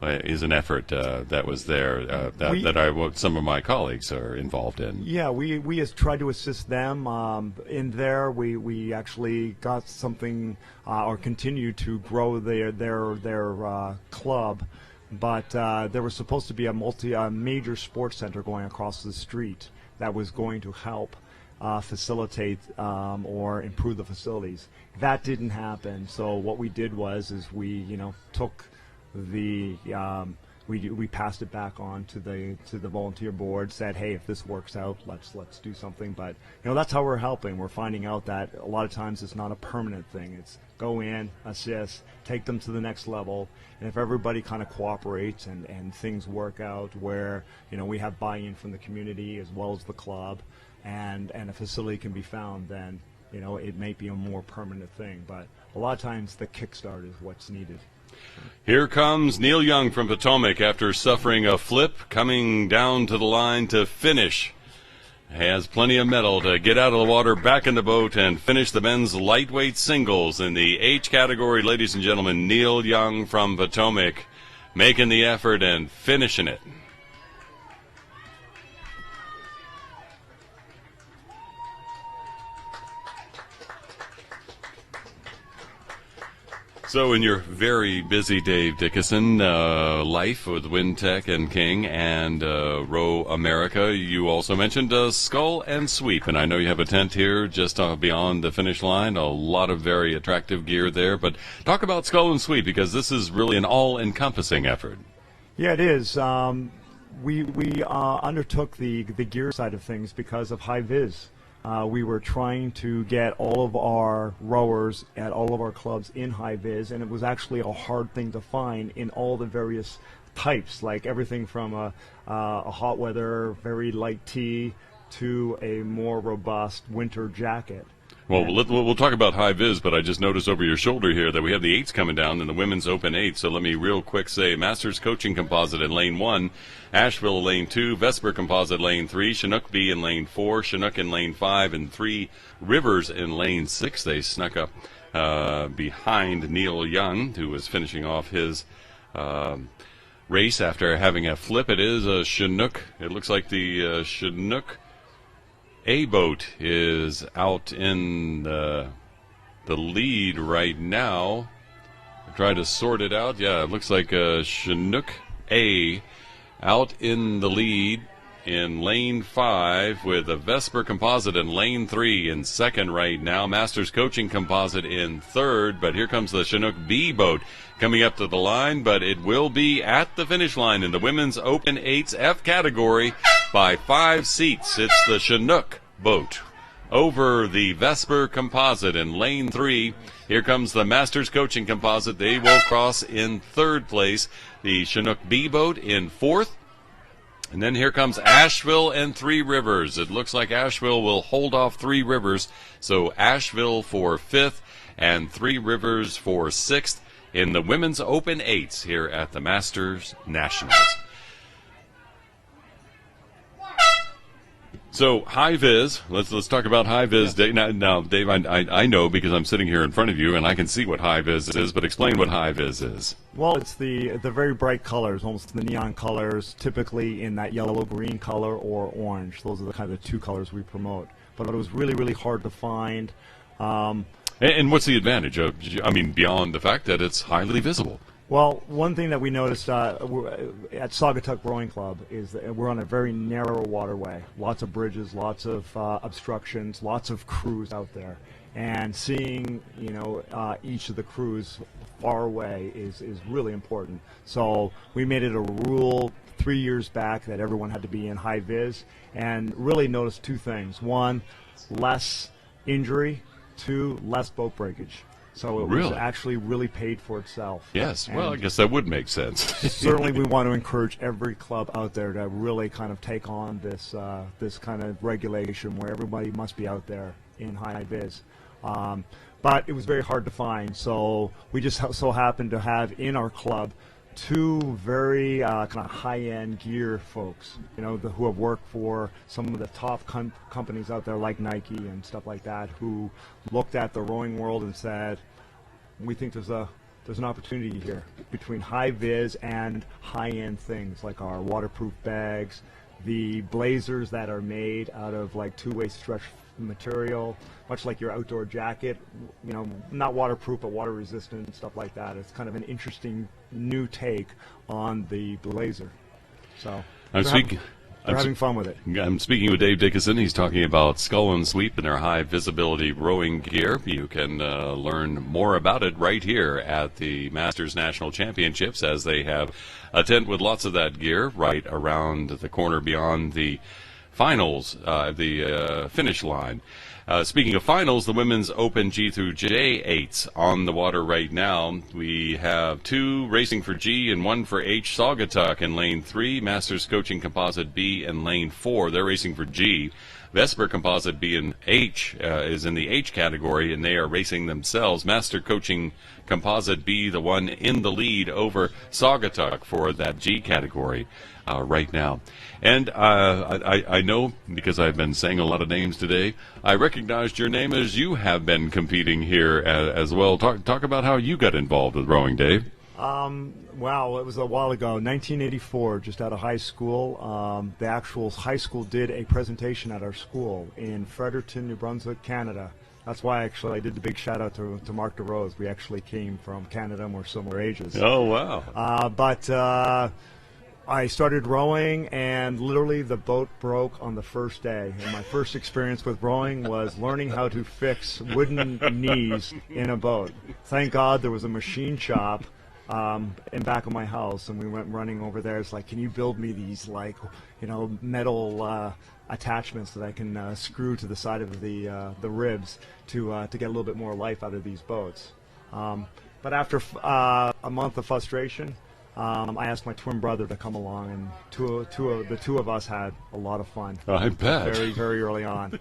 is an effort that was there that some of my colleagues are involved in. Yeah, we has tried to assist them in there. We actually got something or continue to grow their club, but there was supposed to be a major sports center going across the street that was going to help facilitate or improve the facilities. That didn't happen. So what we did was we took the we passed it back on to the volunteer board, said, hey, if this works out, let's do something. But that's how we're helping. We're finding out that a lot of times it's not a permanent thing. It's go in, assist, take them to the next level, and if everybody kind of cooperates and things work out where we have buy-in from the community as well as the club, and a facility can be found, then it may be a more permanent thing. But a lot of times the kickstart is what's needed. Here comes Neil Young from Potomac after suffering a flip, coming down to the line to finish. Has plenty of mettle to get out of the water, back in the boat, and finish the men's lightweight singles in the H category. Ladies and gentlemen, Neil Young from Potomac making the effort and finishing it. So in your very busy Dave Dickinson life with WinTech and King and Row America, you also mentioned Skull and Sweep, and I know you have a tent here just beyond the finish line, a lot of very attractive gear there, but talk about Skull and Sweep because this is really an all-encompassing effort. Yeah, it is. We undertook the gear side of things because of high vis. We were trying to get all of our rowers at all of our clubs in high vis, and it was actually a hard thing to find in all the various types, like everything from a hot weather, very light tee to a more robust winter jacket. Well, we'll talk about high vis, but I just noticed over your shoulder here that we have the 8s coming down in the women's open 8. So let me real quick say Masters Coaching Composite in lane 1, Asheville lane 2, Vesper Composite lane 3, Chinook B in lane 4, Chinook in lane 5, and 3 Rivers in lane 6. They snuck up behind Neil Young, who was finishing off his race after having a flip. It is a Chinook. It looks like the Chinook A boat is out in the lead right now. Try to sort it out. Yeah, it looks like Chinook A out in the lead in lane 5 with a Vesper Composite in lane 3 in second right now. Masters Coaching Composite in third, but here comes the Chinook B boat coming up to the line, but it will be at the finish line in the Women's Open 8's F category by 5 seats. It's the Chinook boat over the Vesper Composite in lane 3. Here comes the Masters Coaching Composite. They will cross in third place. The Chinook B boat in fourth. And then here comes Asheville and 3 Rivers. It looks like Asheville will hold off 3 Rivers. So Asheville for 5th and 3 Rivers for 6th in the Women's Open 8s here at the Masters Nationals. So high vis, let's talk about high vis. Yeah. Now, Dave, I know because I'm sitting here in front of you and I can see what high vis is, but explain what high vis is. Well, it's the very bright colors, almost the neon colors, typically in that yellow-green color or orange. Those are the kind of 2 colors we promote. But it was really, really hard to find. And what's the advantage of, beyond the fact that it's highly visible? Well, one thing that we noticed at Saugatuck Rowing Club is that we're on a very narrow waterway. Lots of bridges, lots of obstructions, lots of crews out there. And seeing, each of the crews far away is really important. So we made it a rule 3 years back that everyone had to be in high vis, and really noticed 2 things. 1, less injury. 2, less boat breakage. So it was Really? actually really paid for itself. Yes. Well, I And guess that would make sense. certainly we want to encourage every club out there to really kind of take on this this kind of regulation where everybody must be out there in high vis. But it was very hard to find, so we just so happened to have in our club two very kind of high-end gear folks, who have worked for some of the top companies out there like Nike and stuff like that, who looked at the rowing world and said, we think there's an opportunity here between high vis and high-end things like our waterproof bags, the blazers that are made out of like two-way stretch material, much like your outdoor jacket, not waterproof but water resistant, stuff like that. It's kind of an interesting new take on the blazer. So I'm having fun with it. I'm speaking with Dave Dickinson. He's talking about Skull and Sweep and their high visibility rowing gear. You can learn more about it right here at the Masters National Championships, as they have a tent with lots of that gear right around the corner beyond the finals, the finish line. Speaking of finals, the Women's Open G through J 8s on the water right now. We have 2 racing for G and 1 for H. Saugatuck in lane 3, Masters Coaching Composite B in lane 4. They're racing for G. Vesper Composite B and H is in the H category, and they are racing themselves. Master Coaching Composite B, the one in the lead over Saugatuck for that G category right now. And I know, because I've been saying a lot of names today, I recognized your name as you have been competing here as well. Talk about how you got involved with rowing, Dave. Wow, it was a while ago, 1984, just out of high school. The actual high school did a presentation at our school in Fredericton, New Brunswick, Canada. That's why actually I did the big shout out to Mark DeRose. We actually came from Canada and we're similar ages. Oh, wow. But I started rowing, and literally the boat broke on the first day. And my first experience with rowing was learning how to fix wooden knees in a boat. Thank God there was a machine shop in back of my house, and we went running over there. It's like, can you build me these metal attachments that I can screw to the side of the ribs to get a little bit more life out of these boats. But after a month of frustration, I asked my twin brother to come along, and the two of us had a lot of fun. I bet. Very, very early on.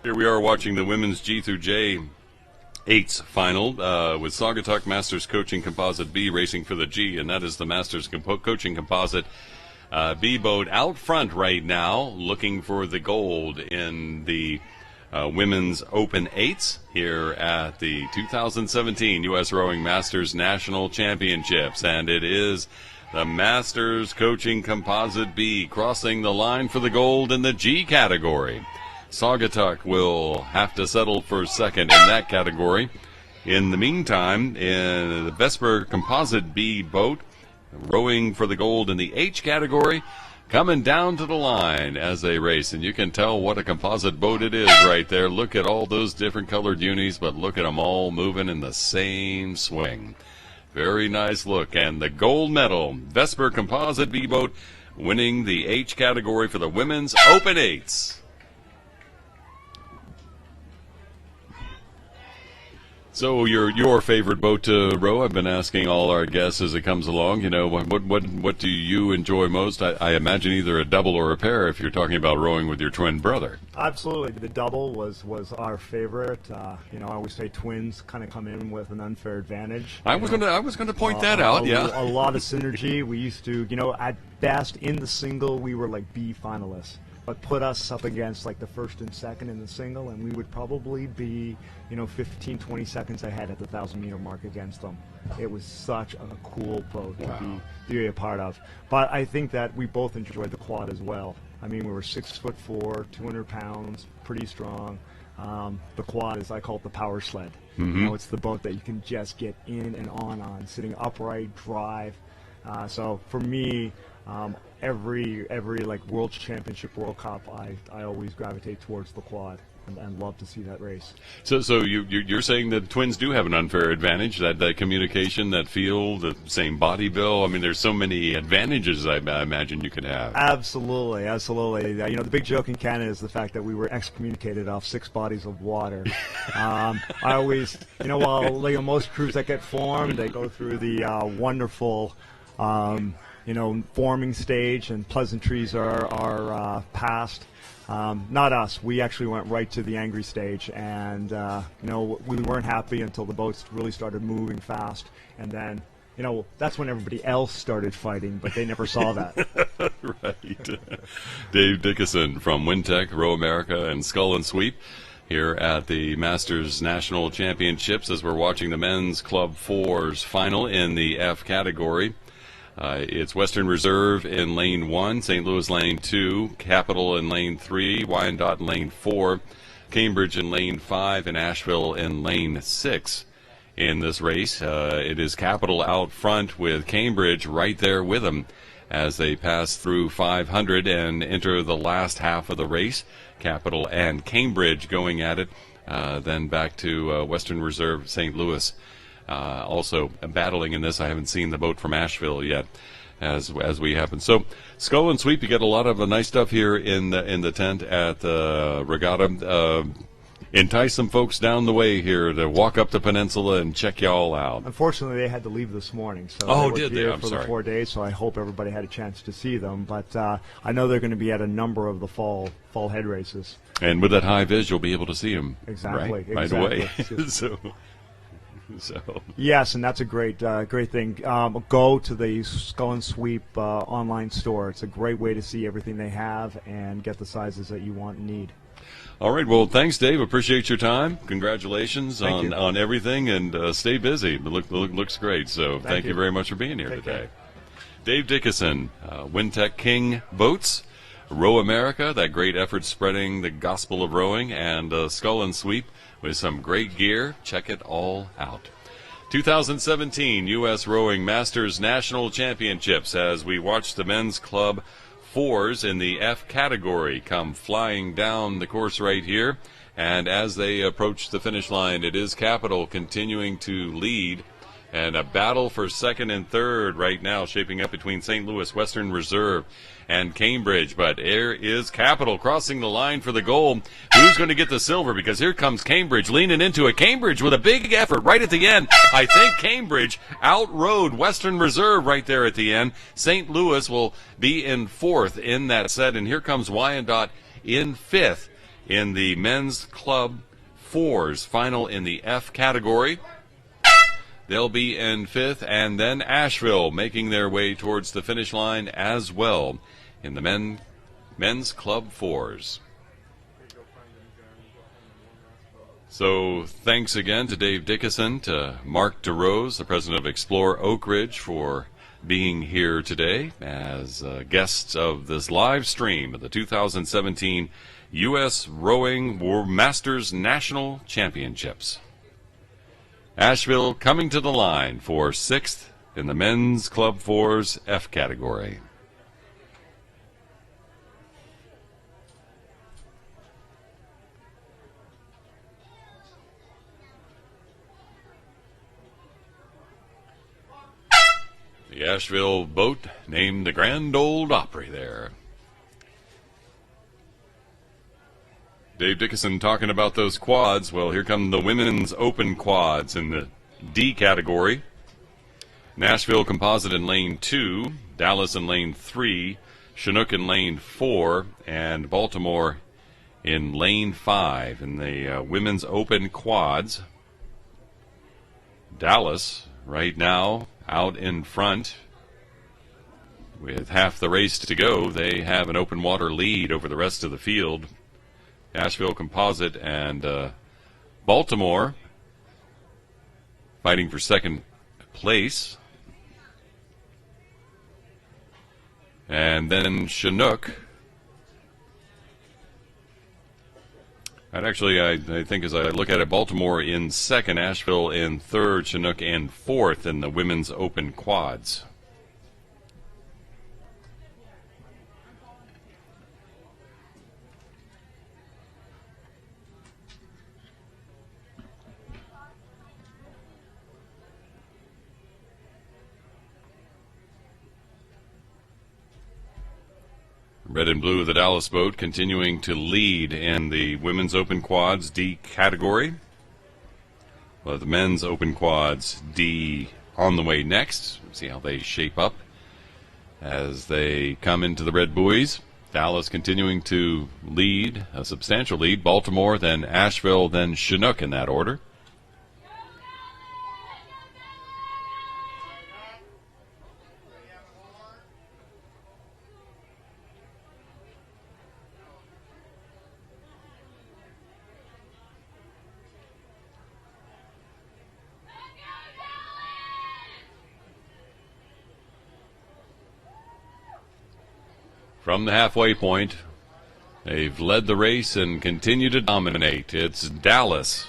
Here we are watching the women's G through J 8s final with Saugatuck Masters Coaching Composite B racing for the G, and that is the Masters Coaching Composite B boat out front right now, looking for the gold in the Women's Open 8s here at the 2017 U.S. Rowing Masters National Championships. And it is the Masters Coaching Composite B crossing the line for the gold in the G category. Saugatuck will have to settle for second in that category. In the meantime, in the Vesper Composite B boat, rowing for the gold in the H category, coming down to the line as they race, and you can tell what a composite boat it is right there. Look at all those different colored unis, but look at them all moving in the same swing. Very nice look, and the gold medal, Vesper Composite B boat, winning the H category for the Women's Open 8s. So your favorite boat to row? I've been asking all our guests as it comes along. What do you enjoy most? I imagine either a double or a pair if you're talking about rowing with your twin brother. Absolutely, the double was our favorite. I always say twins kind of come in with an unfair advantage. I was gonna point that out. Yeah, a lot of synergy. We used to, at best in the single we were like B finalists. But put us up against like the first and second in the single, and we would probably be, 15, 20 seconds ahead at the 1,000-meter mark against them. It was such a cool boat to be a part of. But I think that we both enjoyed the quad as well. I mean, we were 6'4", 200 pounds, pretty strong. The quad is, I call it the power sled. Mm-hmm. It's the boat that you can just get in and on, sitting upright, drive. So for me, every like World Championship, World Cup, I always gravitate towards the quad. and love to see that race. So you're saying that twins do have an unfair advantage, that communication, that feel, the same body bill. I mean, there's so many advantages I imagine you could have. Absolutely. The big joke in Canada is the fact that we were excommunicated off 6 bodies of water. I always, while most crews that get formed, they go through the wonderful, forming stage, and pleasantries are passed. Not us. We actually went right to the angry stage, and we weren't happy until the boats really started moving fast, and then that's when everybody else started fighting, but they never saw that. Right. Dave Dickinson from Wintech, Row America, and Skull and Sweep here at the Masters National Championships as we're watching the men's Club 4's final in the F category. It's Western Reserve in lane 1, St. Louis lane 2, Capital in lane 3, Wyandotte in lane 4, Cambridge in lane 5, and Asheville in lane 6 in this race. It is Capital out front with Cambridge right there with them as they pass through 500 and enter the last half of the race. Capital and Cambridge going at it, then back to Western Reserve St. Louis. Also battling in this. I haven't seen the boat from Asheville yet as we happen. So Skull and Sweep, you get a lot of nice stuff here in the tent at the regatta. Entice some folks down the way here to walk up the peninsula and check y'all out. Unfortunately, they had to leave this morning, so did they? I'm for sorry. the 4 days. So I hope everybody had a chance to see them. But I know they're going to be at a number of the fall head races. And with that high vis, you'll be able to see them right away. So yes, and that's a great thing. Go to the Skull and Sweep online store. It's a great way to see everything they have and get the sizes that you want and need. All right. Well, thanks, Dave. Appreciate your time. Congratulations on everything, and stay busy. It looks great. So thank you very much for being here today. Dave Dickinson, Wintech King Boats, Row America, that great effort spreading the gospel of rowing, and Skull and Sweep with some great gear. Check it all out. 2017 U.S. Rowing Masters National Championships as we watch the men's Club 4s in the F category come flying down the course right here. And as they approach the finish line, it is Capital continuing to lead. And a battle for second and third right now shaping up between St. Louis, Western Reserve, and Cambridge. But there is Capital crossing the line for the gold. Who's going to get the silver? Because here comes Cambridge leaning into it. Cambridge with a big effort right at the end. I think Cambridge outrode Western Reserve right there at the end. St. Louis will be in fourth in that set. And here comes Wyandotte in fifth in the men's Club 4's final in the F category. They'll be in fifth, and then Asheville making their way towards the finish line as well in the men's Club 4s. So thanks again to Dave Dickinson, to Mark DeRose, the president of Explore Oak Ridge, for being here today as guests of this live stream of the 2017 U.S. Rowing Masters National Championships. Asheville coming to the line for sixth in the men's Club 4's F category. The Asheville boat named the Grand Ole Opry there. Dave Dickinson talking about those quads. Well, here come the women's open quads in the D category. Nashville Composite in lane 2, Dallas in lane 3, Chinook in lane 4, and Baltimore in lane 5 in the women's open quads. Dallas right now out in front with half the race to go. They have an open water lead over the rest of the field. Asheville Composite and Baltimore fighting for second place. And then Chinook. And actually, I think as I look at it, Baltimore in second, Asheville in third, Chinook in fourth in the women's open quads. Red and blue, the Dallas boat, continuing to lead in the women's open quads D category. Well, the men's open quads D on the way next. See how they shape up as they come into the red buoys. Dallas continuing to lead, a substantial lead. Baltimore, then Asheville, then Chinook in that order. From the halfway point, they've led the race and continue to dominate. It's Dallas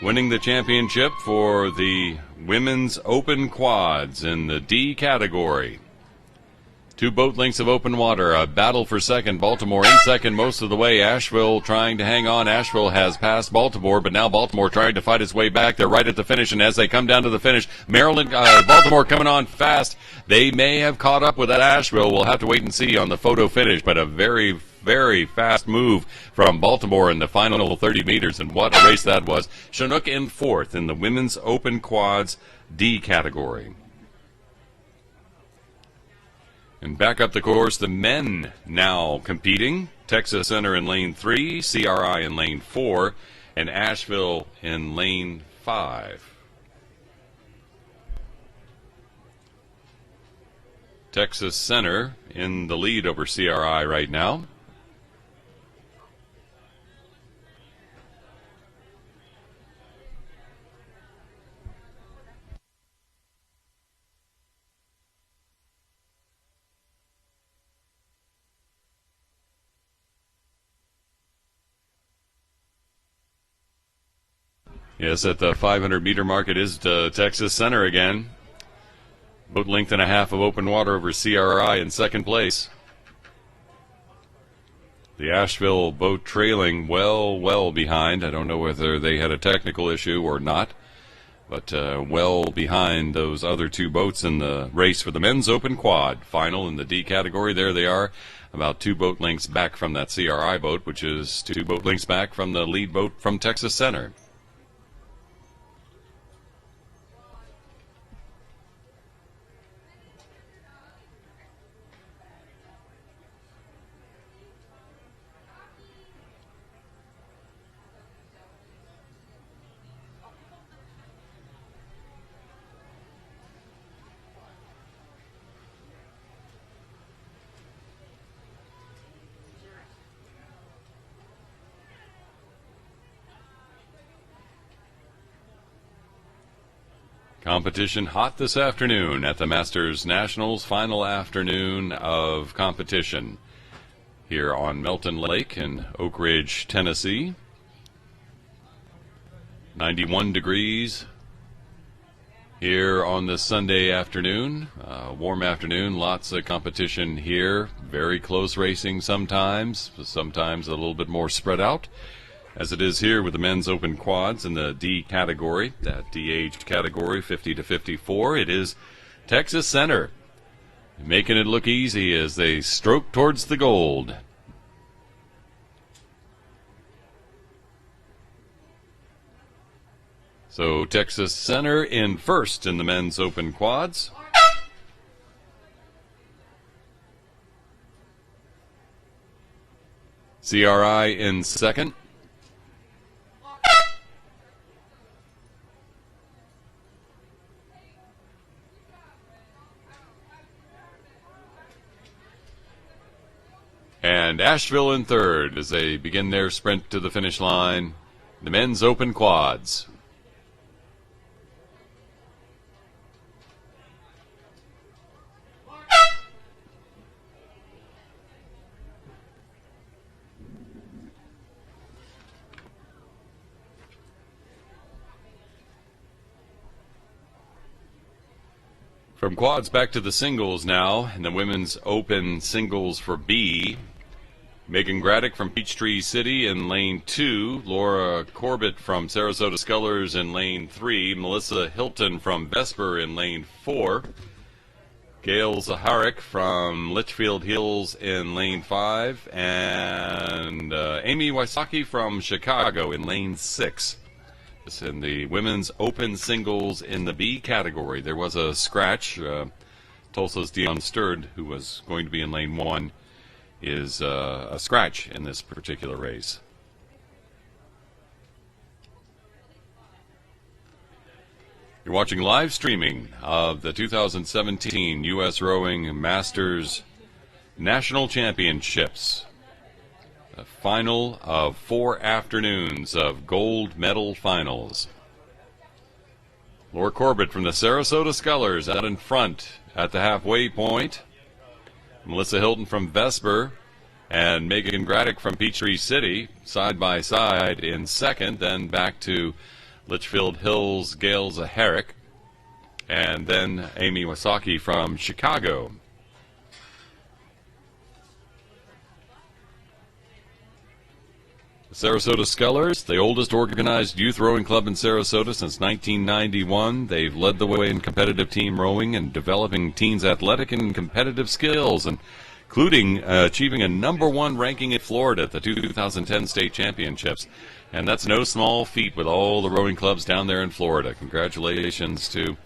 winning the championship for the women's open quads in the D category. 2 boat lengths of open water, a battle for second. Baltimore in second most of the way. Asheville trying to hang on. Asheville has passed Baltimore, but now Baltimore trying to fight its way back. They're right at the finish, and as they come down to the finish, Baltimore coming on fast. They may have caught up with that Asheville. We'll have to wait and see on the photo finish, but a very, very fast move from Baltimore in the final 30 meters, and what a race that was. Chinook in fourth in the women's open quads D category. And back up the course, the men now competing. Texas Center in lane 3, CRI in lane 4, and Asheville in lane 5. Texas Center in the lead over CRI right now. Yes, at the 500-meter mark, it is Texas Center again. Boat length and a half of open water over CRI in second place. The Asheville boat trailing well behind. I don't know whether they had a technical issue or not, but well behind those other 2 boats in the race for the men's open quad final in the D category. There they are, about 2 boat lengths back from that CRI boat, which is 2 boat lengths back from the lead boat from Texas Center. Competition hot this afternoon at the Masters Nationals, final afternoon of competition here on Melton Lake in Oak Ridge, Tennessee. 91 degrees here on this Sunday afternoon. Warm afternoon, lots of competition here. Very close racing sometimes a little bit more spread out, as it is here with the men's open quads in the D category, that D-aged category, 50 to 54. It is Texas Center making it look easy as they stroke towards the gold. So Texas Center in first in the men's open quads. CRI in second. And Asheville in third as they begin their sprint to the finish line. The men's open quads. From quads back to the singles now, in the women's open singles for B. Megan Graddick from Peachtree City in lane 2. Laura Corbett from Sarasota Scullers in lane 3. Melissa Hilton from Vesper in lane 4. Gail Zaharik from Litchfield Hills in lane 5, and Amy Wysocki from Chicago in lane 6. This in the women's open singles in the B category. There was a scratch. Tulsa's Dion Sturd, who was going to be in lane 1, is a scratch in this particular race. You're watching live streaming of the 2017 U.S. Rowing Masters National Championships. The final of 4 afternoons of gold medal finals. Laura Corbett from the Sarasota Scullers out in front at the halfway point. Melissa Hilton from Vesper and Megan Graddick from Peachtree City side by side in second. Then back to Litchfield Hills' Gail Zaharik, and then Amy Wysocki from Chicago. The Sarasota Scullers, the oldest organized youth rowing club in Sarasota since 1991. They've led the way in competitive team rowing and developing teens' athletic and competitive skills, including achieving a #1 ranking in Florida at the 2010 state championships. And that's no small feat with all the rowing clubs down there in Florida. Congratulations to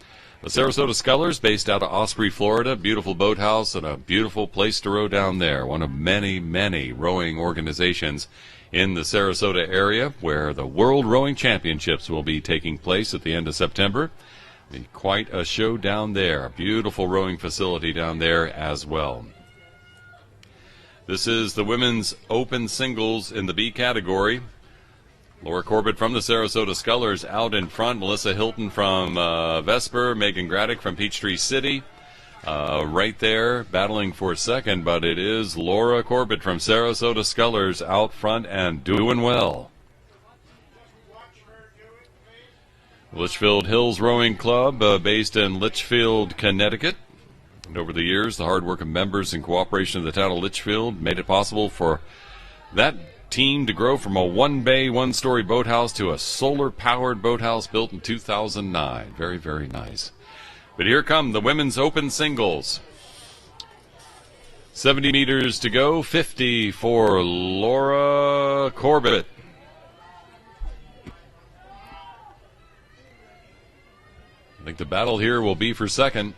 the Sarasota Scullers, based out of Osprey, Florida. Beautiful boathouse and a beautiful place to row down there. One of many, many rowing organizations in the Sarasota area, where the World Rowing Championships will be taking place at the end of September. Be quite a show down there. A beautiful rowing facility down there as well. This is the women's open singles in the B category. Laura Corbett from the Sarasota Scullers out in front. Melissa Hilton from Vesper. Megan Graddick from Peachtree City. Right there battling for second, but it is Laura Corbett from Sarasota Scullers out front and doing well. Litchfield Hills Rowing Club, based in Litchfield, Connecticut. And over the years, the hard work of members and cooperation of the town of Litchfield made it possible for that team to grow from a one-bay, one-story boathouse to a solar-powered boathouse built in 2009. Very, very nice. But here come the women's open singles. 70 meters to go, 50 for Laura Corbett. I think the battle here will be for second,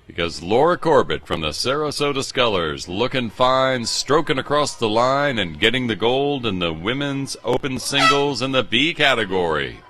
because Laura Corbett from the Sarasota Scullers looking fine, stroking across the line and getting the gold in the women's open singles in the B category.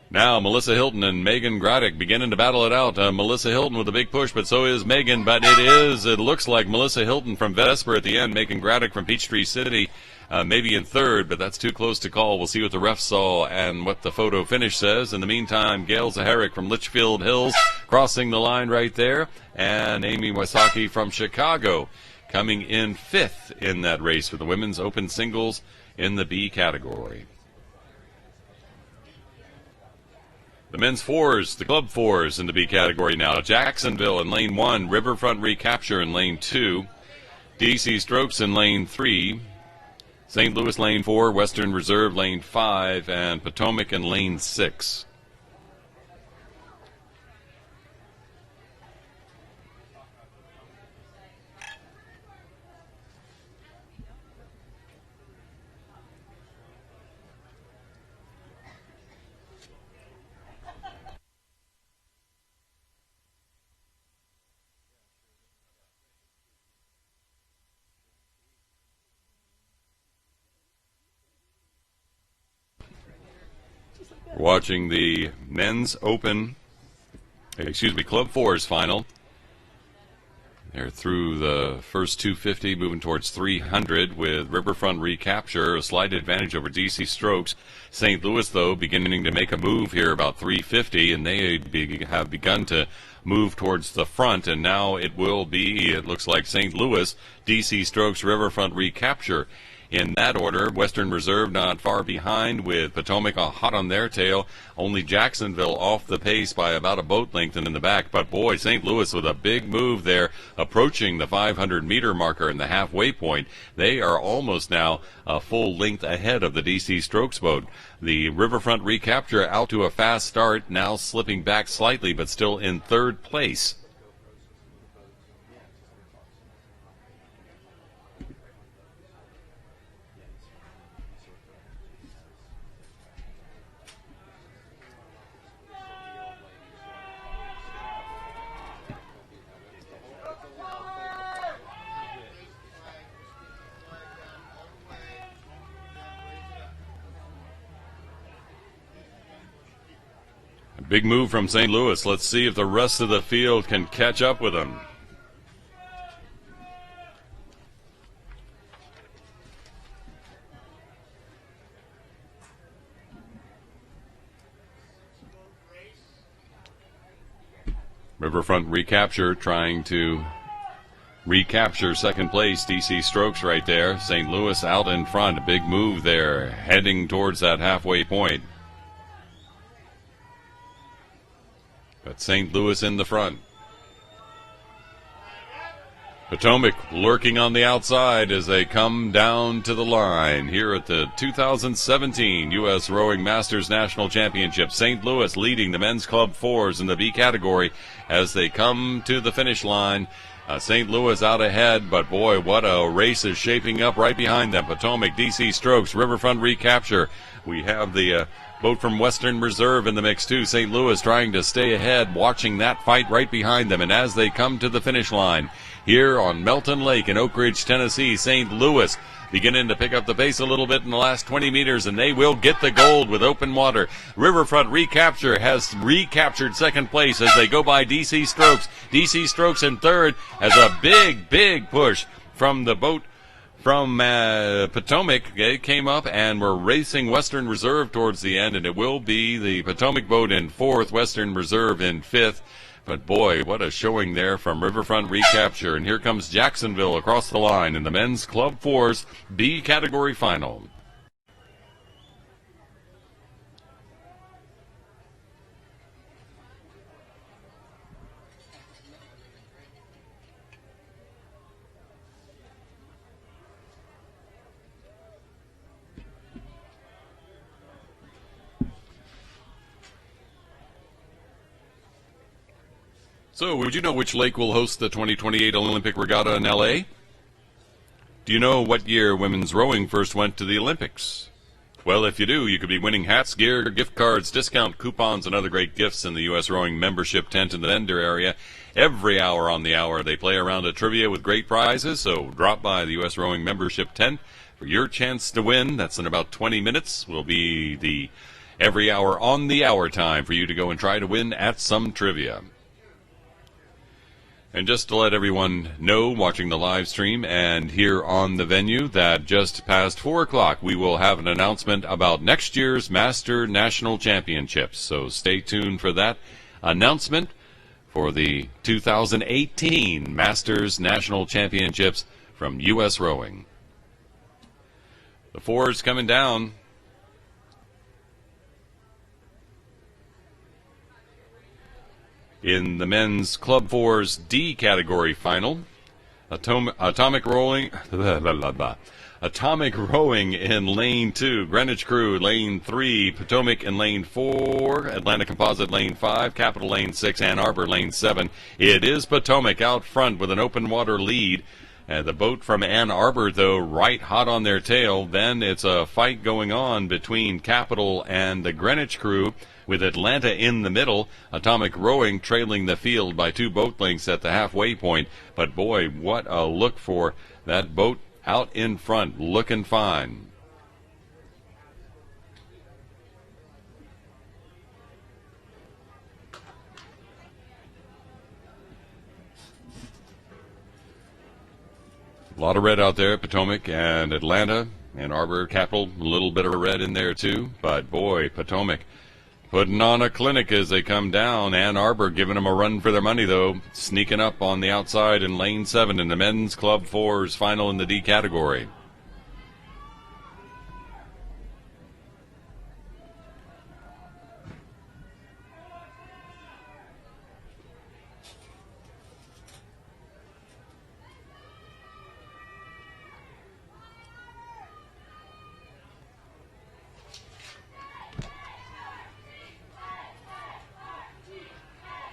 Now Melissa Hilton and Megan Graddick beginning to battle it out. Melissa Hilton with a big push, but so is Megan. But it looks like Melissa Hilton from Vesper at the end, Megan Graddick from Peachtree City, maybe in third, but that's too close to call. We'll see what the refs saw and what the photo finish says. In the meantime, Gail Zaharik from Litchfield Hills crossing the line right there, and Amy Wysocki from Chicago coming in fifth in that race for the women's open singles in the B category. The men's fours, the club fours in the B category now. Jacksonville in lane 1, Riverfront Recapture in lane 2, DC Strokes in lane 3, St. Louis lane 4, Western Reserve lane 5, and Potomac in lane 6. We're watching the men's open, Club 4's final. They're through the first 250, moving towards 300 with Riverfront Recapture, a slight advantage over DC Strokes. St. Louis, though, beginning to make a move here about 350, and they have begun to move towards the front, and now it looks like St. Louis, DC Strokes, Riverfront Recapture. in that order. Western Reserve not far behind with Potomac hot on their tail. Only Jacksonville off the pace by about a boat length and in the back. But boy, St. Louis with a big move there, approaching the 500-meter marker in the halfway point. They are almost now a full length ahead of the DC Strokes boat. The Riverfront Recapture out to a fast start, now slipping back slightly, but still in third place. Big move from St. Louis. Let's see if the rest of the field can catch up with them. Riverfront Recapture trying to recapture second place. DC Strokes right there. St. Louis out in front. A big move there, heading towards that halfway point. But St. Louis in the front. Potomac lurking on the outside as they come down to the line here at the 2017 U.S. Rowing Masters National Championship. St. Louis leading the men's club fours in the B category as they come to the finish line. St. Louis out ahead, but boy, what a race is shaping up right behind them. Potomac, DC Strokes, Riverfront Recapture. We have the boat from Western Reserve in the mix too. St. Louis trying to stay ahead, watching that fight right behind them. And as they come to the finish line here on Melton Lake in Oak Ridge, Tennessee, St. Louis beginning to pick up the pace a little bit in the last 20 meters, and they will get the gold with open water. Riverfront Recapture has recaptured second place as they go by DC Strokes. DC Strokes in third as a big push from the boat from Potomac. They came up and were racing Western Reserve towards the end, and it will be the Potomac boat in fourth, Western Reserve in fifth. But boy, what a showing there from Riverfront Recapture. And here comes Jacksonville across the line in the men's Club Fours B category final. So, would you know which lake will host the 2028 Olympic Regatta in L.A.? Do you know what year women's rowing first went to the Olympics? Well, if you do, you could be winning hats, gear, gift cards, discount coupons, and other great gifts in the U.S. Rowing membership tent in the vendor area. Every hour on the hour, they play around a trivia with great prizes, so drop by the U.S. Rowing membership tent for your chance to win. That's in about 20 minutes. Will be the every hour on the hour time for you to go and try to win at some trivia. And just to let everyone know watching the live stream and here on the venue that just past 4 o'clock we will have an announcement about next year's Master National Championships. So stay tuned for that announcement for the 2018 Masters National Championships from U.S. Rowing. The fours coming down. In the men's Club Fours D category final, Atomic Rowing in lane 2, Greenwich Crew lane 3, Potomac in lane 4, Atlanta Composite lane 5, Capital lane 6, Ann Arbor lane 7. It is Potomac out front with an open water lead. The boat from Ann Arbor, though, right hot on their tail. Then it's a fight going on between Capital and the Greenwich Crew, with Atlanta in the middle. Atomic Rowing trailing the field by 2 boat lengths at the halfway point. But boy, what a look for that boat out in front, looking fine. A lot of red out there at Potomac and Atlanta. Ann Arbor, Capital, a little bit of a red in there too. But boy, Potomac putting on a clinic as they come down. Ann Arbor giving them a run for their money, though, sneaking up on the outside in lane 7 in the men's Club Fours final in the D category.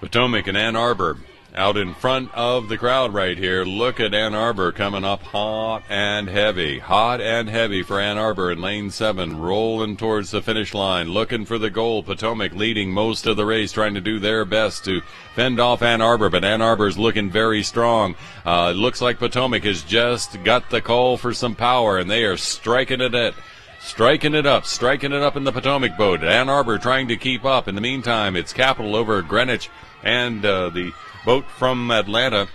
Potomac and Ann Arbor out in front of the crowd right here. Look at Ann Arbor coming up hot and heavy. Hot and heavy for Ann Arbor in lane 7, rolling towards the finish line, looking for the goal. Potomac leading most of the race, trying to do their best to fend off Ann Arbor, but Ann Arbor's looking very strong. It looks like Potomac has just got the call for some power, and they are striking it up in the Potomac boat. Ann Arbor trying to keep up. In the meantime, it's Capital over Greenwich and the boat from Atlanta.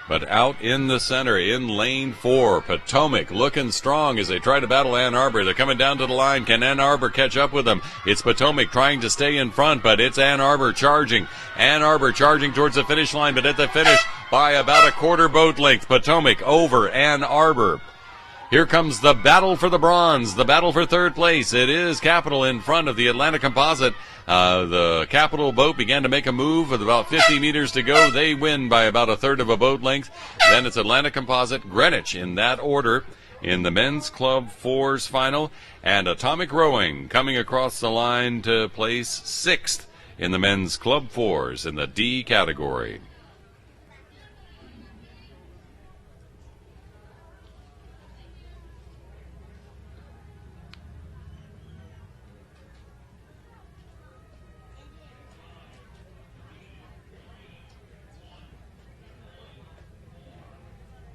But out in the center, in lane 4, Potomac looking strong as they try to battle Ann Arbor. They're coming down to the line. Can Ann Arbor catch up with them? It's Potomac trying to stay in front, but it's Ann Arbor charging. Ann Arbor charging towards the finish line, but at the finish by about a quarter boat length. Potomac over Ann Arbor. Here comes the battle for the bronze, the battle for third place. It is Capital in front of the Atlanta Composite. The Capital boat began to make a move with about 50 meters to go. They win by about a third of a boat length. Then it's Atlanta Composite, Greenwich in that order in the men's club fours final, and Atomic Rowing coming across the line to place 6th in the men's club fours in the D category.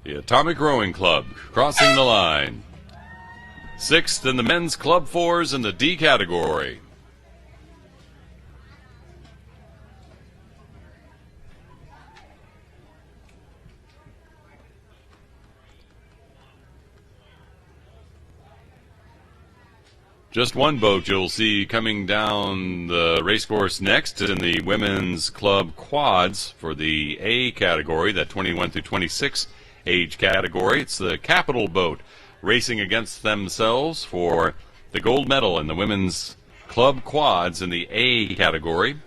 The Atomic Rowing Club crossing the line. 6th in the men's club fours in the D category. Just one boat you'll see coming down the racecourse next in the women's club quads for the A category, that 21 through 26 age category. It's the Capital boat racing against themselves for the gold medal in the women's club quads in the A category.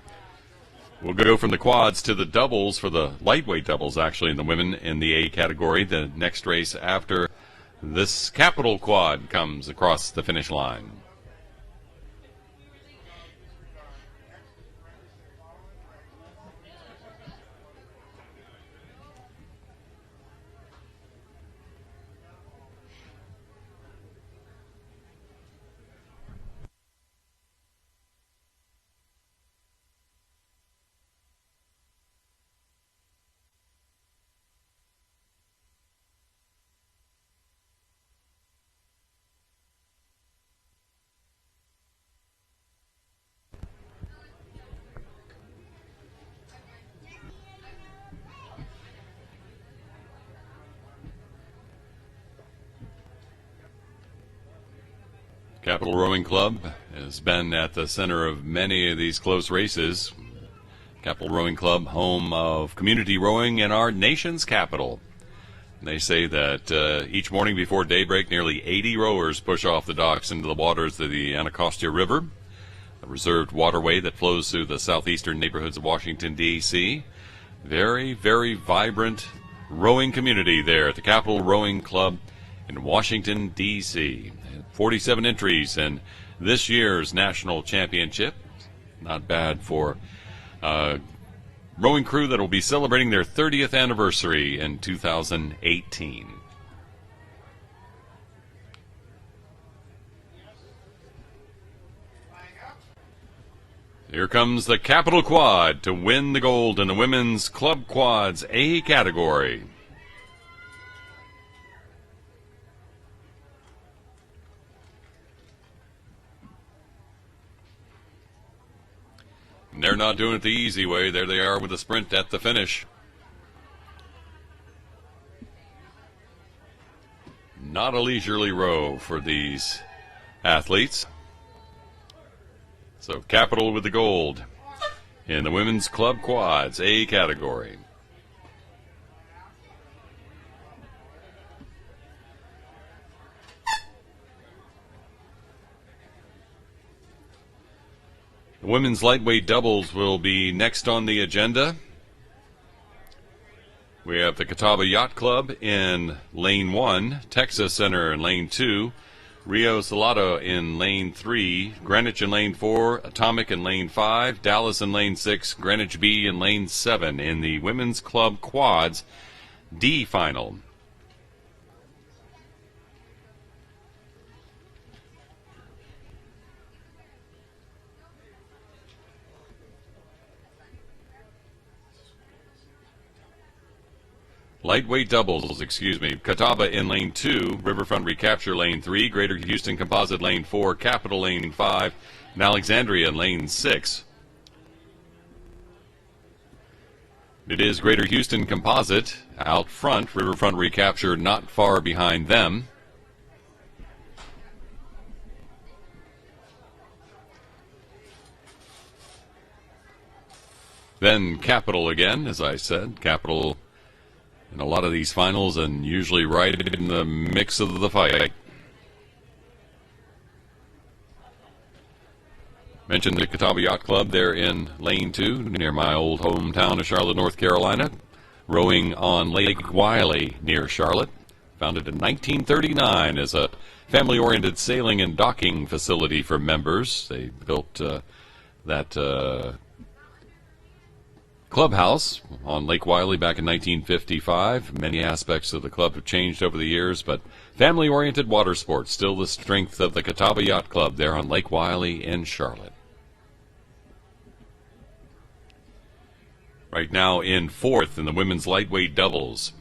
We'll go from the quads to the doubles for the lightweight doubles, actually, in the women in the A category. The next race after this Capital quad comes across the finish line. Capital Rowing Club has been at the center of many of these close races. Capital Rowing Club, home of community rowing in our nation's capital. They say that each morning before daybreak, nearly 80 rowers push off the docks into the waters of the Anacostia River, a reserved waterway that flows through the southeastern neighborhoods of Washington, D.C. Very, very vibrant rowing community there at the Capital Rowing Club in Washington, D.C. 47 entries in this year's national championship. Not bad for a rowing crew that will be celebrating their 30th anniversary in 2018. Here comes the Capital Quad to win the gold in the women's club quads A category. And they're not doing it the easy way. There they are with a sprint at the finish. Not a leisurely row for these athletes. So Capital with the gold in the women's club quads A category. The women's lightweight doubles will be next on the agenda. We have the Catawba Yacht Club in lane 1, Texas Center in lane 2, Rio Salado in lane 3, Greenwich in lane 4, Atomic in lane 5, Dallas in lane 6, Greenwich B in lane 7 in the Women's Club Quads D final. Lightweight doubles, Catawba in lane 2, Riverfront Recapture lane 3, Greater Houston Composite lane 4, Capital lane 5, and Alexandria in lane 6. It is Greater Houston Composite out front, Riverfront Recapture not far behind them. Then Capital again, as I said, Capital in a lot of these finals and usually right in the mix of the fight. Mentioned the Catawba Yacht Club there in lane 2 near my old hometown of Charlotte, North Carolina. Rowing on Lake Wylie near Charlotte. Founded in 1939 as a family-oriented sailing and docking facility for members. They built that clubhouse on Lake Wylie back in 1955. Many aspects of the club have changed over the years, but family-oriented water sports still the strength of the Catawba Yacht Club there on Lake Wylie in Charlotte. Right now in 4th in the women's lightweight doubles.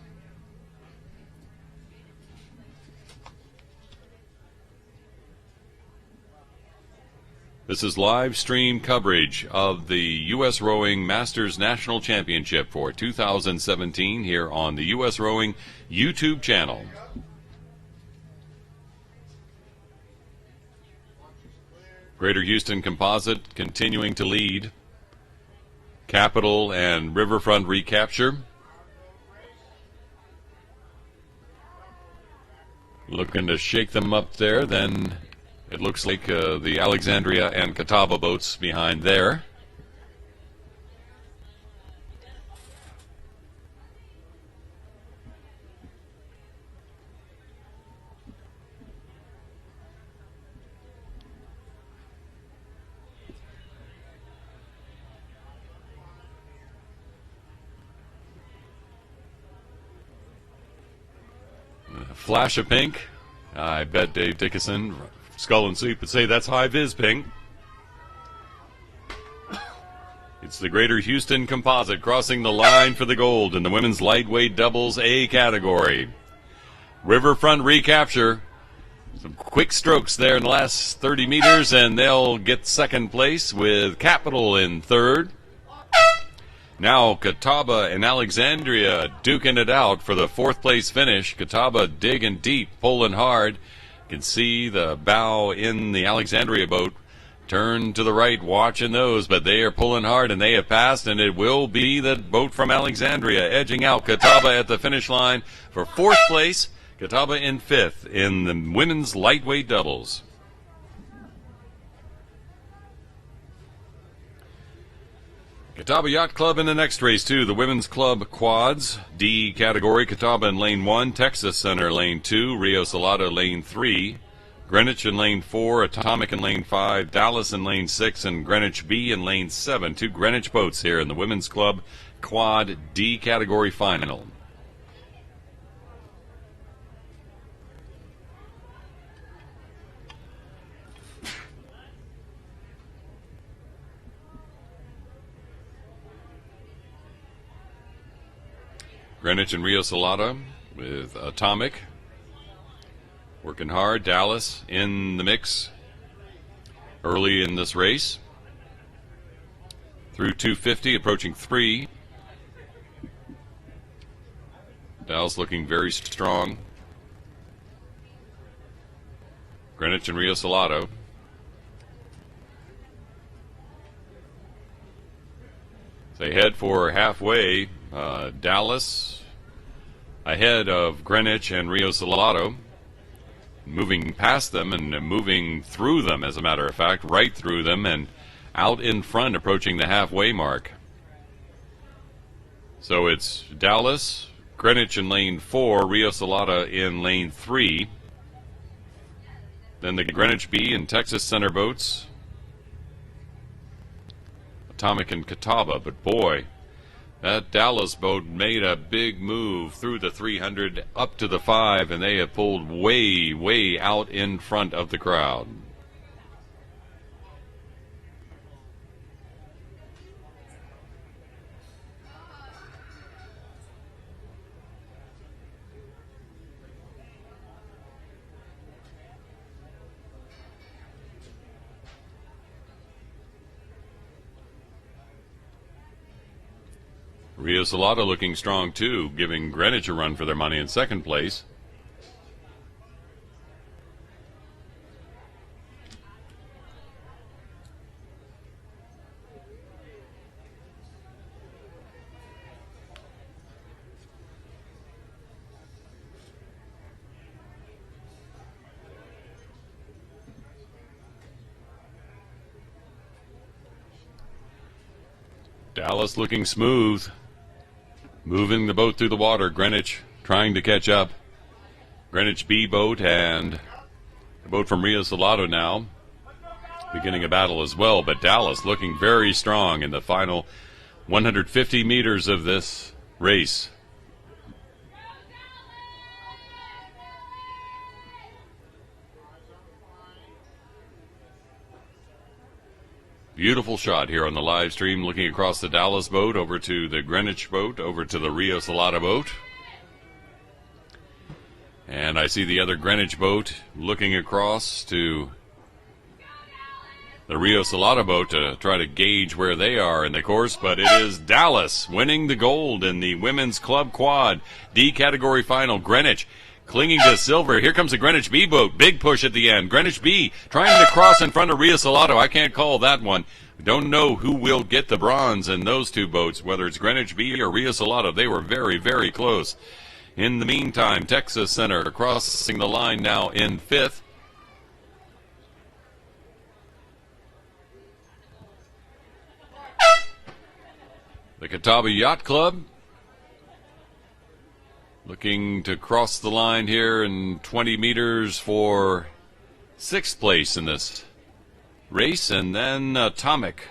This is live stream coverage of the U.S. Rowing Masters National Championship for 2017 here on the U.S. Rowing YouTube channel. Greater Houston Composite continuing to lead. Capital and Riverfront Recapture. Looking to shake them up there, then it looks like the Alexandria and Catawba boats behind there. Flash of pink. I bet Dave Dickinson, Skull and Soup, would say that's high-vis pink. It's the Greater Houston Composite crossing the line for the gold in the women's lightweight doubles A category. Riverfront Recapture. Some quick strokes there in the last 30 meters, and they'll get second place with Capital in 3rd. Now Catawba and Alexandria duking it out for the 4th place finish. Catawba digging deep, pulling hard. You can see the bow in the Alexandria boat turn to the right, watching those, but they are pulling hard and they have passed, and it will be the boat from Alexandria edging out Catawba at the finish line for 4th place. Catawba in 5th in the women's lightweight doubles. Catawba Yacht Club in the next race, too. The Women's Club Quads, D category. Catawba in lane 1, Texas Center lane 2, Rio Salado lane 3, Greenwich in lane 4, Atomic in lane 5, Dallas in lane 6, and Greenwich B in lane 7. 2 Greenwich boats here in the Women's Club Quad D category final. Greenwich and Rio Salado with Atomic working hard. Dallas in the mix early in this race. Through 250, approaching 3. Dallas looking very strong. Greenwich and Rio Salado. They head for halfway. Dallas ahead of Greenwich and Rio Salado, moving past them and moving through them, as a matter of fact, right through them and out in front, approaching the halfway mark. So it's Dallas, Greenwich in lane 4, Rio Salado in lane 3. Then the Greenwich B and Texas Center boats, Atomic and Catawba. But boy, that Dallas boat made a big move through the 300 up to the 5, and they have pulled way, way out in front of the crowd. Rio Salado looking strong too, giving Greenwich a run for their money in second place. Dallas looking smooth. Moving the boat through the water. Greenwich trying to catch up. Greenwich B boat and the boat from Rio Salado now beginning a battle as well. But Dallas looking very strong in the final 150 meters of this race. Beautiful shot here on the live stream, looking across the Dallas boat, over to the Greenwich boat, over to the Rio Salado boat. And I see the other Greenwich boat looking across to the Rio Salado boat to try to gauge where they are in the course. But it is Dallas winning the gold in the Women's Club Quad D category final. Greenwich clinging to silver. Here comes the Greenwich B boat. Big push at the end. Greenwich B trying to cross in front of Rio Salado. I can't call that one. We don't know who will get the bronze in those two boats, whether it's Greenwich B or Rio Salado. They were very, very close. In the meantime, Texas Center crossing the line now in fifth. The Catawba Yacht Club looking to cross the line here in 20 meters for sixth place in this race. And then Atomic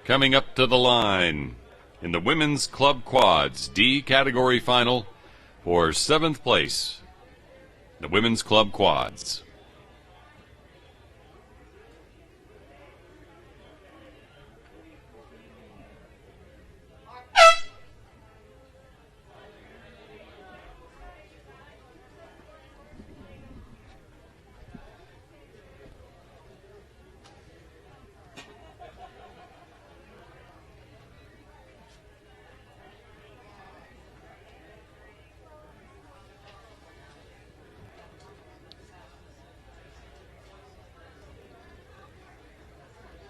coming up to the line in the Women's Club Quads D category final for seventh place. The Women's Club Quads.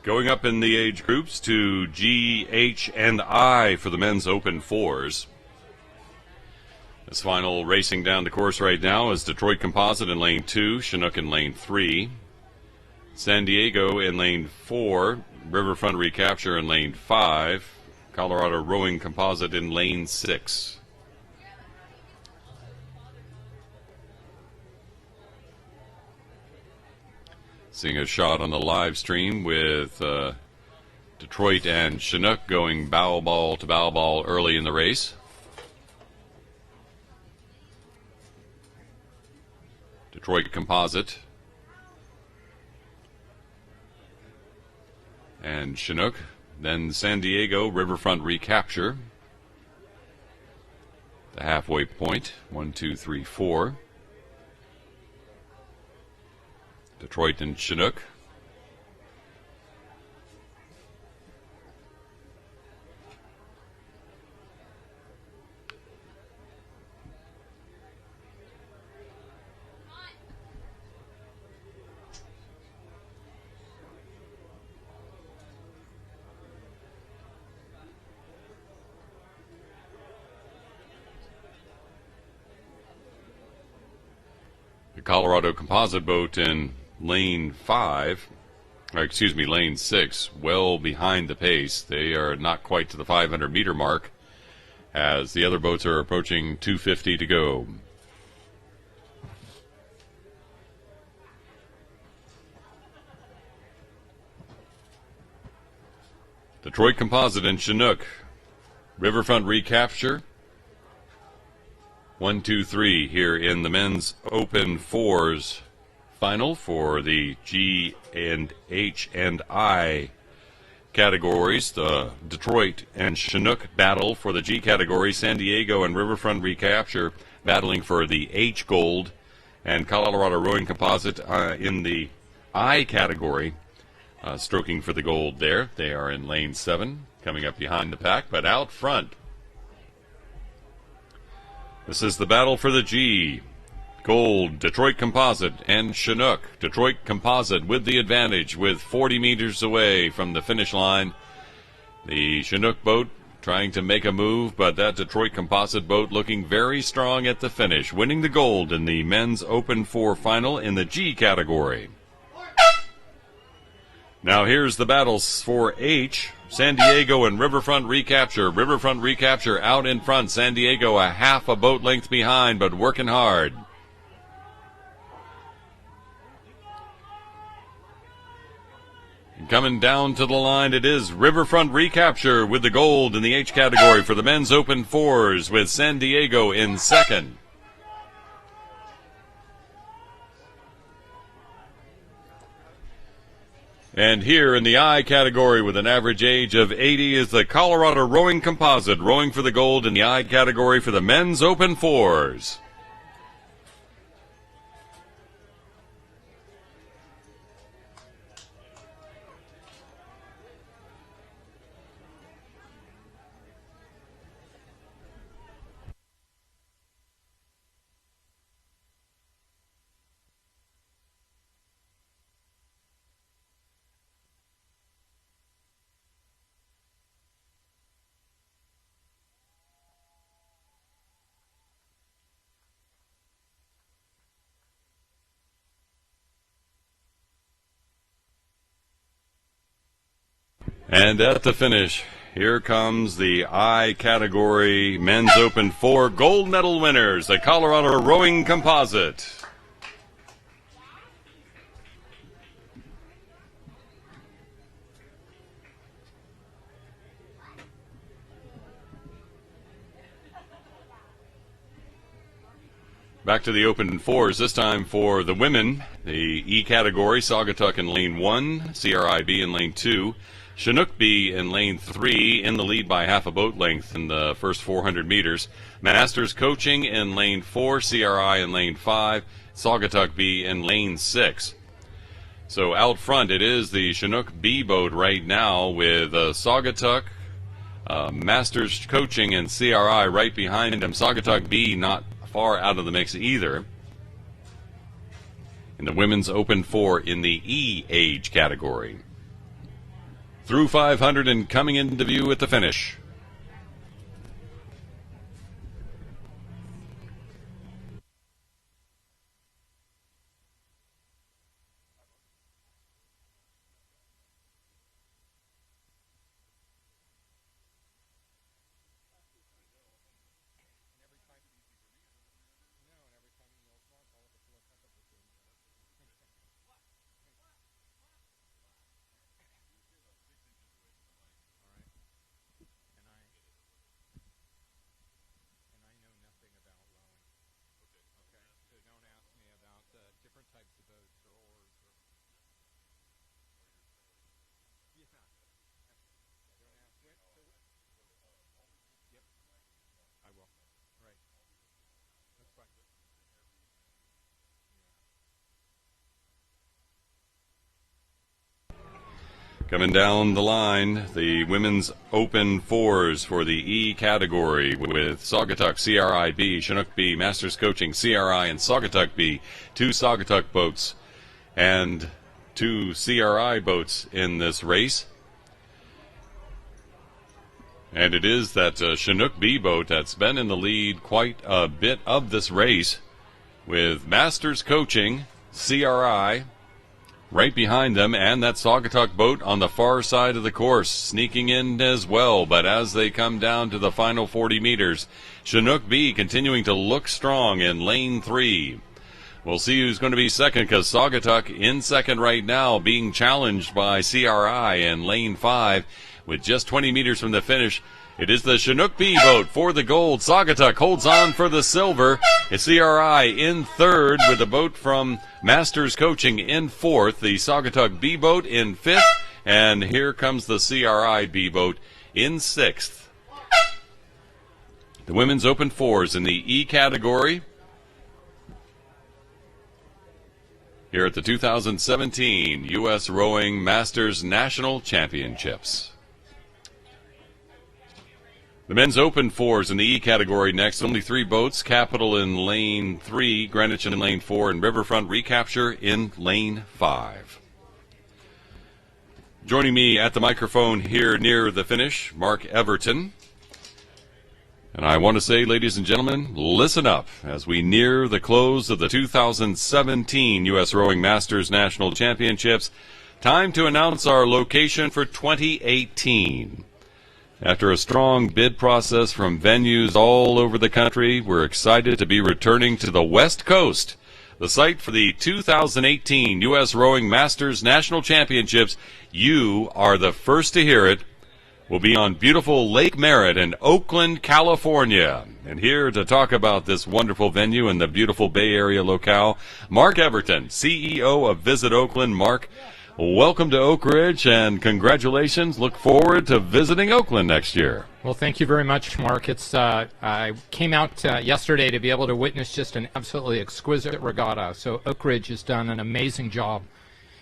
Going up in the age groups to G, H, and I for the men's open fours. This final racing down the course right now is Detroit Composite in lane 2, Chinook in lane 3, San Diego in lane 4, Riverfront Recapture in lane 5, Colorado Rowing Composite in lane 6. Seeing a shot on the live stream with Detroit and Chinook going bow ball to bow ball early in the race. Detroit Composite and Chinook. Then San Diego Riverfront Recapture. The halfway point. 1, 2, 3, 4. Detroit and Chinook. The Colorado Composite boat in lane 5, or excuse me, lane 6, well behind the pace. They are not quite to the 500-meter mark as the other boats are approaching 250 to go. Detroit Composite and Chinook. Riverfront recapture. 1, 2, 3 here in the men's open fours final for the G and H and I categories. The Detroit and Chinook battle for the G category. San Diego and Riverfront recapture battling for the H gold, and Colorado Rowing Composite in the I category stroking for the gold there. They are in lane 7, coming up behind the pack, but out front. This is the battle for the G. Gold, Detroit Composite and Chinook. Detroit Composite with the advantage with 40 meters away from the finish line. The Chinook boat trying to make a move, but that Detroit Composite boat looking very strong at the finish, winning the gold in the men's Open 4 final in the G category. Now here's the battles for H. San Diego and Riverfront recapture. Riverfront recapture out in front. San Diego a half a boat length behind, but working hard. Coming down to the line, it is Riverfront recapture with the gold in the H category for the men's Open 4s, with San Diego in second. And here in the I category with an average age of 80 is the Colorado Rowing Composite, rowing for the gold in the I category for the men's Open 4s. And at the finish, here comes the I category men's Open 4 gold medal winners, the Colorado Rowing Composite. Back to the Open 4s, this time for the women. The E category, Saugatuck in lane 1, CRIB in lane 2. Chinook B in lane 3, in the lead by half a boat length in the first 400 meters. Masters Coaching in lane 4, CRI in lane 5, Saugatuck B in lane 6. So out front it is the Chinook B boat right now with Saugatuck, Masters Coaching, and CRI right behind him. Saugatuck B not far out of the mix either. In the women's Open 4 in the E age category. Through 500 and coming into view at the finish. Coming down the line, the women's Open 4s for the E category with Saugatuck, CRIB, Chinook B, Masters Coaching, CRI, and Saugatuck B. 2 Saugatuck boats and 2 CRI boats in this race. And it is that Chinook B boat that's been in the lead quite a bit of this race, with Masters Coaching, CRI, right behind them, and that Saugatuck boat on the far side of the course, sneaking in as well. But as they come down to the final 40 meters, Chinook B continuing to look strong in lane 3. We'll see who's going to be second, because Saugatuck in second right now, being challenged by CRI in lane 5, with just 20 meters from the finish. It is the Chinook B boat for the gold. Saugatuck holds on for the silver. It's CRI in third with the boat from Masters Coaching in fourth. The Saugatuck B boat in fifth. And here comes the CRI B boat in sixth. The women's open fours in the E category here at the 2017 U.S. Rowing Masters National Championships. The men's open fours in the E category next. Only three boats. Capital in lane 3, Greenwich in lane 4, and Riverfront Recapture in lane 5. Joining me at the microphone here near the finish, Mark Everton. And I want to say, ladies and gentlemen, listen up as we near the close of the 2017 U.S. Rowing Masters National Championships. Time to announce our location for 2018. After a strong bid process from venues all over the country, we're excited to be returning to the West Coast. The site for the 2018 U.S. Rowing Masters National Championships, you are the first to hear it, will be on beautiful Lake Merritt in Oakland, California. And here to talk about this wonderful venue and the beautiful Bay Area locale, Mark Everton, CEO of Visit Oakland. Mark, welcome to Oak Ridge, and congratulations. Look forward to visiting Oakland next year. Well, thank you very much, Mark. I came out yesterday to be able to witness just an absolutely exquisite regatta. So Oak Ridge has done an amazing job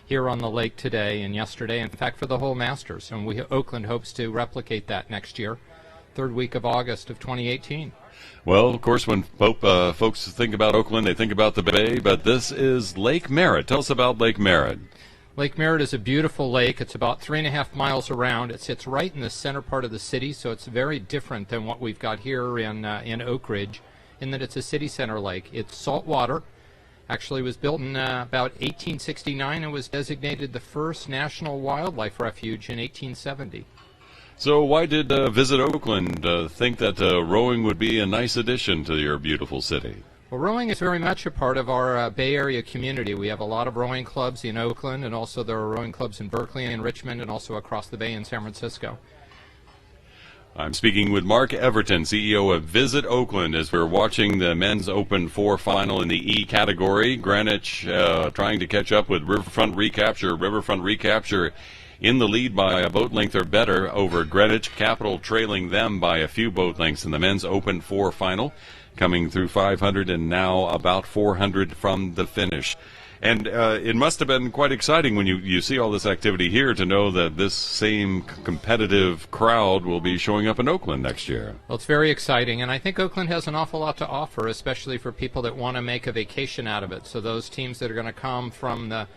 here on the lake today and yesterday, in fact, for the whole Masters. And Oakland hopes to replicate that next year, third week of August of 2018. Well, of course, when folks think about Oakland, they think about the Bay, but this is Lake Merritt. Tell us about Lake Merritt. Lake Merritt is a beautiful lake. It's about 3.5 miles around. It sits right in the center part of the city, so it's very different than what we've got here in Oak Ridge, in that it's a city center lake. It's salt water. Actually was built in about 1869 and was designated the first national wildlife refuge in 1870. So why did Visit Oakland think that rowing would be a nice addition to your beautiful city? Well, rowing is very much a part of our Bay Area community. We have a lot of rowing clubs in Oakland, and also there are rowing clubs in Berkeley and Richmond, and also across the bay in San Francisco. I'm speaking with Mark Everton, CEO of Visit Oakland, as we're watching the men's Open 4 final in the E category. Greenwich trying to catch up with Riverfront Recapture. Riverfront Recapture in the lead by a boat length or better over Greenwich. Capital trailing them by a few boat lengths in the men's Open 4 final, coming through 500 and now about 400 from the finish. And it must have been quite exciting when you see all this activity here to know that this same competitive crowd will be showing up in Oakland next year. Well, it's very exciting, and I think Oakland has an awful lot to offer, especially for people that want to make a vacation out of it. So those teams that are going to come from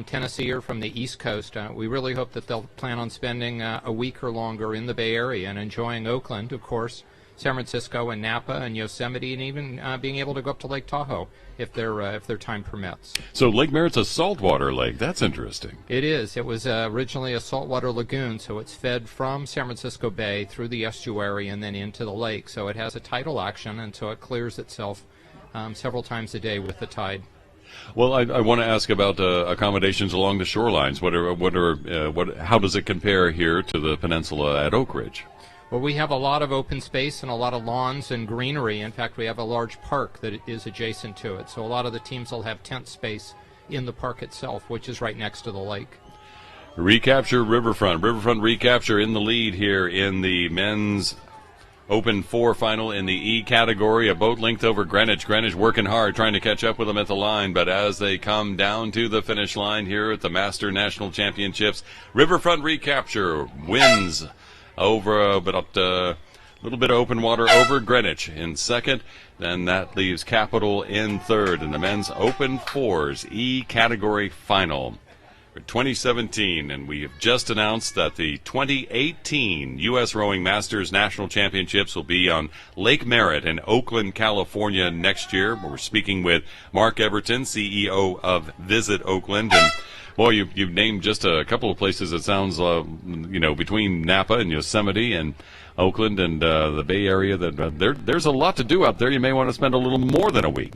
Tennessee or from the East Coast, we really hope that they'll plan on spending a week or longer in the Bay Area and enjoying Oakland, of course, San Francisco and Napa and Yosemite, and even being able to go up to Lake Tahoe if their time permits. So Lake Merritt's a saltwater lake. That's interesting. It is. It was originally a saltwater lagoon, so it's fed from San Francisco Bay through the estuary and then into the lake. So it has a tidal action, and so it clears itself several times a day with the tide. Well, I want to ask about accommodations along the shorelines. How does it compare here to the peninsula at Oak Ridge? Well, we have a lot of open space and a lot of lawns and greenery. In fact, we have a large park that is adjacent to it. So a lot of the teams will have tent space in the park itself, which is right next to the lake. Recapture Riverfront. Riverfront Recapture in the lead here in the men's Open 4 final in the E category. A boat length over Greenwich. Greenwich working hard, trying to catch up with them at the line. But as they come down to the finish line here at the Master National Championships, Riverfront Recapture wins over a little bit of open water over Greenwich in second. Then that leaves Capital in third in the men's Open 4s E category final for 2017. And we have just announced that the 2018 U.S. Rowing Masters National Championships will be on Lake Merritt in Oakland, California next year. We're speaking with Mark Everton, CEO of Visit Oakland. And boy, you've named just a couple of places. It sounds, between Napa and Yosemite and Oakland and the Bay Area, that there's a lot to do out there. You may want to spend a little more than a week.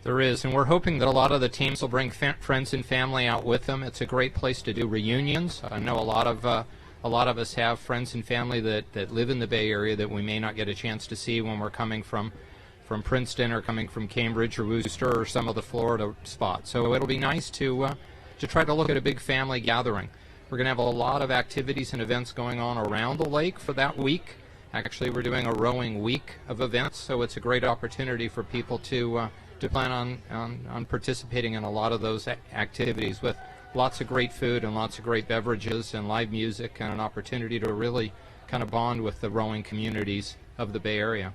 There is, and we're hoping that a lot of the teams will bring friends and family out with them. It's a great place to do reunions. I know a lot of a lot of us have friends and family that live in the Bay Area that we may not get a chance to see when we're coming from Princeton or coming from Cambridge or Worcester or some of the Florida spots. So it'll be nice to try to look at a big family gathering. We're going to have a lot of activities and events going on around the lake for that week. Actually, we're doing a rowing week of events, so it's a great opportunity for people to plan on participating in a lot of those activities with lots of great food and lots of great beverages and live music, and an opportunity to really kind of bond with the rowing communities of the Bay Area.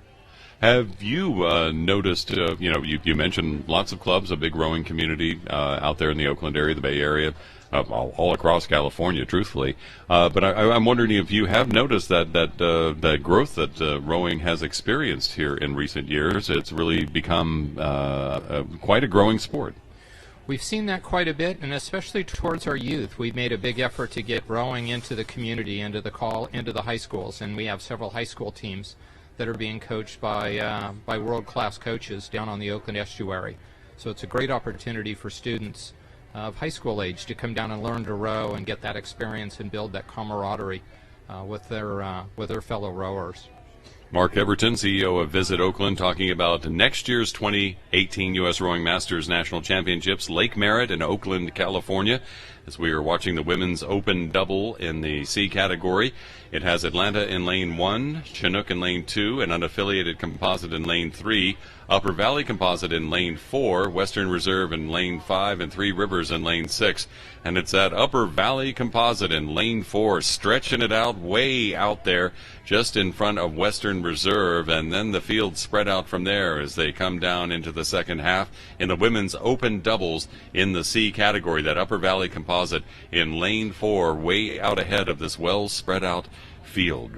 Have you noticed, you mentioned lots of clubs, a big rowing community out there in the Oakland area, the Bay Area, all across California, truthfully. But I'm wondering if you have noticed that growth that rowing has experienced here in recent years. It's really become quite a growing sport. We've seen that quite a bit, and especially towards our youth. We've made a big effort to get rowing into the community, into the high schools, and we have several high school teams that are being coached by world-class coaches down on the Oakland estuary. So it's a great opportunity for students of high school age to come down and learn to row and get that experience and build that camaraderie with their fellow rowers. Mark Everton, CEO of Visit Oakland, talking about next year's 2018 U.S. Rowing Masters National Championships, Lake Merritt in Oakland, California. As we are watching the women's open double in the C category, it has Atlanta in lane 1, Chinook in lane 2, an unaffiliated composite in lane 3, Upper Valley Composite in lane 4, Western Reserve in lane 5, and Three Rivers in lane 6. And it's that Upper Valley Composite in lane 4, stretching it out way out there, just in front of Western Reserve, and then the field spread out from there as they come down into the second half in the women's open doubles in the C category. That Upper Valley Composite in lane 4, way out ahead of this well spread out field.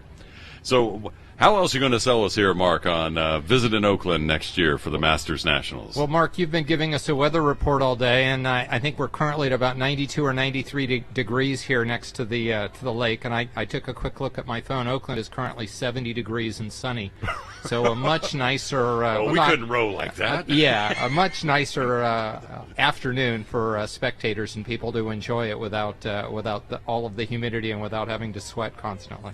So how else are you going to sell us here, Mark, on Visit in Oakland next year for the Masters Nationals? Well, Mark, you've been giving us a weather report all day, and I think we're currently at about 92 or 93 degrees here next to the lake. And I took a quick look at my phone. Oakland is currently 70 degrees and sunny, so a much nicer. We couldn't row like that. Yeah, a much nicer afternoon for spectators and people to enjoy it without all of the humidity and without having to sweat constantly.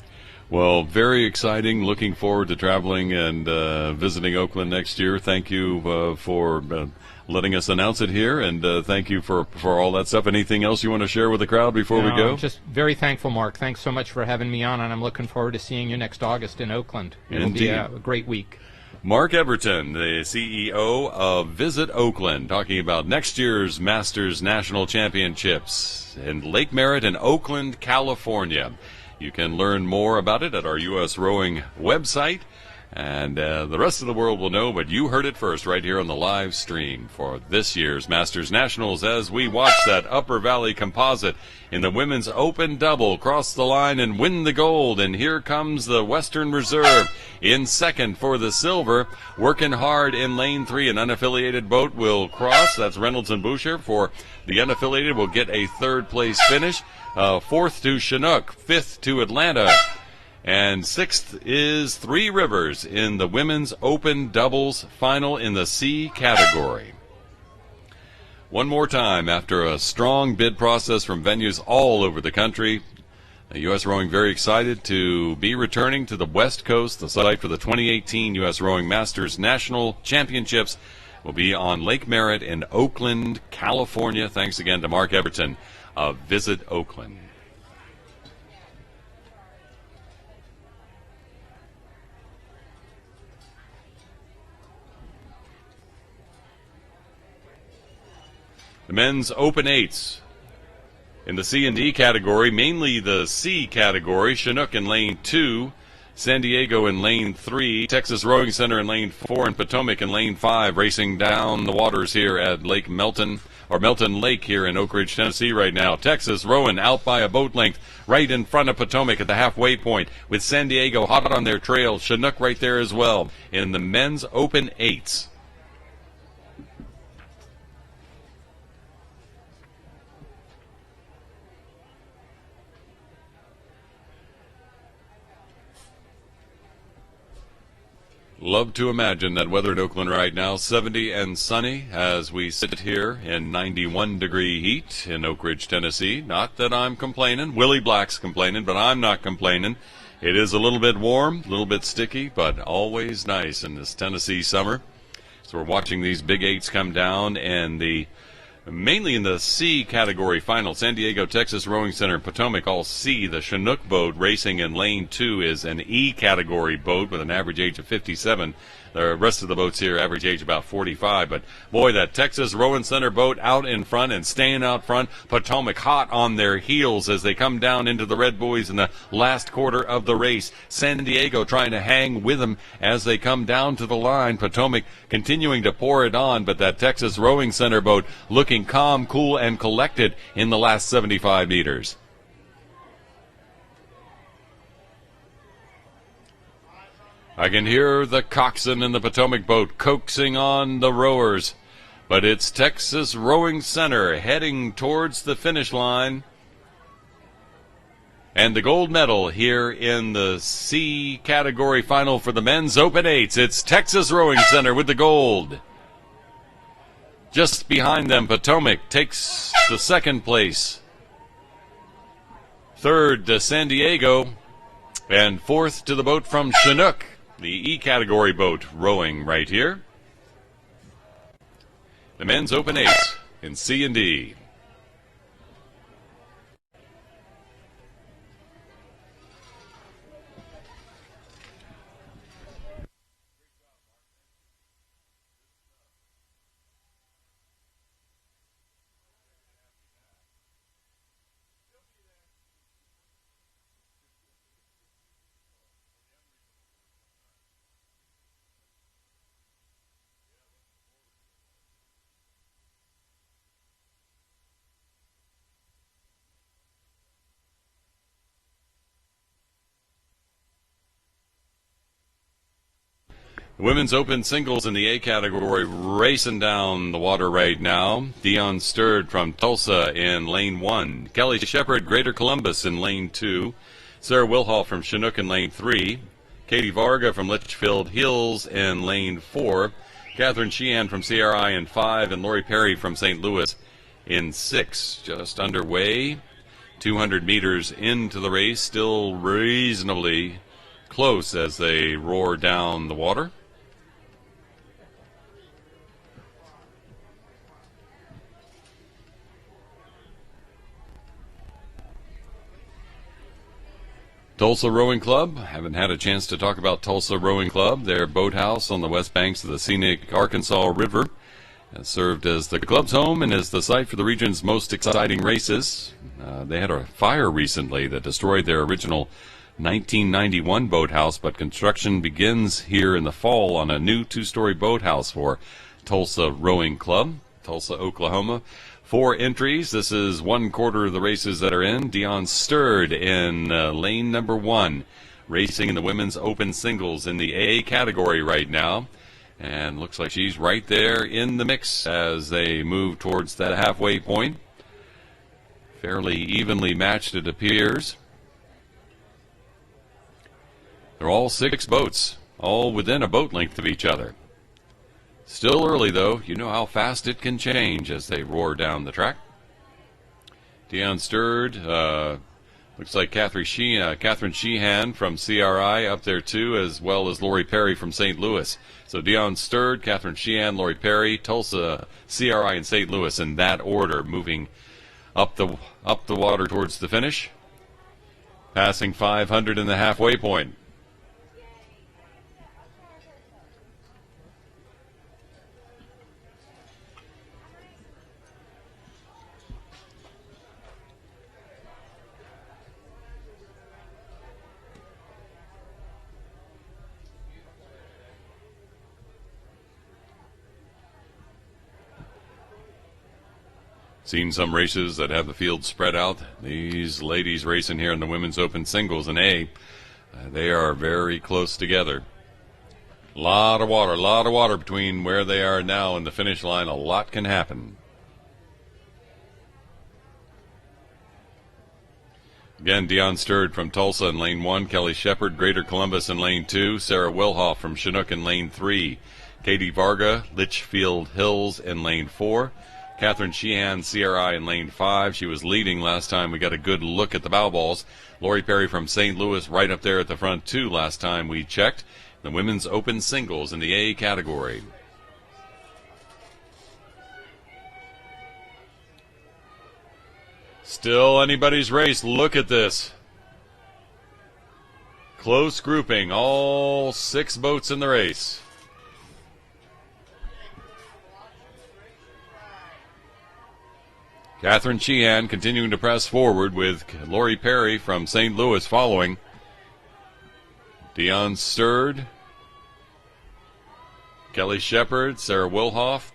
Well, very exciting. Looking forward to traveling and visiting Oakland next year. Thank you for letting us announce it here, and thank you for all that stuff. Anything else you want to share with the crowd before we go? Just very thankful, Mark. Thanks so much for having me on, and I'm looking forward to seeing you next August in Oakland. It'll be a great week. Mark Everton, the CEO of Visit Oakland, talking about next year's Masters National Championships in Lake Merritt in Oakland, California. You can learn more about it at our U.S. Rowing website, and the rest of the world will know, but you heard it first right here on the live stream for this year's Masters Nationals as we watch that Upper Valley Composite in the women's open double cross the line and win the gold. And here comes the Western Reserve in second for the silver, working hard in lane 3. An unaffiliated boat will cross. That's Reynolds and Boucher. For the unaffiliated will get a third place finish. Fourth to Chinook, fifth to Atlanta, and sixth is Three Rivers in the women's open doubles final in the C category. One more time, after a strong bid process from venues all over the country, U.S. Rowing very excited to be returning to the West Coast. The site for the 2018 U.S. Rowing Masters National Championships will be on Lake Merritt in Oakland, California. Thanks again to Mark Everton of Visit Oakland. The men's open eights in the C and D category, mainly the C category. Chinook in lane 2, San Diego in lane 3, Texas Rowing Center in lane 4, and Potomac in lane 5, racing down the waters here at Lake Melton, or Melton Lake here in Oak Ridge, Tennessee right now. Texas rowing out by a boat length right in front of Potomac at the halfway point, with San Diego hot on their trail. Chinook right there as well in the men's open eights. Love to imagine that weather in Oakland right now, 70 and sunny as we sit here in 91-degree heat in Oak Ridge, Tennessee. Not that I'm complaining. Willie Black's complaining, but I'm not complaining. It is a little bit warm, a little bit sticky, but always nice in this Tennessee summer. So we're watching these Big Eights come down, and mainly in the C category final, San Diego, Texas Rowing Center, and Potomac all C. The Chinook boat racing in lane 2 is an E category boat with an average age of 57. The rest of the boats here average age about 45. But boy, that Texas Rowing Center boat out in front and staying out front. Potomac hot on their heels as they come down into the Red Buoys in the last quarter of the race. San Diego trying to hang with them as they come down to the line. Potomac continuing to pour it on, but that Texas Rowing Center boat looking calm, cool, and collected in the last 75 meters. I can hear the coxswain in the Potomac boat coaxing on the rowers, but it's Texas Rowing Center heading towards the finish line. And the gold medal here in the C category final for the men's Open Eights. It's Texas Rowing Center with the gold. Just behind them, Potomac takes the second place. Third to San Diego, and fourth to the boat from Chinook. The E category boat rowing right here. The men's Open Eights in C and D. Women's Open singles in the A category racing down the water right now. Dion Sturd from Tulsa in lane 1. Kelly Shepard, Greater Columbus in lane 2. Sarah Wilhall from Chinook in lane 3. Katie Varga from Litchfield Hills in lane 4. Catherine Sheehan from CRI in 5. And Lori Perry from St. Louis in 6. Just underway. 200 meters into the race. Still reasonably close as they roar down the water. Tulsa Rowing Club. Haven't had a chance to talk about Tulsa Rowing Club. Their boathouse on the west banks of the scenic Arkansas River has served as the club's home and is the site for the region's most exciting races. They had a fire recently that destroyed their original 1991 boathouse, but construction begins here in the fall on a new 2-story boathouse for Tulsa Rowing Club, Tulsa, Oklahoma. 4 entries. This is 1/4 of the races that are in. Dion Sturd in lane number 1, racing in the women's open singles in the A category right now. And looks like she's right there in the mix as they move towards that halfway point. Fairly evenly matched, it appears. They're all 6 boats, all within a boat length of each other. Still early, though. You know how fast it can change as they roar down the track. Dion Sturd, looks like Catherine Sheehan from CRI up there, too, as well as Lori Perry from St. Louis. So Dion Sturd, Catherine Sheehan, Lori Perry, Tulsa, CRI, and St. Louis in that order, moving up the water towards the finish, passing 500 in the halfway point. Seen some races that have the field spread out. These ladies racing here in the Women's Open Singles in A, they are very close together. A lot of water between where they are now and the finish line. A lot can happen. Again, Dion Sturd from Tulsa in lane 1, Kelly Shepard, Greater Columbus in lane 2, Sarah Wilhoff from Chinook in lane 3, Katie Varga, Litchfield Hills in lane 4, Catherine Sheehan, CRI in lane 5. She was leading last time. We got a good look at the bow balls. Lori Perry from St. Louis right up there at the front, too, last time we checked. The women's open singles in the A category. Still anybody's race. Look at this. Close grouping. All 6 boats in the race. Catherine Sheehan continuing to press forward with Lori Perry from St. Louis following. Dion Sturd, Kelly Shepard, Sarah Wilhoff,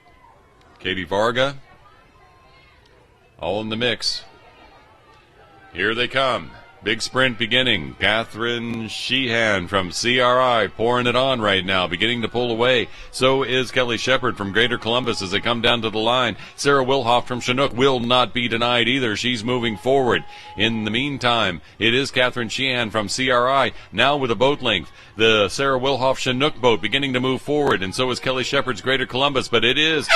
Katie Varga, all in the mix. Here they come. Big sprint beginning. Catherine Sheehan from CRI pouring it on right now, beginning to pull away. So is Kelly Shepard from Greater Columbus as they come down to the line. Sarah Wilhoff from Chinook will not be denied either. She's moving forward. In the meantime, it is Catherine Sheehan from CRI now with a boat length. The Sarah Wilhoff Chinook boat beginning to move forward, and so is Kelly Shepard's Greater Columbus. But it is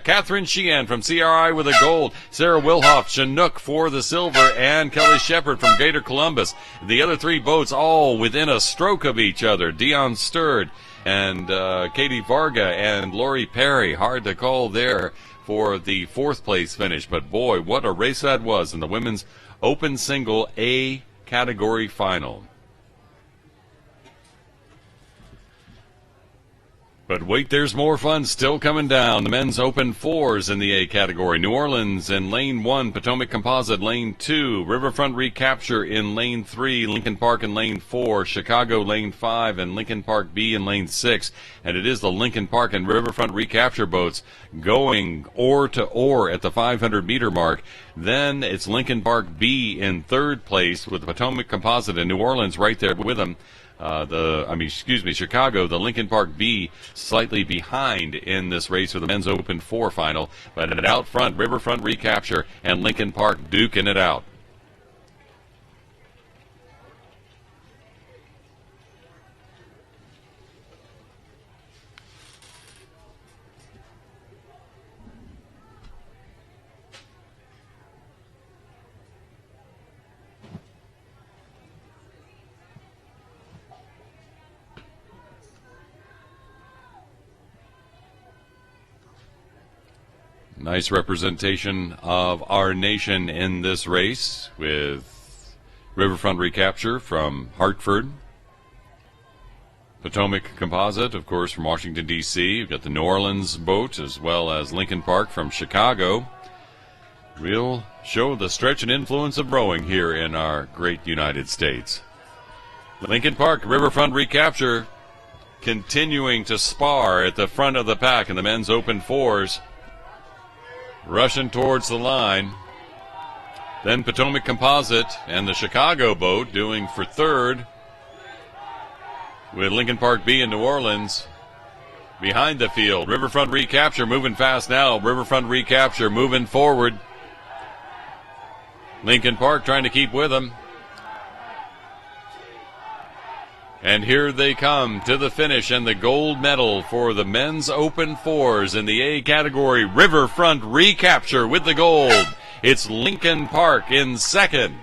Catherine Sheehan from CRI with a gold. Sarah Wilhoff Chinook for the silver, and Kelly Shepard from Greater Columbus. The other 3 boats all within a stroke of each other. Dion Sturd and Katie Varga and Lori Perry. Hard to call there for the 4th place finish. But boy, what a race that was in the women's open single A category final. But wait, there's more fun still coming down. The men's open 4s in the A category. New Orleans in lane 1, Potomac Composite lane 2, Riverfront Recapture in lane 3, Lincoln Park in lane 4, Chicago lane 5, and Lincoln Park B in lane 6. And it is the Lincoln Park and Riverfront Recapture boats going oar to oar at the 500-meter mark. Then it's Lincoln Park B in 3rd place with the Potomac Composite and New Orleans right there with them. Chicago, the Lincoln Park B slightly behind in this race for the men's open 4 final, but out front, Riverfront Recapture and Lincoln Park duking it out. Nice representation of our nation in this race with Riverfront Recapture from Hartford. Potomac Composite, of course, from Washington, D.C. You've got the New Orleans boat as well as Lincoln Park from Chicago. We'll show the stretch and influence of rowing here in our great United States. Lincoln Park, Riverfront Recapture continuing to spar at the front of the pack in the men's open 4s. Rushing towards the line. Then Potomac Composite and the Chicago boat doing for 3rd. With Lincoln Park B in New Orleans behind the field. Riverfront Recapture moving fast now. Riverfront Recapture moving forward. Lincoln Park trying to keep with them. And here they come to the finish and the gold medal for the men's open 4s in the A category. Riverfront Recapture with the gold. It's Lincoln Park in 2nd.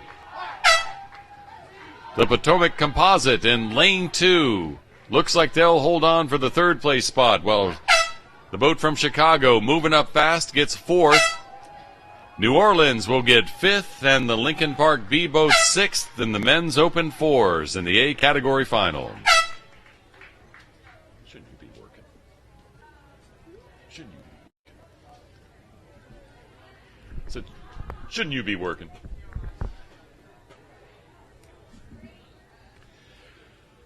The Potomac Composite in lane 2. Looks like they'll hold on for the 3rd place spot. Well, the boat from Chicago moving up fast gets 4th. New Orleans will get 5th, and the Lincoln Park B boat 6th in the men's open 4s in the A category final. Shouldn't you be working? Shouldn't you? Shouldn't you be working?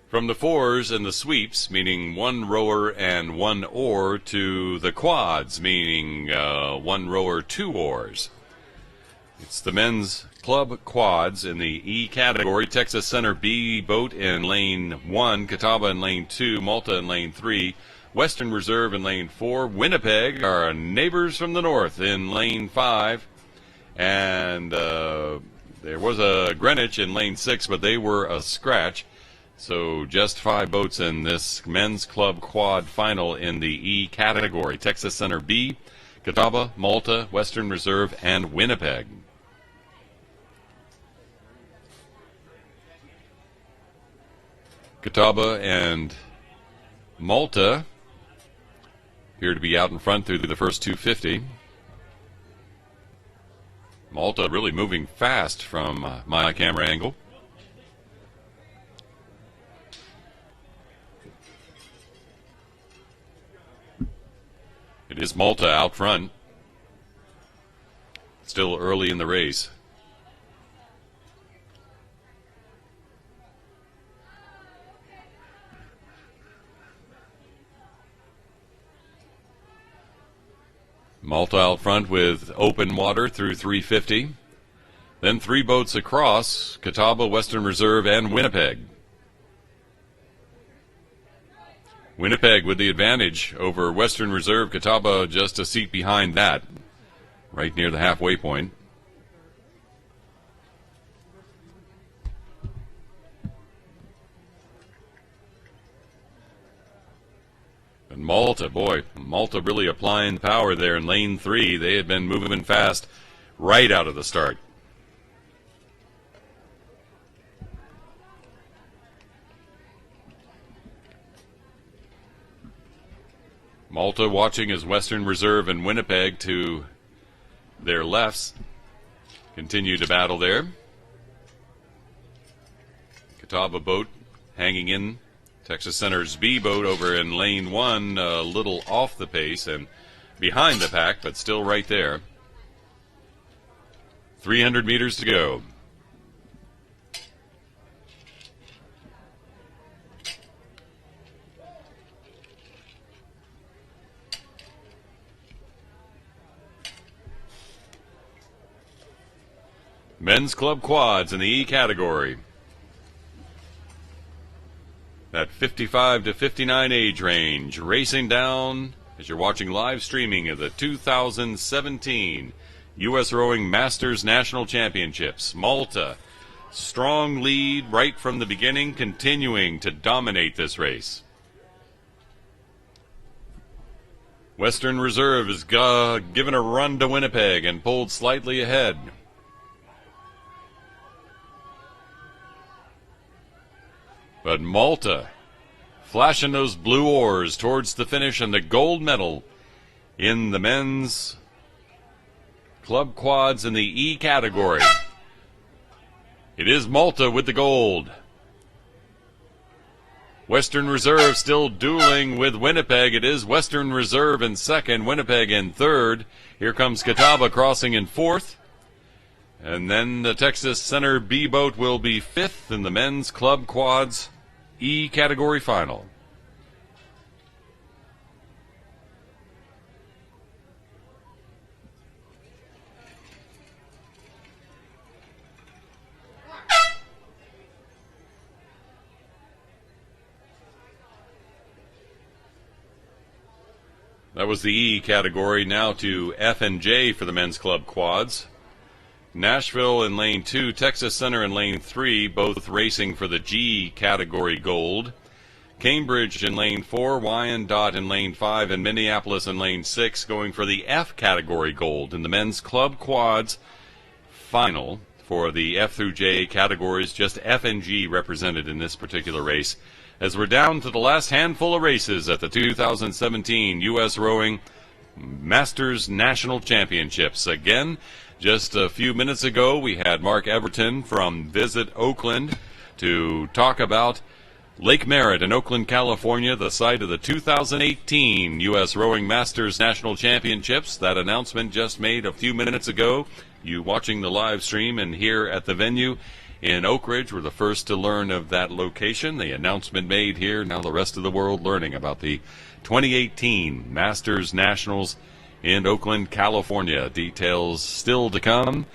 From the 4s and the sweeps, meaning 1 rower and 1 oar, to the quads, meaning 1 rower, 2 oars. It's the men's club quads in the E category. Texas Center B boat in lane 1, Catawba in lane 2, Malta in lane 3, Western Reserve in lane 4, Winnipeg, our neighbors from the north, in lane 5, and There was a Greenwich in lane 6, but they were a scratch. So just 5 boats in this men's club quad final in the E category. Texas Center B, Catawba, Malta, Western Reserve, and Winnipeg. Catawba and Malta appear to be out in front through the first 250. Malta really moving fast from my camera angle. It is Malta out front. Still early in the race. Malta out front with open water through 350. Then 3 boats across, Catawba, Western Reserve, and Winnipeg. Winnipeg with the advantage over Western Reserve, Catawba just a seat behind that, right near the halfway point. And Malta, boy, Malta really applying power there in lane 3. They had been moving fast right out of the start. Malta watching as Western Reserve and Winnipeg to their lefts continue to battle there. Catawba boat hanging in. Texas Center's B boat over in lane 1, a little off the pace and behind the pack, but still right there. 300 meters to go. Men's club quads in the E category. That 55 to 59 age range, racing down as you're watching live streaming of the 2017 USRowing Masters National Championships. Malta, strong lead right from the beginning, continuing to dominate this race. Western Reserve has given a run to Winnipeg and pulled slightly ahead. But Malta flashing those blue oars towards the finish and the gold medal in the men's club quads in the E category. It is Malta with the gold. Western Reserve still dueling with Winnipeg. It is Western Reserve in second, Winnipeg in third. Here comes Catawba crossing in fourth. And then the Texas Center B boat will be fifth in the men's club quads E category final. That was the E category. Now to F and J for the men's club quads. Nashville in lane 2, Texas Center in lane 3, both racing for the G category gold. Cambridge in lane 4, Wyandotte in lane 5, and Minneapolis in lane 6 going for the F category gold in the men's club quads final. For the F through J categories, just F and G represented in this particular race. As we're down to the last handful of races at the 2017 USRowing Masters National Championships. Again, just a few minutes ago, we had Mark Everton from Visit Oakland to talk about Lake Merritt in Oakland, California, the site of the 2018 USRowing Masters National Championships. That announcement just made a few minutes ago. You watching the live stream and here at the venue in Oak Ridge were the first to learn of that location. The announcement made here, now the rest of the world learning about the 2018 Masters Nationals in Oakland, California. Details still to come.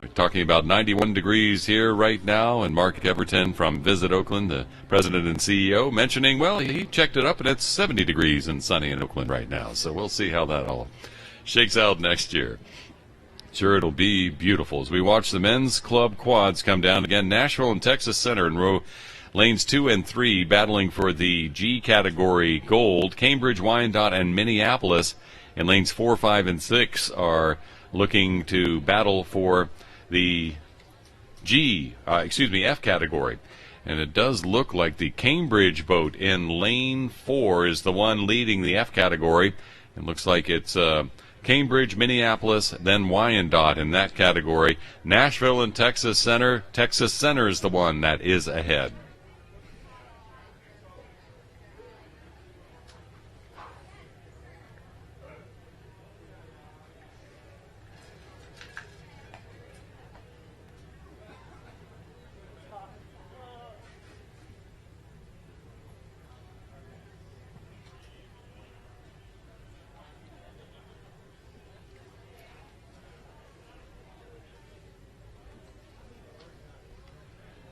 We're talking about 91 degrees here right now, and Mark Everton from Visit Oakland, the president and CEO, mentioning, well, he checked it up and it's 70 degrees and sunny in Oakland right now. So we'll see how that all shakes out next year. Sure, it'll be beautiful as we watch the men's club quads come down again. Nashville and Texas Center in row lanes 2 and 3 battling for the G category gold. Cambridge, Wyandotte, and Minneapolis in lanes 4, 5, and 6 are looking to battle for the F category. And it does look like the Cambridge boat in lane 4 is the one leading the F category. It looks like it's Cambridge, Minneapolis, then Wyandotte in that category. Nashville and Texas Center. Texas Center is the one that is ahead.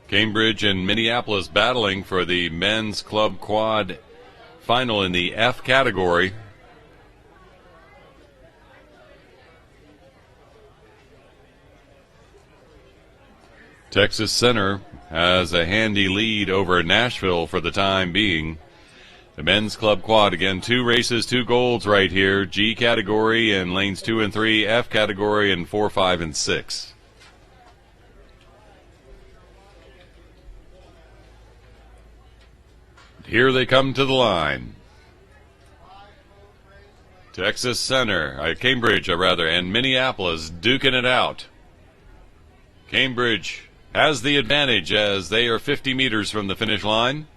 Cambridge and Minneapolis battling for the men's club quad final in the F category. Texas Center has a handy lead over Nashville for the time being. The men's club quad, again, 2 races, 2 golds right here. G category in lanes 2 and 3, F category in 4, 5, and 6. Here they come to the line. Texas Center, Cambridge, and Minneapolis duking it out. Cambridge has the advantage as they are 50 meters from the finish line.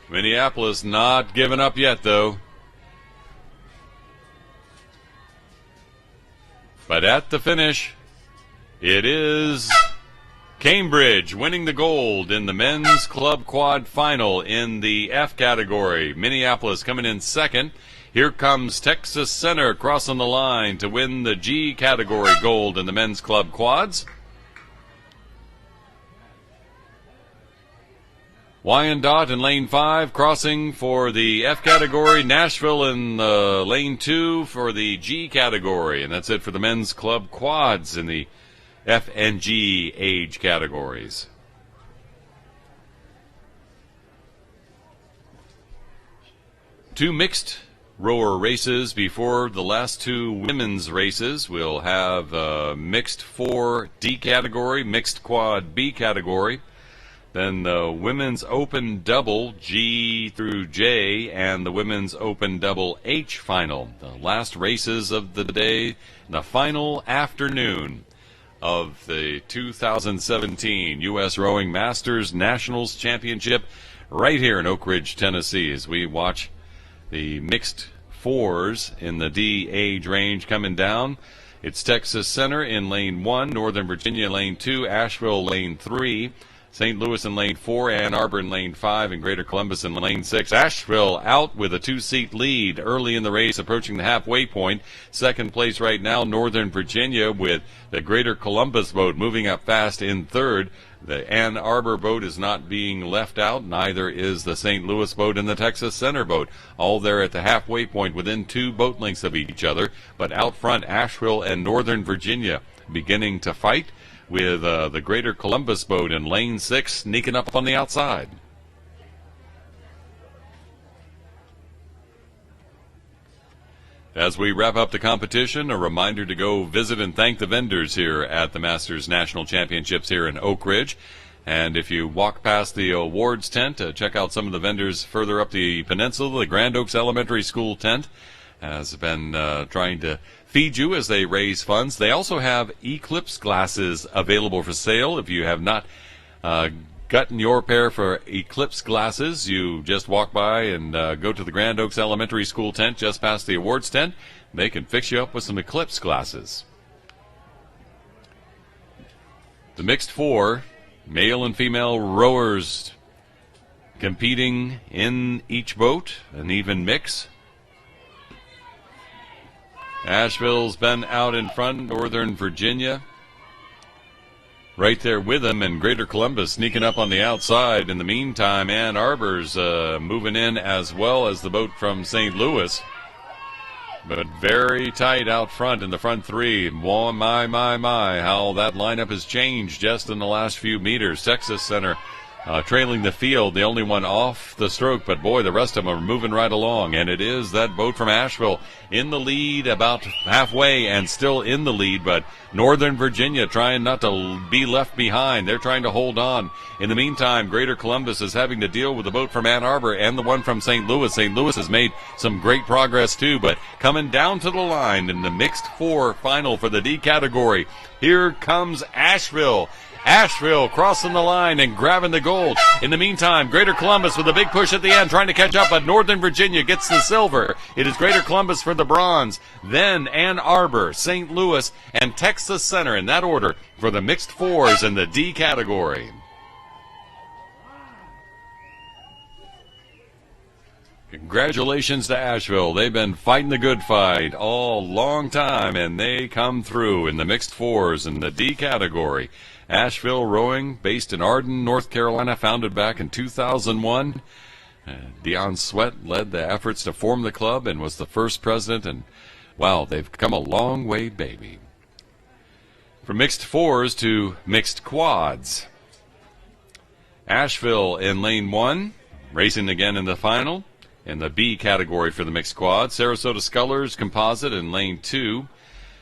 Minneapolis not giving up yet, though. But at the finish, it is Cambridge winning the gold in the men's club quad final in the F category. Minneapolis coming in second. Here comes Texas Center crossing the line to win the G category gold in the men's club quads. Wyandotte in lane 5 crossing for the F category. Nashville in lane 2 for the G category. And that's it for the men's club quads in the F and G age categories. Two mixed rower races before the last 2 women's races. We'll have mixed 4 D category, mixed quad B category. Then the women's open double G through J and the women's open double H final. The last races of the day, the final afternoon of the 2017 U.S. Rowing Masters Nationals Championship right here in Oak Ridge, Tennessee, as we watch the mixed 4s in the D age range coming down. It's Texas Center in lane 1, Northern Virginia lane 2, Asheville lane 3, St. Louis in lane 4, Ann Arbor in lane 5, and Greater Columbus in lane 6. Asheville out with a 2-seat lead early in the race, approaching the halfway point. Second place right now, Northern Virginia, with the Greater Columbus boat moving up fast in third. The Ann Arbor boat is not being left out. Neither is the St. Louis boat and the Texas Center boat. All there at the halfway point within 2 boat lengths of each other. But out front, Asheville and Northern Virginia beginning to fight, with the Greater Columbus boat in lane 6 sneaking up on the outside. As we wrap up the competition, a reminder to go visit and thank the vendors here at the Masters National Championships here in Oak Ridge. And if you walk past the awards tent, check out some of the vendors further up the peninsula. The Grand Oaks Elementary School tent has been trying to feed you as they raise funds. They also have eclipse glasses available for sale. If you have not gotten your pair for eclipse glasses, you just walk by and go to the Grand Oaks Elementary School tent just past the awards tent. They can fix you up with some eclipse glasses. The mixed 4, male and female rowers competing in each boat, an even mix. Asheville's been out in front, Northern Virginia right there with them, and Greater Columbus sneaking up on the outside. In the meantime, Ann Arbor's moving in, as well as the boat from St. Louis. but very tight out front in the front three. Boy, my, how that lineup has changed just in the last few meters. Texas Center trailing the field, the only one off the stroke, but boy, the rest of them are moving right along, and it is that boat from Asheville in the lead about halfway and still in the lead, but Northern Virginia trying not to be left behind. They're trying to hold on. In the meantime, Greater Columbus is having to deal with the boat from Ann Arbor and the one from St. Louis. St. Louis has made some great progress too, but coming down to the line in the mixed four final for the D category, here comes Asheville. Asheville crossing the line and grabbing the gold. In the meantime, Greater Columbus with a big push at the end, trying to catch up, but Northern Virginia gets the silver. It is Greater Columbus for the bronze, then Ann Arbor, St. Louis, and Texas Center in that order for the mixed fours in the D category. Congratulations to Asheville. They've been fighting the good fight all long time, and they come through in the mixed fours in the D category. Asheville Rowing, based in Arden, North Carolina, founded back in 2001. Dion Sweat led the efforts to form the club and was the first president, and wow, they've come a long way, baby. From mixed fours to mixed quads. Asheville in lane 1, racing again in the final. In the B category for the mixed quad, Sarasota Scullers Composite in lane 2.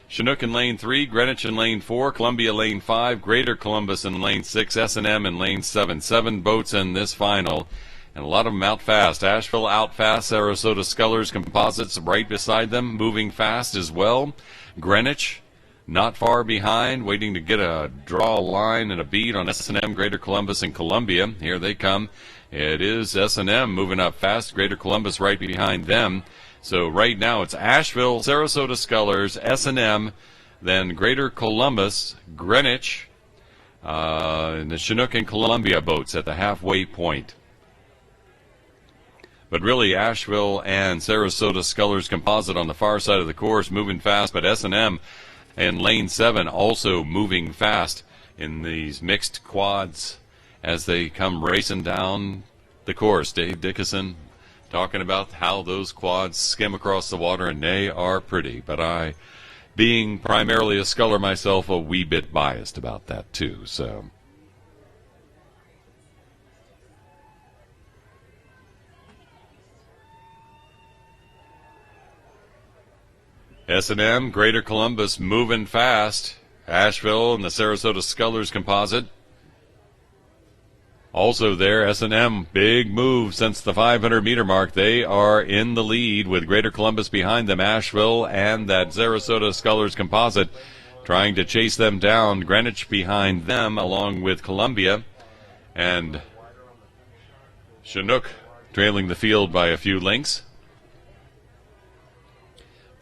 Chinook in lane 3, Greenwich in lane 4, Columbia lane 5, Greater Columbus in lane 6, S&M in lane 7. 7 boats in this final, and a lot of them out fast. Asheville out fast, Sarasota Scullers Composites right beside them, moving fast as well. Greenwich not far behind, waiting to get a draw line and a beat on S&M, Greater Columbus, and Columbia. Here they come. It is S&M moving up fast, Greater Columbus right behind them. So right now it's Asheville, Sarasota Scullers, S&M, then Greater Columbus, Greenwich, and the Chinook and Columbia boats at the halfway point. But really Asheville and Sarasota Scullers Composite on the far side of the course moving fast, but S&M in lane 7 also moving fast in these mixed quads as they come racing down the course. Dave Dickinson talking about how those quads skim across the water, and they are pretty. But I, being primarily a sculler myself, a wee bit biased about that too. So S&M, Greater Columbus moving fast. Asheville and the Sarasota Scullers Composite also there. S&M, big move since the 500-meter mark. They are in the lead with Greater Columbus behind them. Asheville and that Sarasota Scullers Composite trying to chase them down. Greenwich behind them along with Columbia. And Chinook trailing the field by a few lengths.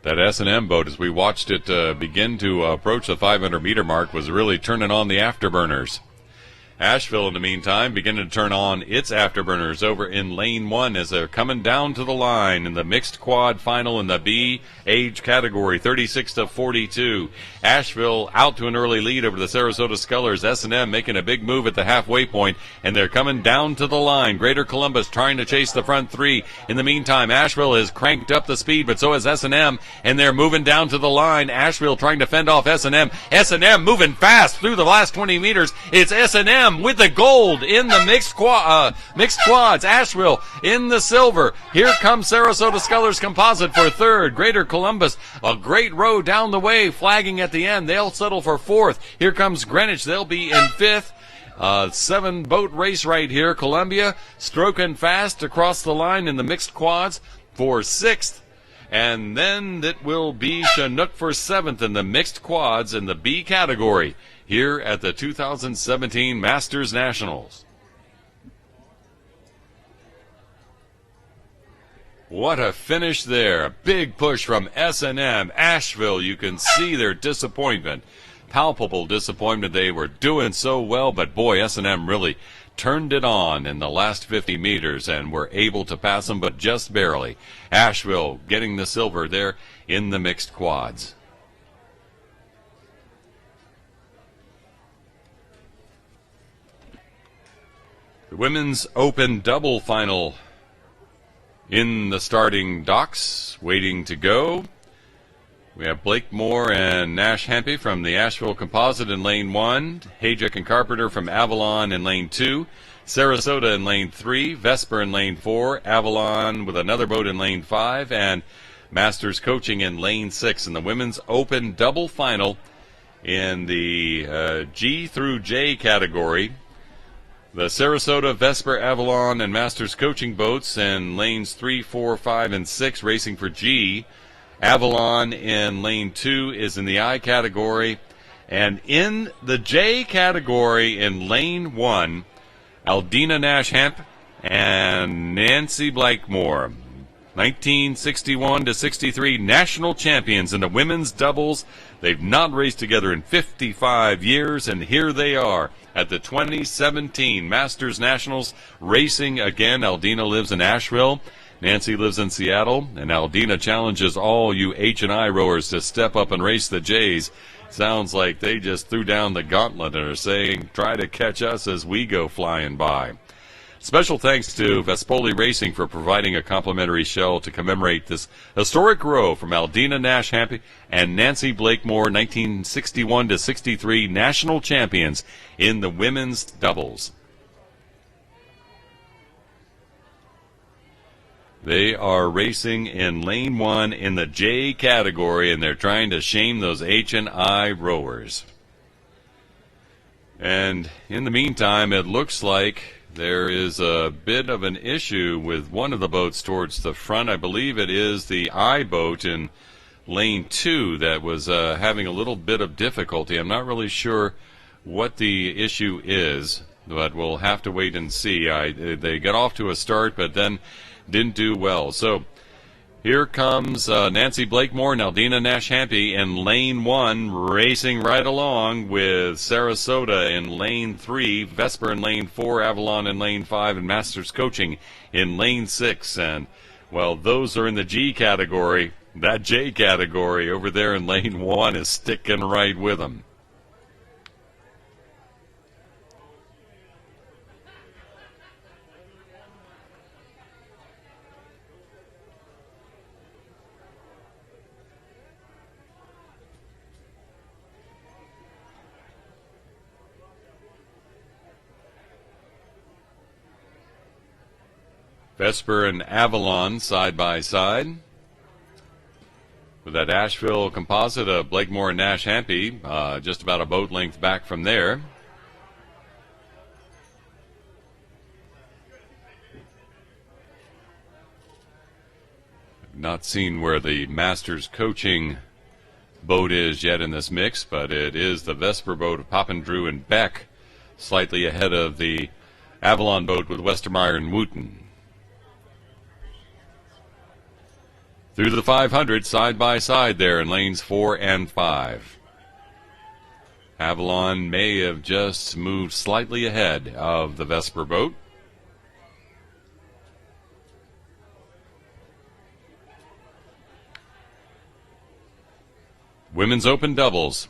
That S&M boat, as we watched it begin to approach the 500-meter mark, was really turning on the afterburners. Asheville, in the meantime, beginning to turn on its afterburners over in lane 1 as they're coming down to the line in the mixed quad final in the B age category, 36-42. Asheville out to an early lead over the Sarasota Scullers. S&M making a big move at the halfway point, and they're coming down to the line. Greater Columbus trying to chase the front 3. In the meantime, Asheville has cranked up the speed, but so has S&M, and they're moving down to the line. Asheville trying to fend off S&M. S&M moving fast through the last 20 meters. It's S&M with the gold in the mixed quads. Asheville in the silver. Here comes Sarasota Scullers Composite for third. Greater Columbus, a great row down the way, flagging at the end. They'll settle for fourth. Here comes Greenwich. They'll be in fifth. 7-boat race right here. Columbia stroking fast across the line in the mixed quads for sixth. And then it will be Chinook for seventh in the mixed quads in the B category here at the 2017 Masters Nationals. What a finish there. A big push from S&M. Asheville, you can see their disappointment. Palpable disappointment. They were doing so well, but boy, S&M really turned it on in the last 50 meters and were able to pass them, but just barely. Asheville getting the silver there in the mixed quads. The Women's Open double final in the starting docks, waiting to go. We have Blakemore and Nash Hempy from the Asheville Composite in lane 1, Hayek and Carpenter from Avalon in lane 2, Sarasota in lane 3, Vesper in lane 4, Avalon with another boat in lane 5, and Masters Coaching in lane 6 in the Women's Open double final in the G through J category. The Sarasota, Vesper, Avalon, and Masters Coaching boats in lanes 3, 4, 5, and 6 racing for G. Avalon in lane 2 is in the I category. And in the J category in lane 1, Aldina Nash Hemp and Nancy Blakemore. 1961 to 63 national champions in the women's doubles. They've not raced together in 55 years, and here they are at the 2017 Masters Nationals racing again. Aldina lives in Asheville. Nancy lives in Seattle, and Aldina challenges all you H&I rowers to step up and race the J's. Sounds like they just threw down the gauntlet and are saying, try to catch us as we go flying by. Special thanks to Vespoli Racing for providing a complimentary shell to commemorate this historic row from Aldina Nash Hampy and Nancy Blakemore, 1961 to 63 national champions in the women's doubles. They are racing in lane 1 in the J category, and they're trying to shame those H&I rowers. And in the meantime, it looks like there is a bit of an issue with one of the boats towards the front. I believe it is the I boat in lane 2 that was having a little bit of difficulty. I'm not really sure what the issue is, but we'll have to wait and see. They got off to a start, but then didn't do well. So here comes Nancy Blakemore and Aldina Nash Hampy in lane 1, racing right along with Sarasota in lane 3, Vesper in lane 4, Avalon in lane 5, and Masters Coaching in lane 6. And, well, those are in the G category. That J category over there in lane 1 is sticking right with them. Vesper and Avalon side by side. With that Asheville composite of Blakemore and Nash Hampy, just about a boat length back from there. I've not seen where the Masters Coaching boat is yet in this mix, but it is the Vesper boat of Poppendrew and Beck, slightly ahead of the Avalon boat with Westermeyer and Wooten. Through the 500, side by side there in lanes 4 and 5. Avalon may have just moved slightly ahead of the Vesper boat. Women's Open doubles.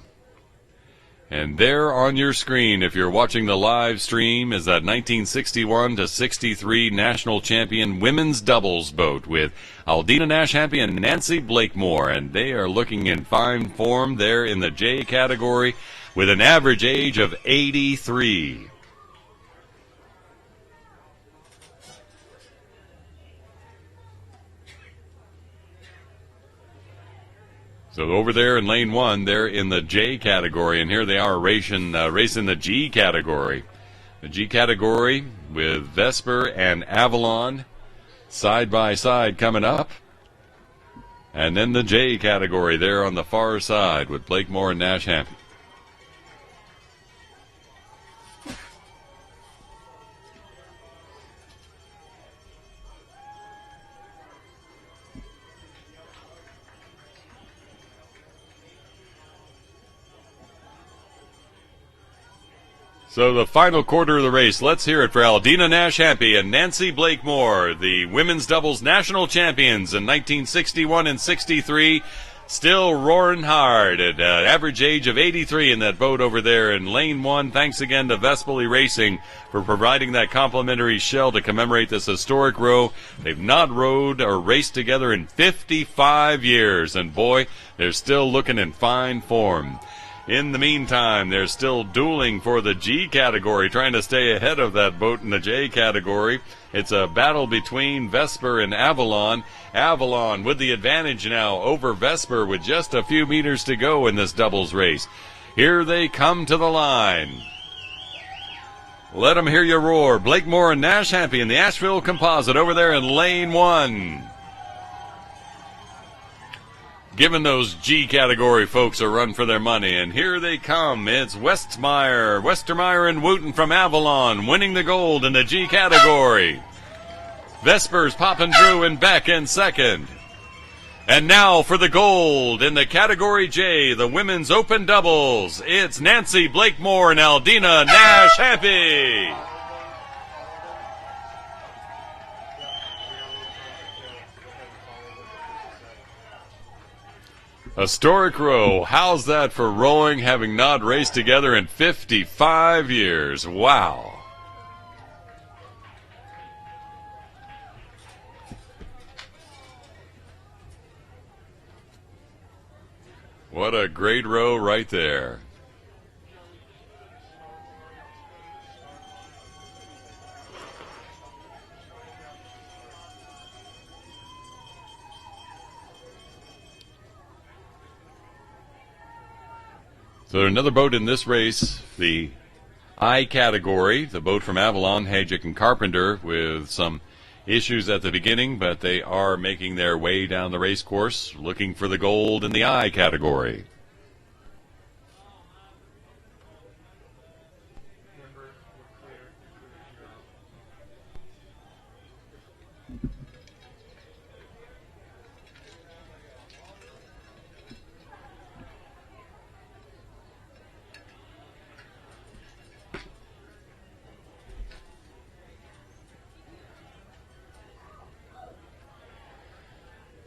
And there on your screen, if you're watching the live stream, is that 1961 to 63 national champion women's doubles boat with Aldina Nash Hampy and Nancy Blakemore, and they are looking in fine form there in the J category with an average age of 83. So over there in lane 1, they're in the J category, and here they are racing the G category. The G category with Vesper and Avalon side by side coming up. And then the J category there on the far side with Blakemore and Nash Hampy. So the final quarter of the race, let's hear it for Aldina Nash Hampy and Nancy Blakemore, the women's doubles national champions in 1961 and 63. still roaring hard at an average age of 83 in that boat over there in lane 1. Thanks again to Vespoli Racing for providing that complimentary shell to commemorate this historic row. They've not rowed or raced together in 55 years, and boy, they're still looking in fine form. In the meantime, they're still dueling for the G category, trying to stay ahead of that boat in the J category. It's a battle between Vesper and Avalon. Avalon with the advantage now over Vesper with just a few meters to go in this doubles race. Here they come to the line. Let them hear you roar. Blakemore and Nash Hampy in the Asheville Composite over there in lane 1. Giving those G category folks a run for their money, and here they come. It's Westermeyer and Wooten from Avalon winning the gold in the G category. Vespers, Poppin Drew, and Beck in second. And now for the gold in the category J, the women's open doubles. It's Nancy Blakemore and Aldina Nash Hampy. Historic row. How's that for rowing, having not raced together in 55 years? Wow. What a great row right there. So another boat in this race, the I category, the boat from Avalon, Hajic and Carpenter, with some issues at the beginning, but they are making their way down the race course, looking for the gold in the I category.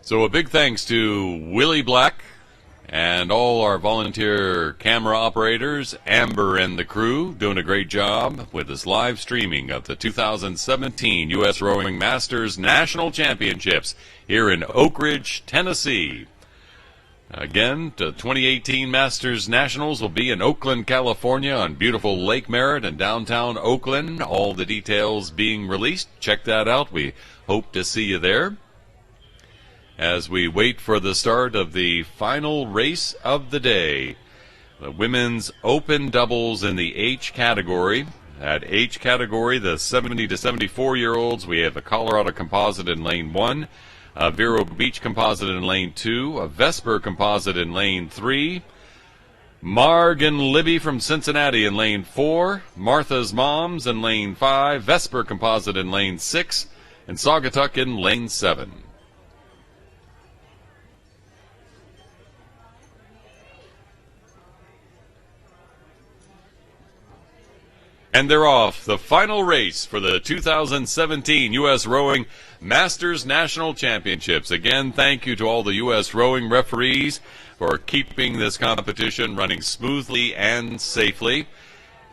So a big thanks to Willie Black and all our volunteer camera operators, Amber and the crew, doing a great job with this live streaming of the 2017 U.S. Rowing Masters National Championships here in Oak Ridge, Tennessee. Again, the 2018 Masters Nationals will be in Oakland, California on beautiful Lake Merritt and downtown Oakland. All the details being released. Check that out. We hope to see you there. As we wait for the start of the final race of the day, the women's open doubles in the H category. At H category, the 70 to 74-year-olds, we have a Colorado Composite in lane 1, a Vero Beach Composite in lane 2, a Vesper Composite in lane 3, Marg and Libby from Cincinnati in lane 4, Martha's Moms in lane 5, Vesper Composite in lane 6, and Saugatuck in lane 7. And they're off. The final race for the 2017 U.S. Rowing Masters National Championships. Again, thank you to all the U.S. Rowing referees for keeping this competition running smoothly and safely,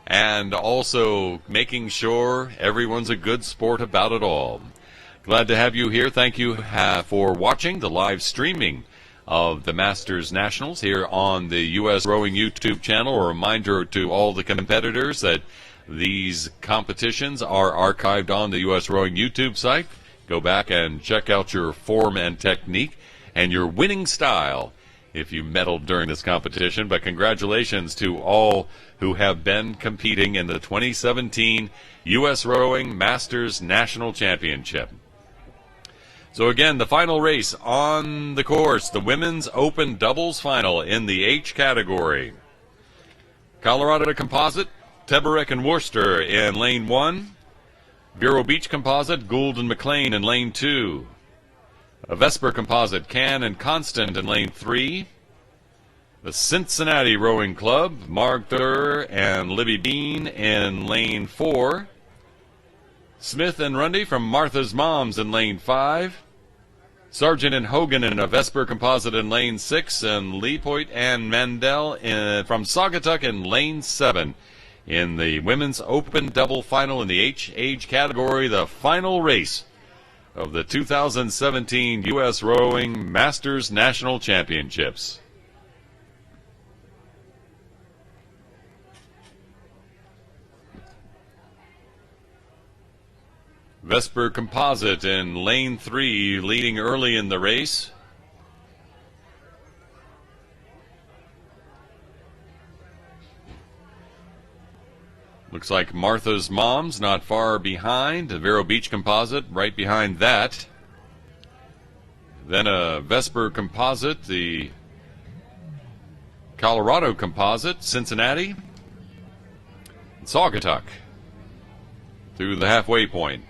and also making sure everyone's a good sport about it all. Glad to have you here. Thank you for watching the live streaming of the Masters Nationals here on the U.S. Rowing YouTube channel. A reminder to all the competitors that these competitions are archived on the U.S. Rowing YouTube site. Go back and check out your form and technique and your winning style if you medaled during this competition. But congratulations to all who have been competing in the 2017 U.S. Rowing Masters National Championship. So again, the final race on the course, the women's open doubles final in the H category. Colorado Composite, Teberek and Worcester in lane 1. Vero Beach Composite, Gould and McLean in lane 2. A Vesper Composite, Can and Constant in lane 3. The Cincinnati Rowing Club, Marg Thur and Libby Bean in lane 4. Smith and Rundy from Martha's Moms in lane 5. Sargent and Hogan in a Vesper Composite in lane 6, and Leapoit and Mandel from Saugatuck in lane 7. In the women's open double final in the H age category, the final race of the 2017 U.S. Rowing Masters National Championships. Vesper Composite in lane 3, leading early in the race. Looks like Martha's Mom's not far behind. The Vero Beach Composite right behind that. Then a Vesper Composite, the Colorado Composite, Cincinnati, and Saugatuck through the halfway point.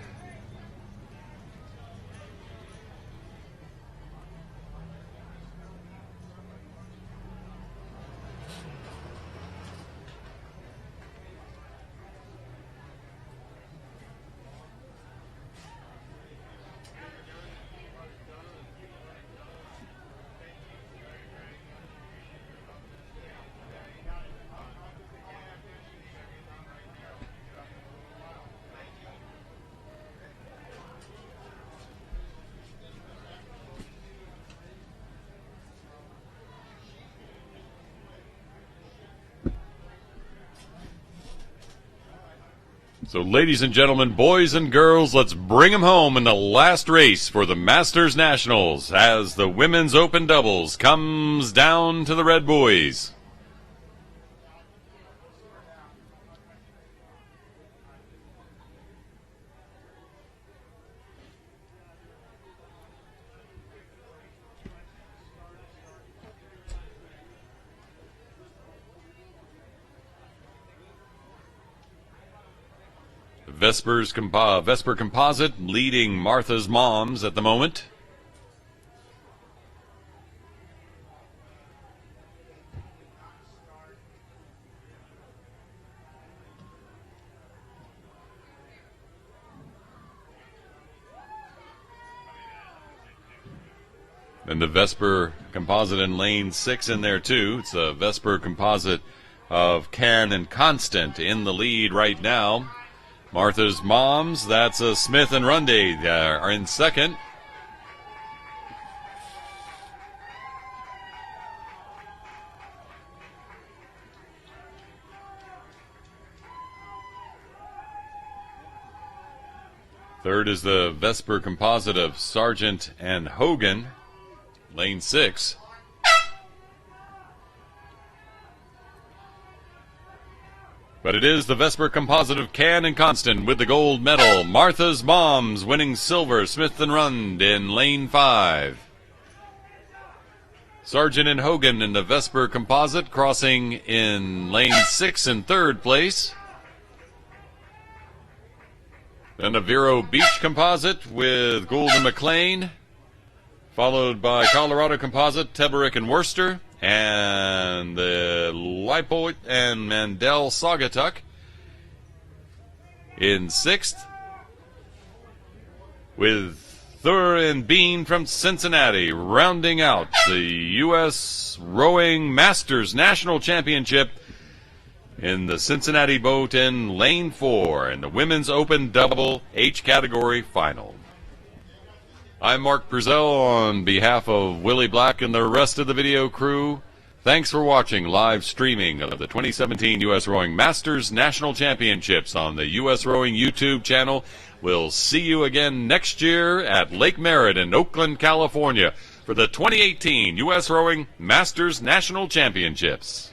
So, ladies and gentlemen, boys and girls, let's bring them home in the last race for the Masters Nationals as the women's open doubles comes down to the red buoys. Vesper Composite leading Martha's Moms at the moment. And the Vesper Composite in lane 6 in there too. It's a Vesper Composite of Can and Constant in the lead right now. Martha's Moms, that's Smith and Runde, are in second. Third is the Vesper Composite of Sargent and Hogan, lane 6. But it is the Vesper Composite of Can and Constant with the gold medal. Martha's Moms winning silver. Smith and Rund in lane 5. Sargent and Hogan in the Vesper Composite crossing in lane 6 in third place. Then a Vero Beach Composite with Gould and McLean, followed by Colorado Composite, Teberick and Worcester, and the Leipold and Mandel Saugatuck in 6th, with Thur and Bean from Cincinnati rounding out the U.S. Rowing Masters National Championship in the Cincinnati boat in lane 4 in the Women's Open Double H category final. I'm Mark Purcell on behalf of Willie Black and the rest of the video crew. Thanks for watching live streaming of the 2017 U.S. Rowing Masters National Championships on the U.S. Rowing YouTube channel. We'll see you again next year at Lake Merritt in Oakland, California for the 2018 U.S. Rowing Masters National Championships.